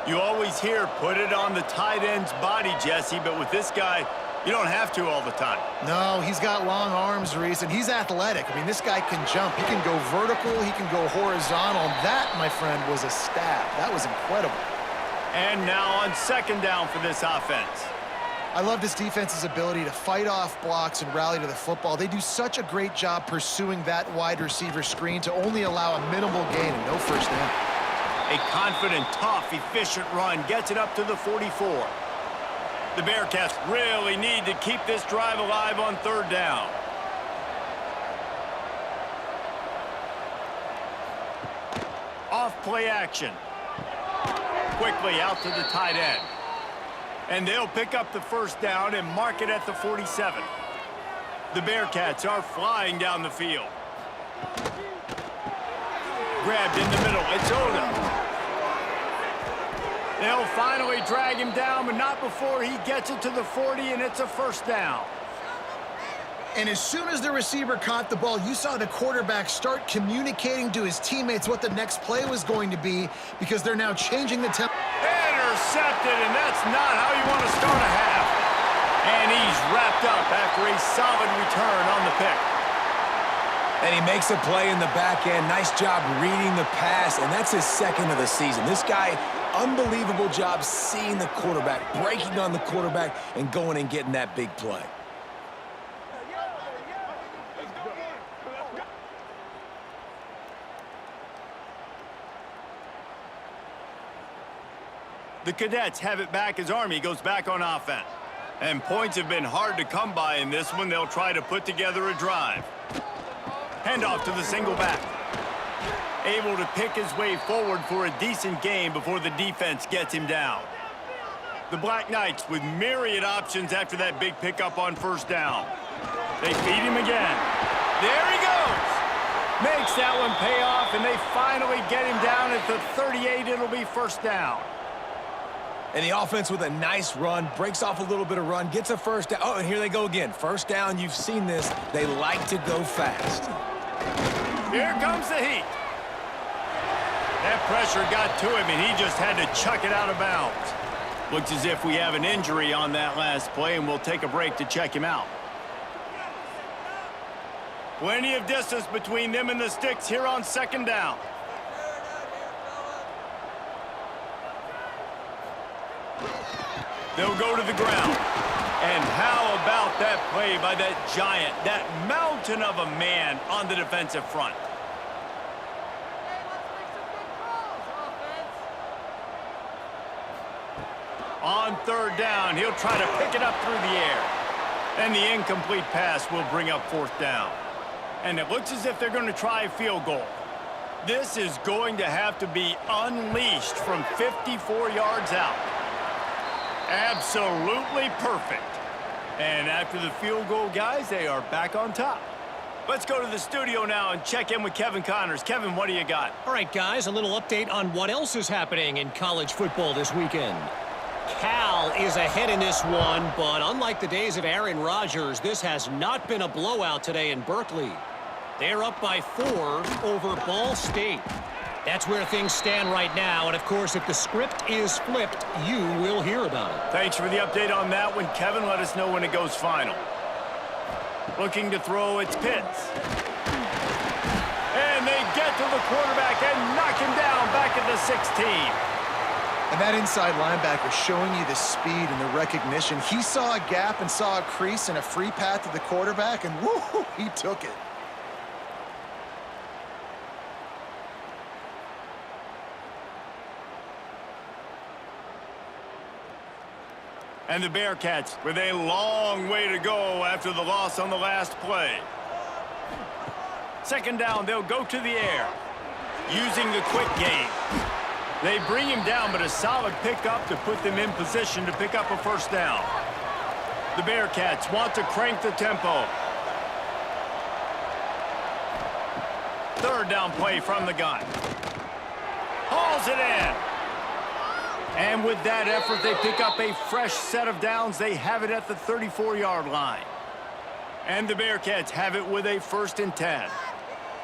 You always hear, put it on the tight end's body, Jesse, but with this guy, you don't have to all the time. No, he's got long arms, Reese, and he's athletic. I mean, this guy can jump. He can go vertical. He can go horizontal. That, my friend, was a stab. That was incredible. And now on second down for this offense. I love this defense's ability to fight off blocks and rally to the football. They do such a great job pursuing that wide receiver screen to only allow a minimal gain and no first down. A confident, tough, efficient run gets it up to the 44. The Bearcats really need to keep this drive alive on third down. Off play action. Quickly out to the tight end. And they'll pick up the first down and mark it at the 47. The Bearcats are flying down the field. Grabbed in the middle. It's Oda. They'll finally drag him down, but not before he gets it to the 40, and it's a first down. And as soon as the receiver caught the ball, you saw the quarterback start communicating to his teammates what the next play was going to be, because they're now changing the tempo. Intercepted, and that's not how you want to start a half. And he's wrapped up after a solid return on the pick. And he makes a play in the back end. Nice job reading the pass, and that's his second of the season. This guy, unbelievable job seeing the quarterback, breaking on the quarterback, and going and getting that big play. The Cadets have it back as Army goes back on offense. And points have been hard to come by in this one. They'll try to put together a drive. Handoff to the single back. Able to pick his way forward for a decent gain before the defense gets him down. The Black Knights with myriad options after that big pickup on first down. They feed him again. There he goes. Makes that one pay off, and they finally get him down at the 38. It'll be first down. And the offense with a nice run, breaks off a little bit of run, gets a first down. Oh, and here they go again. First down, you've seen this. They like to go fast. Here comes the heat. That pressure got to him, and he just had to chuck it out of bounds. Looks as if we have an injury on that last play, and we'll take a break to check him out. Plenty of distance between them and the sticks here on second down. They'll go to the ground. And how about that play by that giant, that mountain of a man on the defensive front? On third down, he'll try to pick it up through the air. And the incomplete pass will bring up fourth down. And it looks as if they're going to try a field goal. This is going to have to be unleashed from 54 yards out. Absolutely perfect. And after the field goal, guys, they are back on top. Let's go to the studio now and check in with Kevin Connors. Kevin, what do you got? All right, guys, a little update on what else is happening in college football this weekend. Cal is ahead in this one, but unlike the days of Aaron Rodgers, this has not been a blowout today in Berkeley. They're up by 4 over Ball State. That's where things stand right now, and of course, if the script is flipped, you will hear about it. Thanks for the update on that one, Kevin. Let us know when it goes final. Looking to throw, it's Pitts. And they get to the quarterback and knock him down back at the 16. And that inside linebacker showing you the speed and the recognition. He saw a gap and saw a crease and a free path to the quarterback, and woo, he took it. And the Bearcats with a long way to go after the loss on the last play. Second down, they'll go to the air, using the quick game. They bring him down, but a solid pickup to put them in position to pick up a first down. The Bearcats want to crank the tempo. Third down play from the gun. Hauls it in. And with that effort, they pick up a fresh set of downs. They have it at the 34-yard line. And the Bearcats have it with a 1st and 10.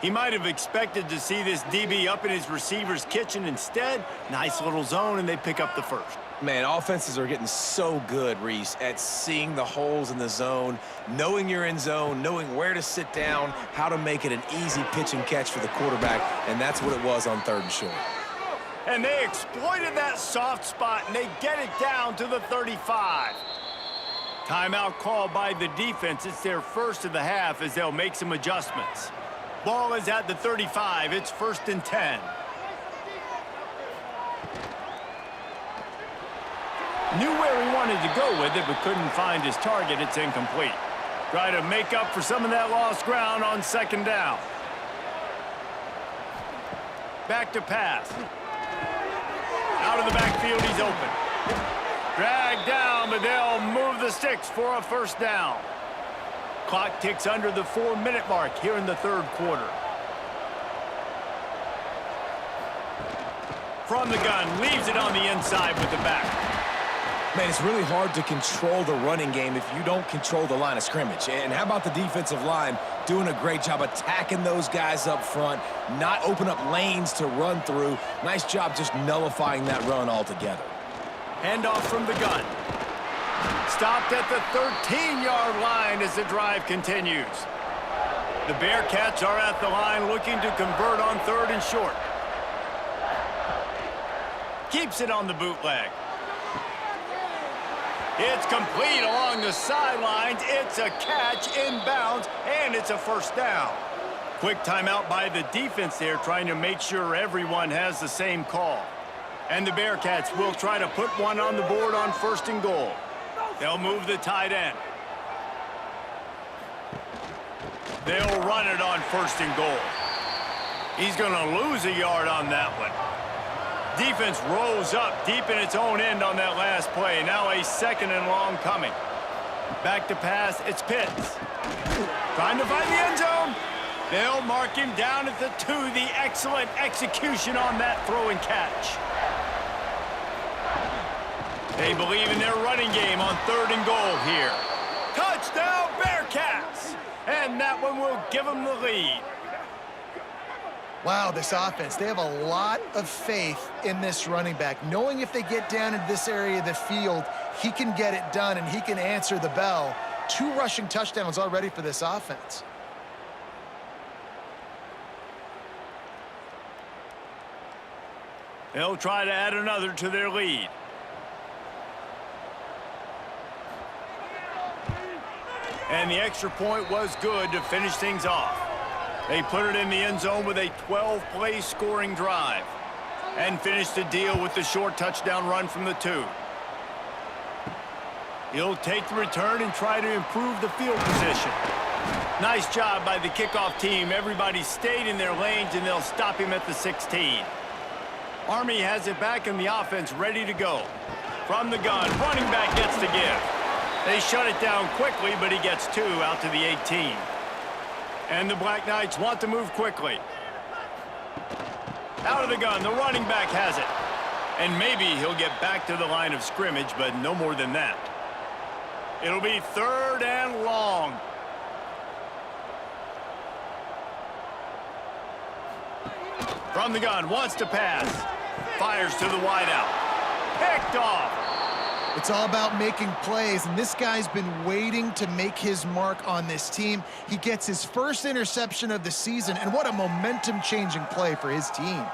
He might have expected to see this DB up in his receiver's kitchen. Instead, nice little zone, and they pick up the first. Man, offenses are getting so good, Reese, at seeing the holes in the zone, knowing you're in zone, knowing where to sit down, how to make it an easy pitch and catch for the quarterback, and that's what it was on 3rd and short. And they exploited that soft spot, and they get it down to the 35. Timeout called by the defense. It's their first of the half as they'll make some adjustments. Ball is at the 35. It's 1st and 10. Knew where he wanted to go with it, but couldn't find his target. It's incomplete. Try to make up for some of that lost ground on second down. Back to pass. Out of the backfield, he's open. Dragged down, but they'll move the sticks for a first down. Clock ticks under the 4-minute mark here in the third quarter. From the gun, leaves it on the inside with the back. Man, it's really hard to control the running game if you don't control the line of scrimmage. And how about the defensive line doing a great job attacking those guys up front, not open up lanes to run through. Nice job just nullifying that run altogether. Handoff from the gun. Stopped at the 13-yard line as the drive continues. The Bearcats are at the line looking to convert on third and short. Keeps it on the bootleg. It's complete along the sidelines. It's a catch inbounds, and it's a first down. Quick timeout by the defense there, trying to make sure everyone has the same call. And the Bearcats will try to put one on the board on first and goal. They'll move the tight end. They'll run it on first and goal. He's going to lose a yard on that one. Defense rolls up deep in its own end on that last play. Now a second and long coming. Back to pass, it's Pitts. Trying to find the end zone. They'll mark him down at the 2. The excellent execution on that throw and catch. They believe in their running game on third and goal here. Touchdown, Bearcats! And that one will give them the lead. Wow, this offense, they have a lot of faith in this running back, knowing if they get down into this area of the field, he can get it done and he can answer the bell. 2 rushing touchdowns already for this offense. They'll try to add another to their lead. And the extra point was good to finish things off. They put it in the end zone with a 12-play scoring drive and finished the deal with the short touchdown run from the 2. He'll take the return and try to improve the field position. Nice job by the kickoff team. Everybody stayed in their lanes, and they'll stop him at the 16. Army has it back in the offense, ready to go. From the gun, running back gets the give. They shut it down quickly, but he gets 2 out to the 18. And the Black Knights want to move quickly. Out of the gun, the running back has it. And maybe he'll get back to the line of scrimmage, but no more than that. It'll be third and long. From the gun, wants to pass. Fires to the wideout. Picked off. It's all about making plays, and this guy's been waiting to make his mark on this team. He gets his first interception of the season, and what a momentum-changing play for his team.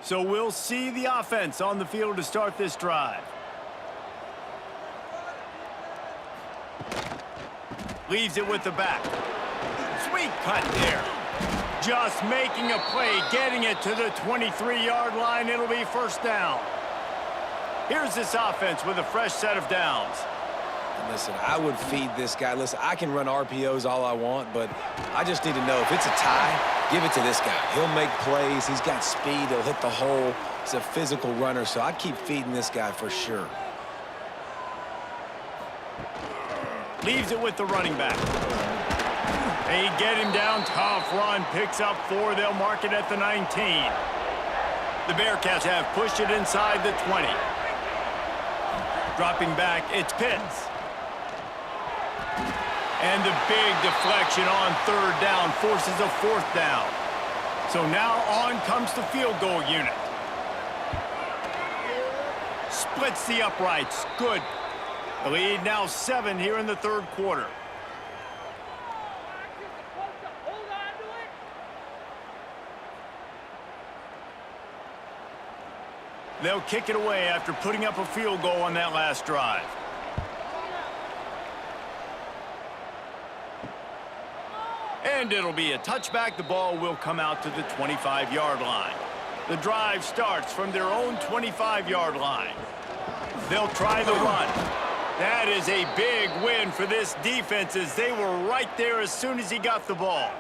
So we'll see the offense on the field to start this drive. Leaves it with the back. Sweet cut there. Just making a play, getting it to the 23-yard line. It'll be first down. Here's this offense with a fresh set of downs. And listen, I would feed this guy. Listen, I can run RPOs all I want, but I just need to know if it's a tie, give it to this guy. He'll make plays. He's got speed. He'll hit the hole. He's a physical runner, so I keep feeding this guy for sure. Leaves it with the running back. They get him down. Tough run. Picks up 4. They'll mark it at the 19. The Bearcats have pushed it inside the 20. Dropping back, it's Pitts. And the big deflection on third down forces a fourth down. So now on comes the field goal unit. Splits the uprights. Good. The lead now 7 here in the third quarter. They'll kick it away after putting up a field goal on that last drive. And it'll be a touchback. The ball will come out to the 25-yard line. The drive starts from their own 25-yard line. They'll try the run. That is a big win for this defense as they were right there as soon as he got the ball.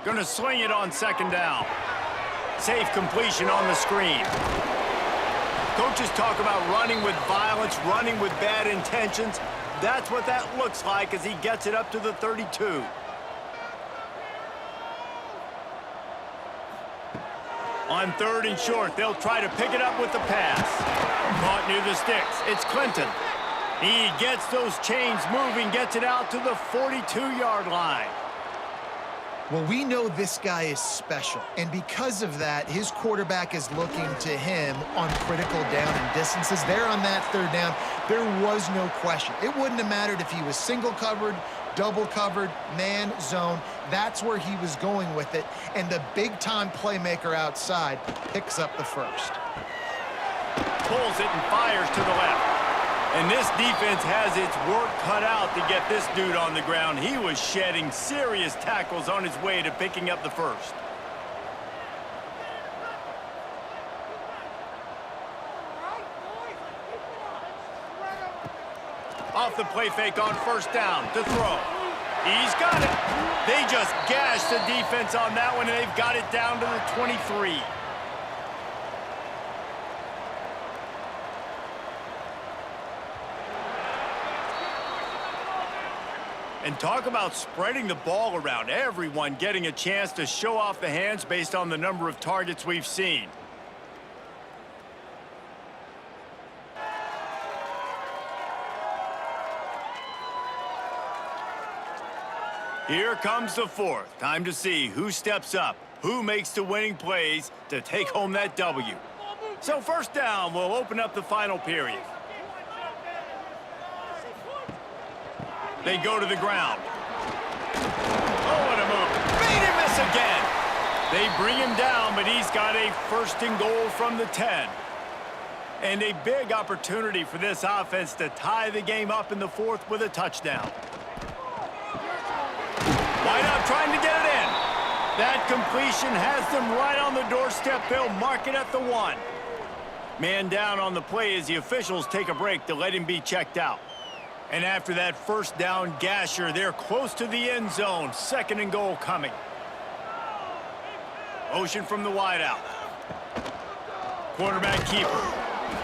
Gonna sling it on second down. Safe completion on the screen. Coaches talk about running with violence, running with bad intentions. That's what that looks like as he gets it up to the 32. On third and short, they'll try to pick it up with the pass. Caught near the sticks. It's Clinton. He gets those chains moving, gets it out to the 42-yard line. Well, we know this guy is special, and because of that, his quarterback is looking to him on critical down and distances. There on that third down, there was no question. It wouldn't have mattered if he was single covered, double covered, man, zone. That's where he was going with it, and the big-time playmaker outside picks up the first. Pulls it and fires to the left. And this defense has its work cut out to get this dude on the ground. He was shedding serious tackles on his way to picking up the first. Off the play fake on first down to throw. He's got it. They just gashed the defense on that one, and they've got it down to the 23. And talk about spreading the ball around. Everyone getting a chance to show off the hands based on the number of targets we've seen. Here comes the fourth. Time to see who steps up, who makes the winning plays to take home that W. So first down will open up the final period. They go to the ground. Oh, what a move. Made him miss again. They bring him down, but he's got a first and goal from the 10. And a big opportunity for this offense to tie the game up in the fourth with a touchdown. Wide out trying to get it in. That completion has them right on the doorstep. They'll mark it at the 1. Man down on the play as the officials take a break to let him be checked out. And after that first down gasher, they're close to the end zone. Second and goal coming. Motion from the wideout. Quarterback keeper.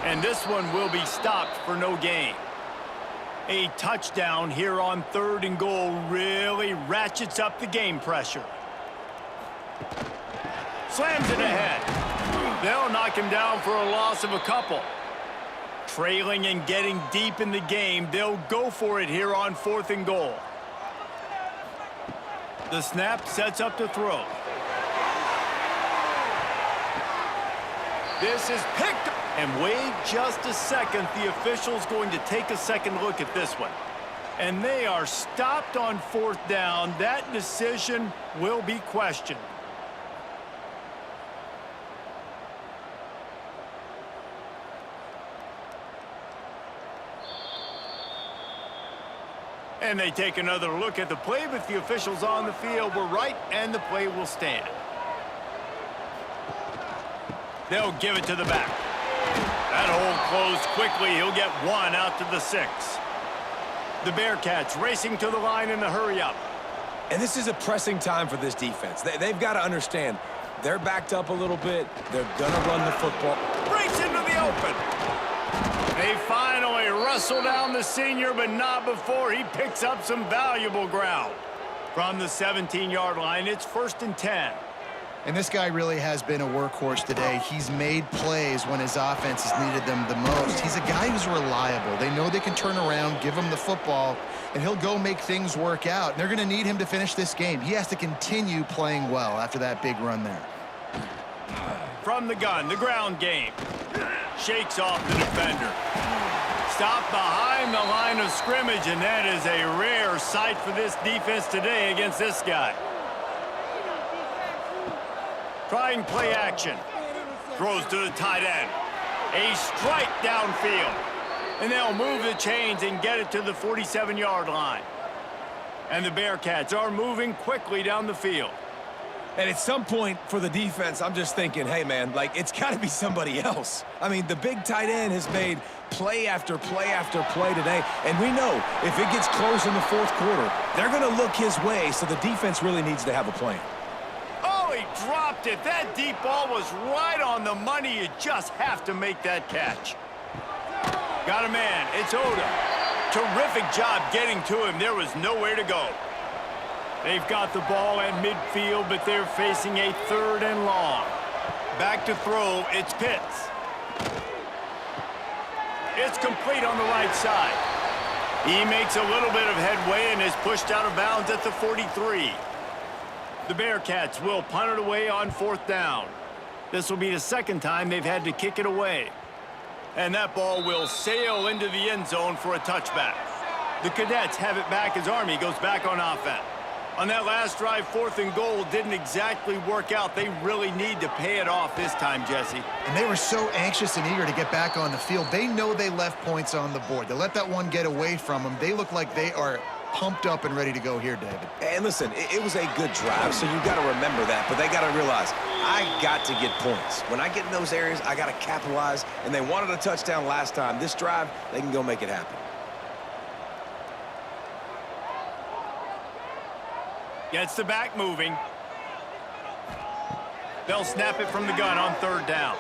And this one will be stopped for no gain. A touchdown here on third and goal really ratchets up the game pressure. Slams it ahead. They'll knock him down for a loss of a couple. Trailing and getting deep in the game, they'll go for it here on fourth and goal. The snap sets up to throw. This is picked up. And wait just a second, the official's going to take a second look at this one. And they are stopped on fourth down. That decision will be questioned. And they take another look at the play, but the officials on the field were right, and the play will stand. They'll give it to the back. That hole closed quickly. He'll get one out to the 6. The Bearcats racing to the line in the hurry-up. And this is a pressing time for this defense. They've got to understand, they're backed up a little bit. They're going to run the football. Breaks into the open. They finally wrestle down the senior, but not before he picks up some valuable ground. From the 17-yard line, it's first and 10. And this guy really has been a workhorse today. He's made plays when his offense has needed them the most. He's a guy who's reliable. They know they can turn around, give him the football, and he'll go make things work out. And they're going to need him to finish this game. He has to continue playing well after that big run there. From the gun, the ground game. Shakes off the defender. Stopped behind the line of scrimmage, and that is a rare sight for this defense today against this guy. Trying play action. Throws to the tight end. A strike downfield. And they'll move the chains and get it to the 47-yard line. And the Bearcats are moving quickly down the field. And at some point for the defense, I'm just thinking, hey, man, like, it's got to be somebody else. I mean, the big tight end has made play after play after play today. And we know if it gets close in the fourth quarter, they're going to look his way, so the defense really needs to have a plan. Oh, he dropped it. That deep ball was right on the money. You just have to make that catch. Got a man. It's Odom. Terrific job getting to him. There was nowhere to go. They've got the ball at midfield, but they're facing a 3rd and long. Back to throw, it's Pitts. It's complete on the right side. He makes a little bit of headway and is pushed out of bounds at the 43. The Bearcats will punt it away on 4th down. This will be the second time they've had to kick it away. And that ball will sail into the end zone for a touchback. The Cadets have it back as Army goes back on offense. On that last drive, 4th and goal didn't exactly work out. They really need to pay it off this time, Jesse. And they were so anxious and eager to get back on the field. They know they left points on the board. They let that one get away from them. They look like they are pumped up and ready to go here, David. And listen, it was a good drive, so you got to remember that. But they got to realize, I got to get points. When I get in those areas, I got to capitalize. And they wanted a touchdown last time. This drive, they can go make it happen. Gets the back moving. They'll snap it from the gun on 3rd down.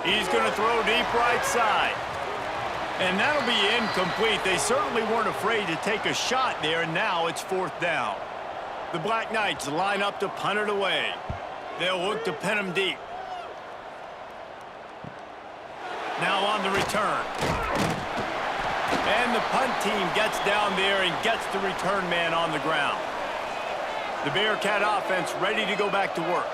He's going to throw deep right side. And that'll be incomplete. They certainly weren't afraid to take a shot there, and now it's 4th down. The Black Knights line up to punt it away. They'll look to pin him deep. Now on the return. And the punt team gets down there and gets the return man on the ground. The Bearcat offense ready to go back to work.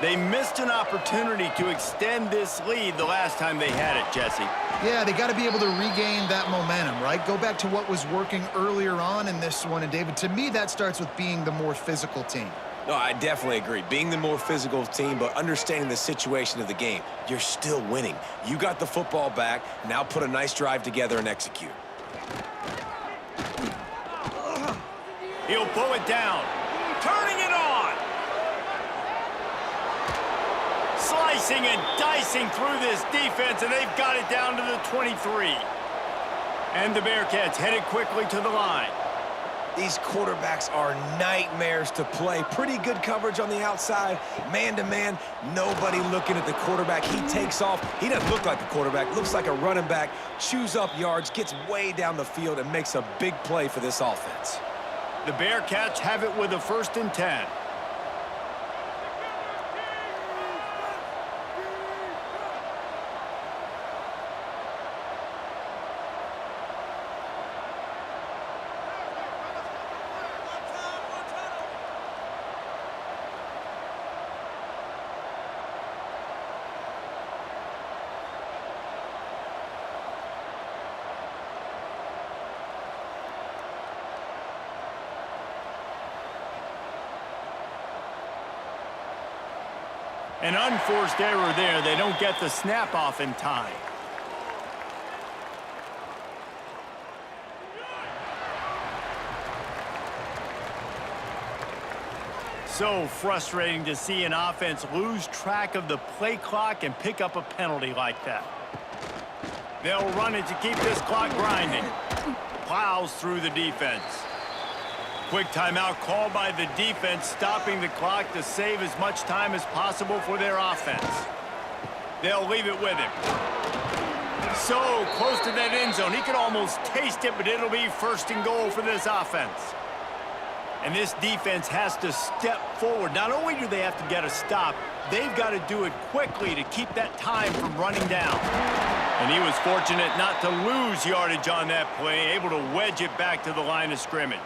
They missed an opportunity to extend this lead the last time they had it, Jesse. Yeah, they got to be able to regain that momentum, right? Go back to what was working earlier on in this one. And, David, to me, that starts with being the more physical team. No, I definitely agree. Being the more physical team, but understanding the situation of the game. You're still winning. You got the football back. Now put a nice drive together and execute. He'll pull it down. Turning it on. Slicing and dicing through this defense, and they've got it down to the 23. And the Bearcats headed quickly to the line. These quarterbacks are nightmares to play. Pretty good coverage on the outside. Man-to-man, nobody looking at the quarterback. He takes off. He doesn't look like a quarterback. Looks like a running back. Chews up yards, gets way down the field, and makes a big play for this offense. The Bearcats have it with a 1st and 10. An unforced error there. They don't get the snap off in time. So frustrating to see an offense lose track of the play clock and pick up a penalty like that. They'll run it to keep this clock grinding. Plows through the defense. Quick timeout called by the defense, stopping the clock to save as much time as possible for their offense. They'll leave it with him. So close to that end zone. He could almost taste it, but it'll be 1st and goal for this offense. And this defense has to step forward. Not only do they have to get a stop, they've got to do it quickly to keep that time from running down. And he was fortunate not to lose yardage on that play, able to wedge it back to the line of scrimmage.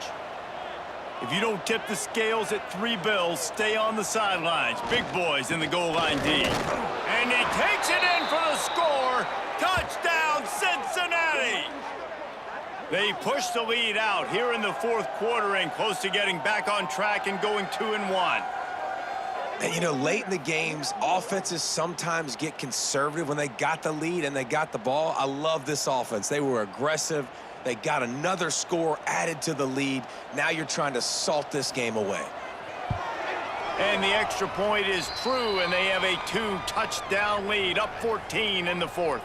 If you don't tip the scales at 3 bills, stay on the sidelines. Big boys in the goal line D. And he takes it in for the score. Touchdown, Cincinnati! They push the lead out here in the 4th quarter and close to getting back on track and going 2-1. And, late in the games, offenses sometimes get conservative when they got the lead and they got the ball. I love this offense. They were aggressive. They got another score added to the lead. Now you're trying to salt this game away. And the extra point is true, and they have a 2-touchdown lead, up 14 in the fourth.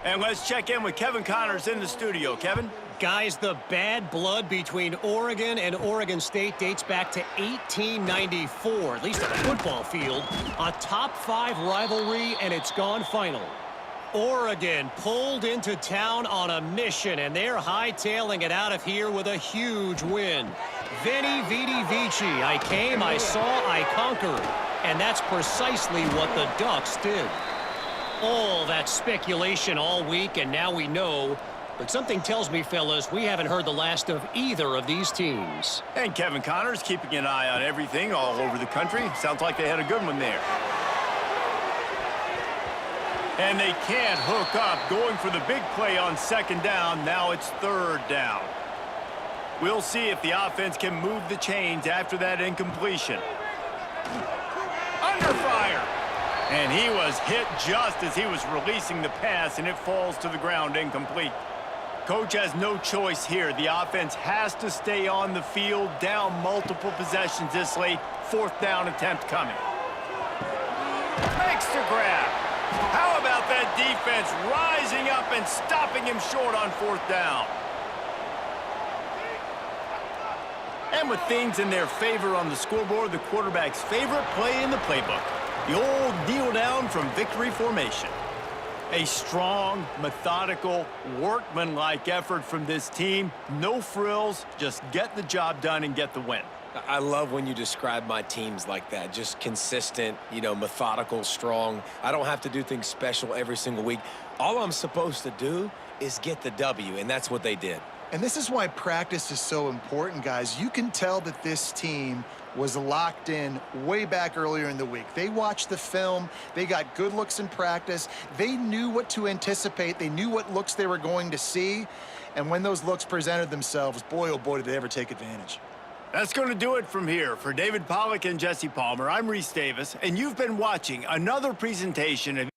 And let's check in with Kevin Connors in the studio. Kevin? Guys, the bad blood between Oregon and Oregon State dates back to 1894, at least on the football field. A top-5 rivalry, and it's gone final. Oregon pulled into town on a mission, and they're hightailing it out of here with a huge win. Veni, vidi, vici. I came, I saw, I conquered. And that's precisely what the Ducks did. All that speculation all week, and now we know. But something tells me, fellas, we haven't heard the last of either of these teams. And Kevin Connors keeping an eye on everything all over the country. Sounds like they had a good one there. And they can't hook up, going for the big play on second down. Now it's third down. We'll see if the offense can move the chains after that incompletion. Under fire. And he was hit just as he was releasing the pass, and it falls to the ground incomplete. Coach has no choice here. The offense has to stay on the field, down multiple possessions this late. Fourth down attempt coming. Makes the grab. How about that defense rising up and stopping him short on fourth down? And with things in their favor on the scoreboard, the quarterback's favorite play in the playbook, the old kneel down from victory formation. A strong, methodical, workmanlike effort from this team. No frills, just get the job done and get the win. I love when you describe my teams like that. Just consistent, methodical, strong. I don't have to do things special every single week. All I'm supposed to do is get the W, and that's what they did. And this is why practice is so important, guys. You can tell that this team was locked in way back earlier in the week. They watched the film. They got good looks in practice. They knew what to anticipate. They knew what looks they were going to see. And when those looks presented themselves, boy, oh boy, did they ever take advantage. That's going to do it from here. For David Pollack and Jesse Palmer, I'm Reese Davis, and you've been watching another presentation of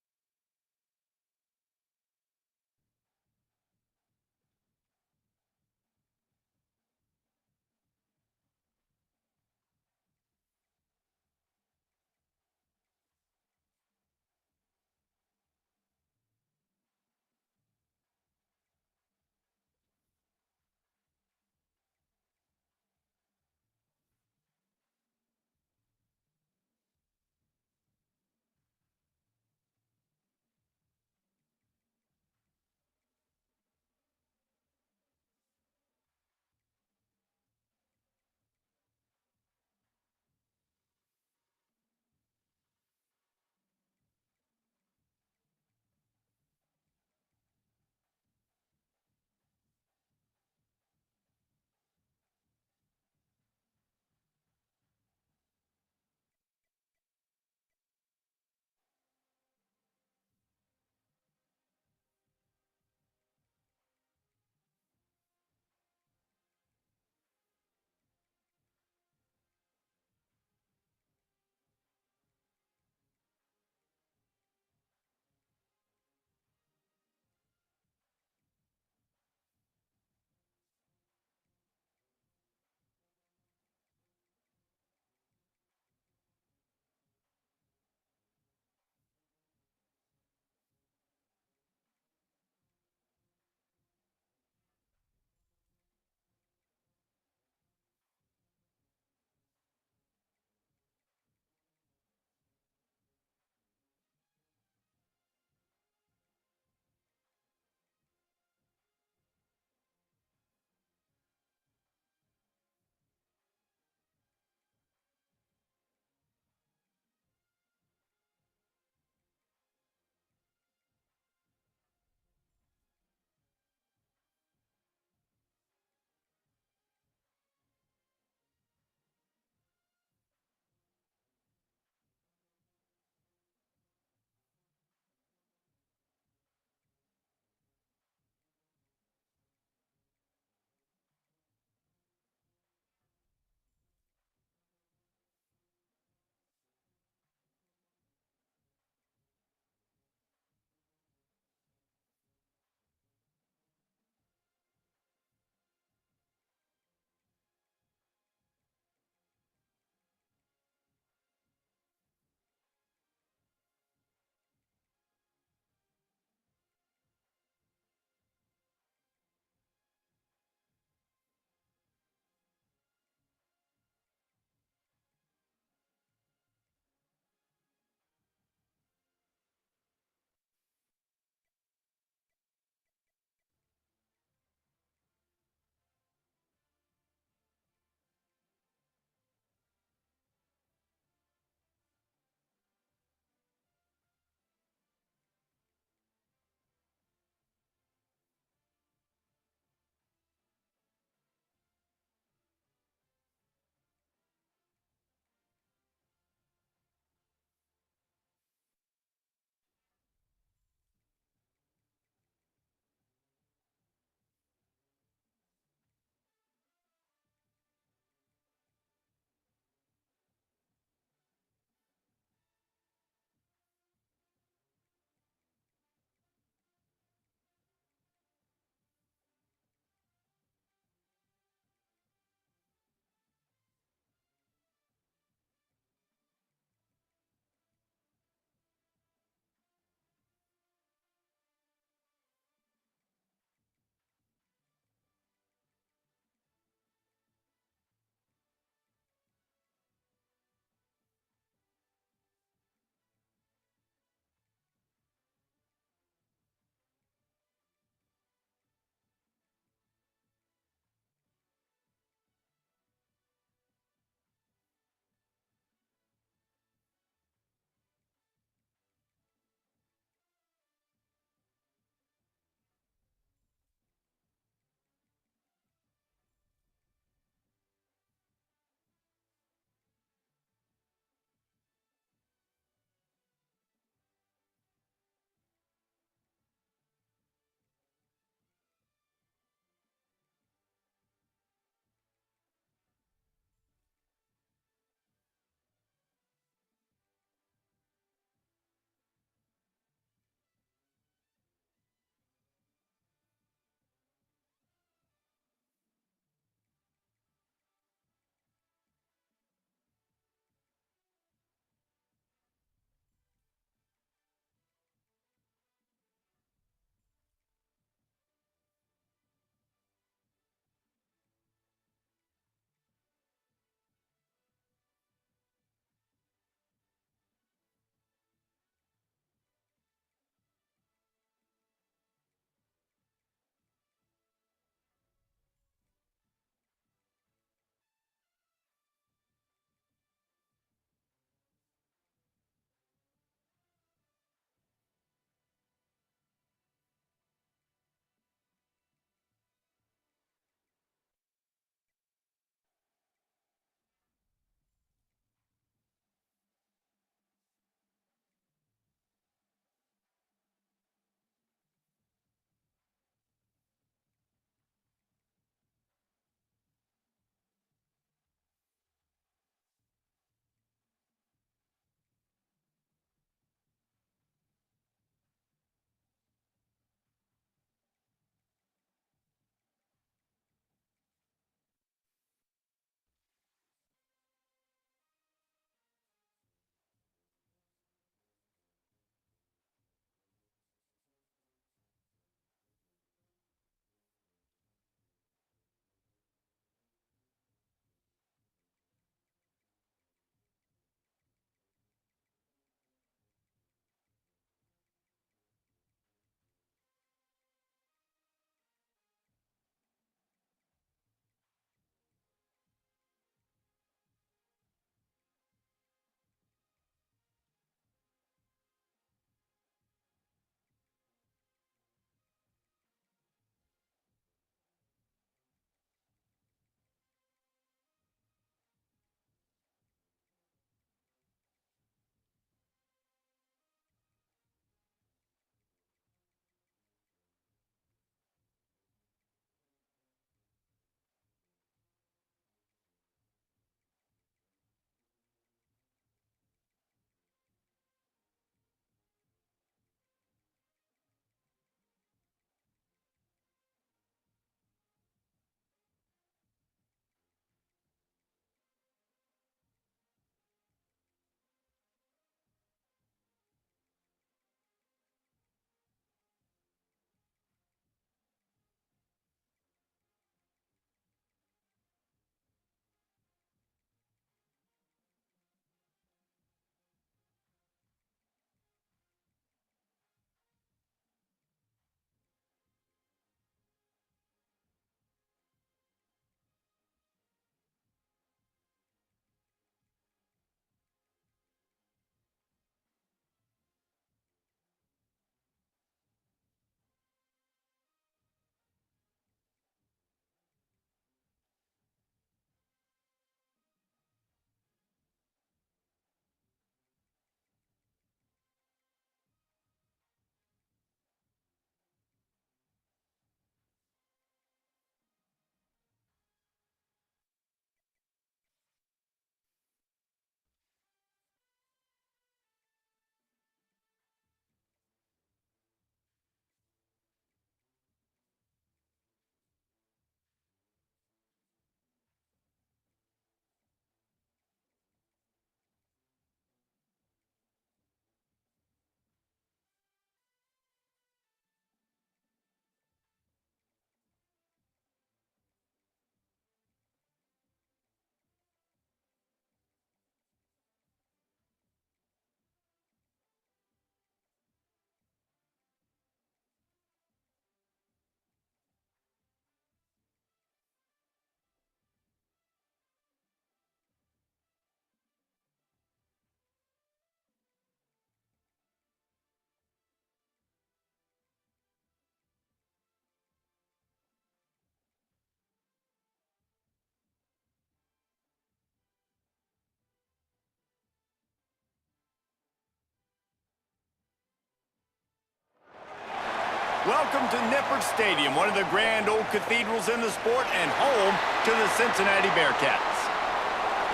Welcome to Nippert Stadium, one of the grand old cathedrals in the sport and home to the Cincinnati Bearcats.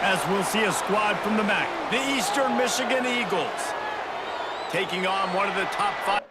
As we'll see a squad from the MAC, the Eastern Michigan Eagles, taking on one of the top 5.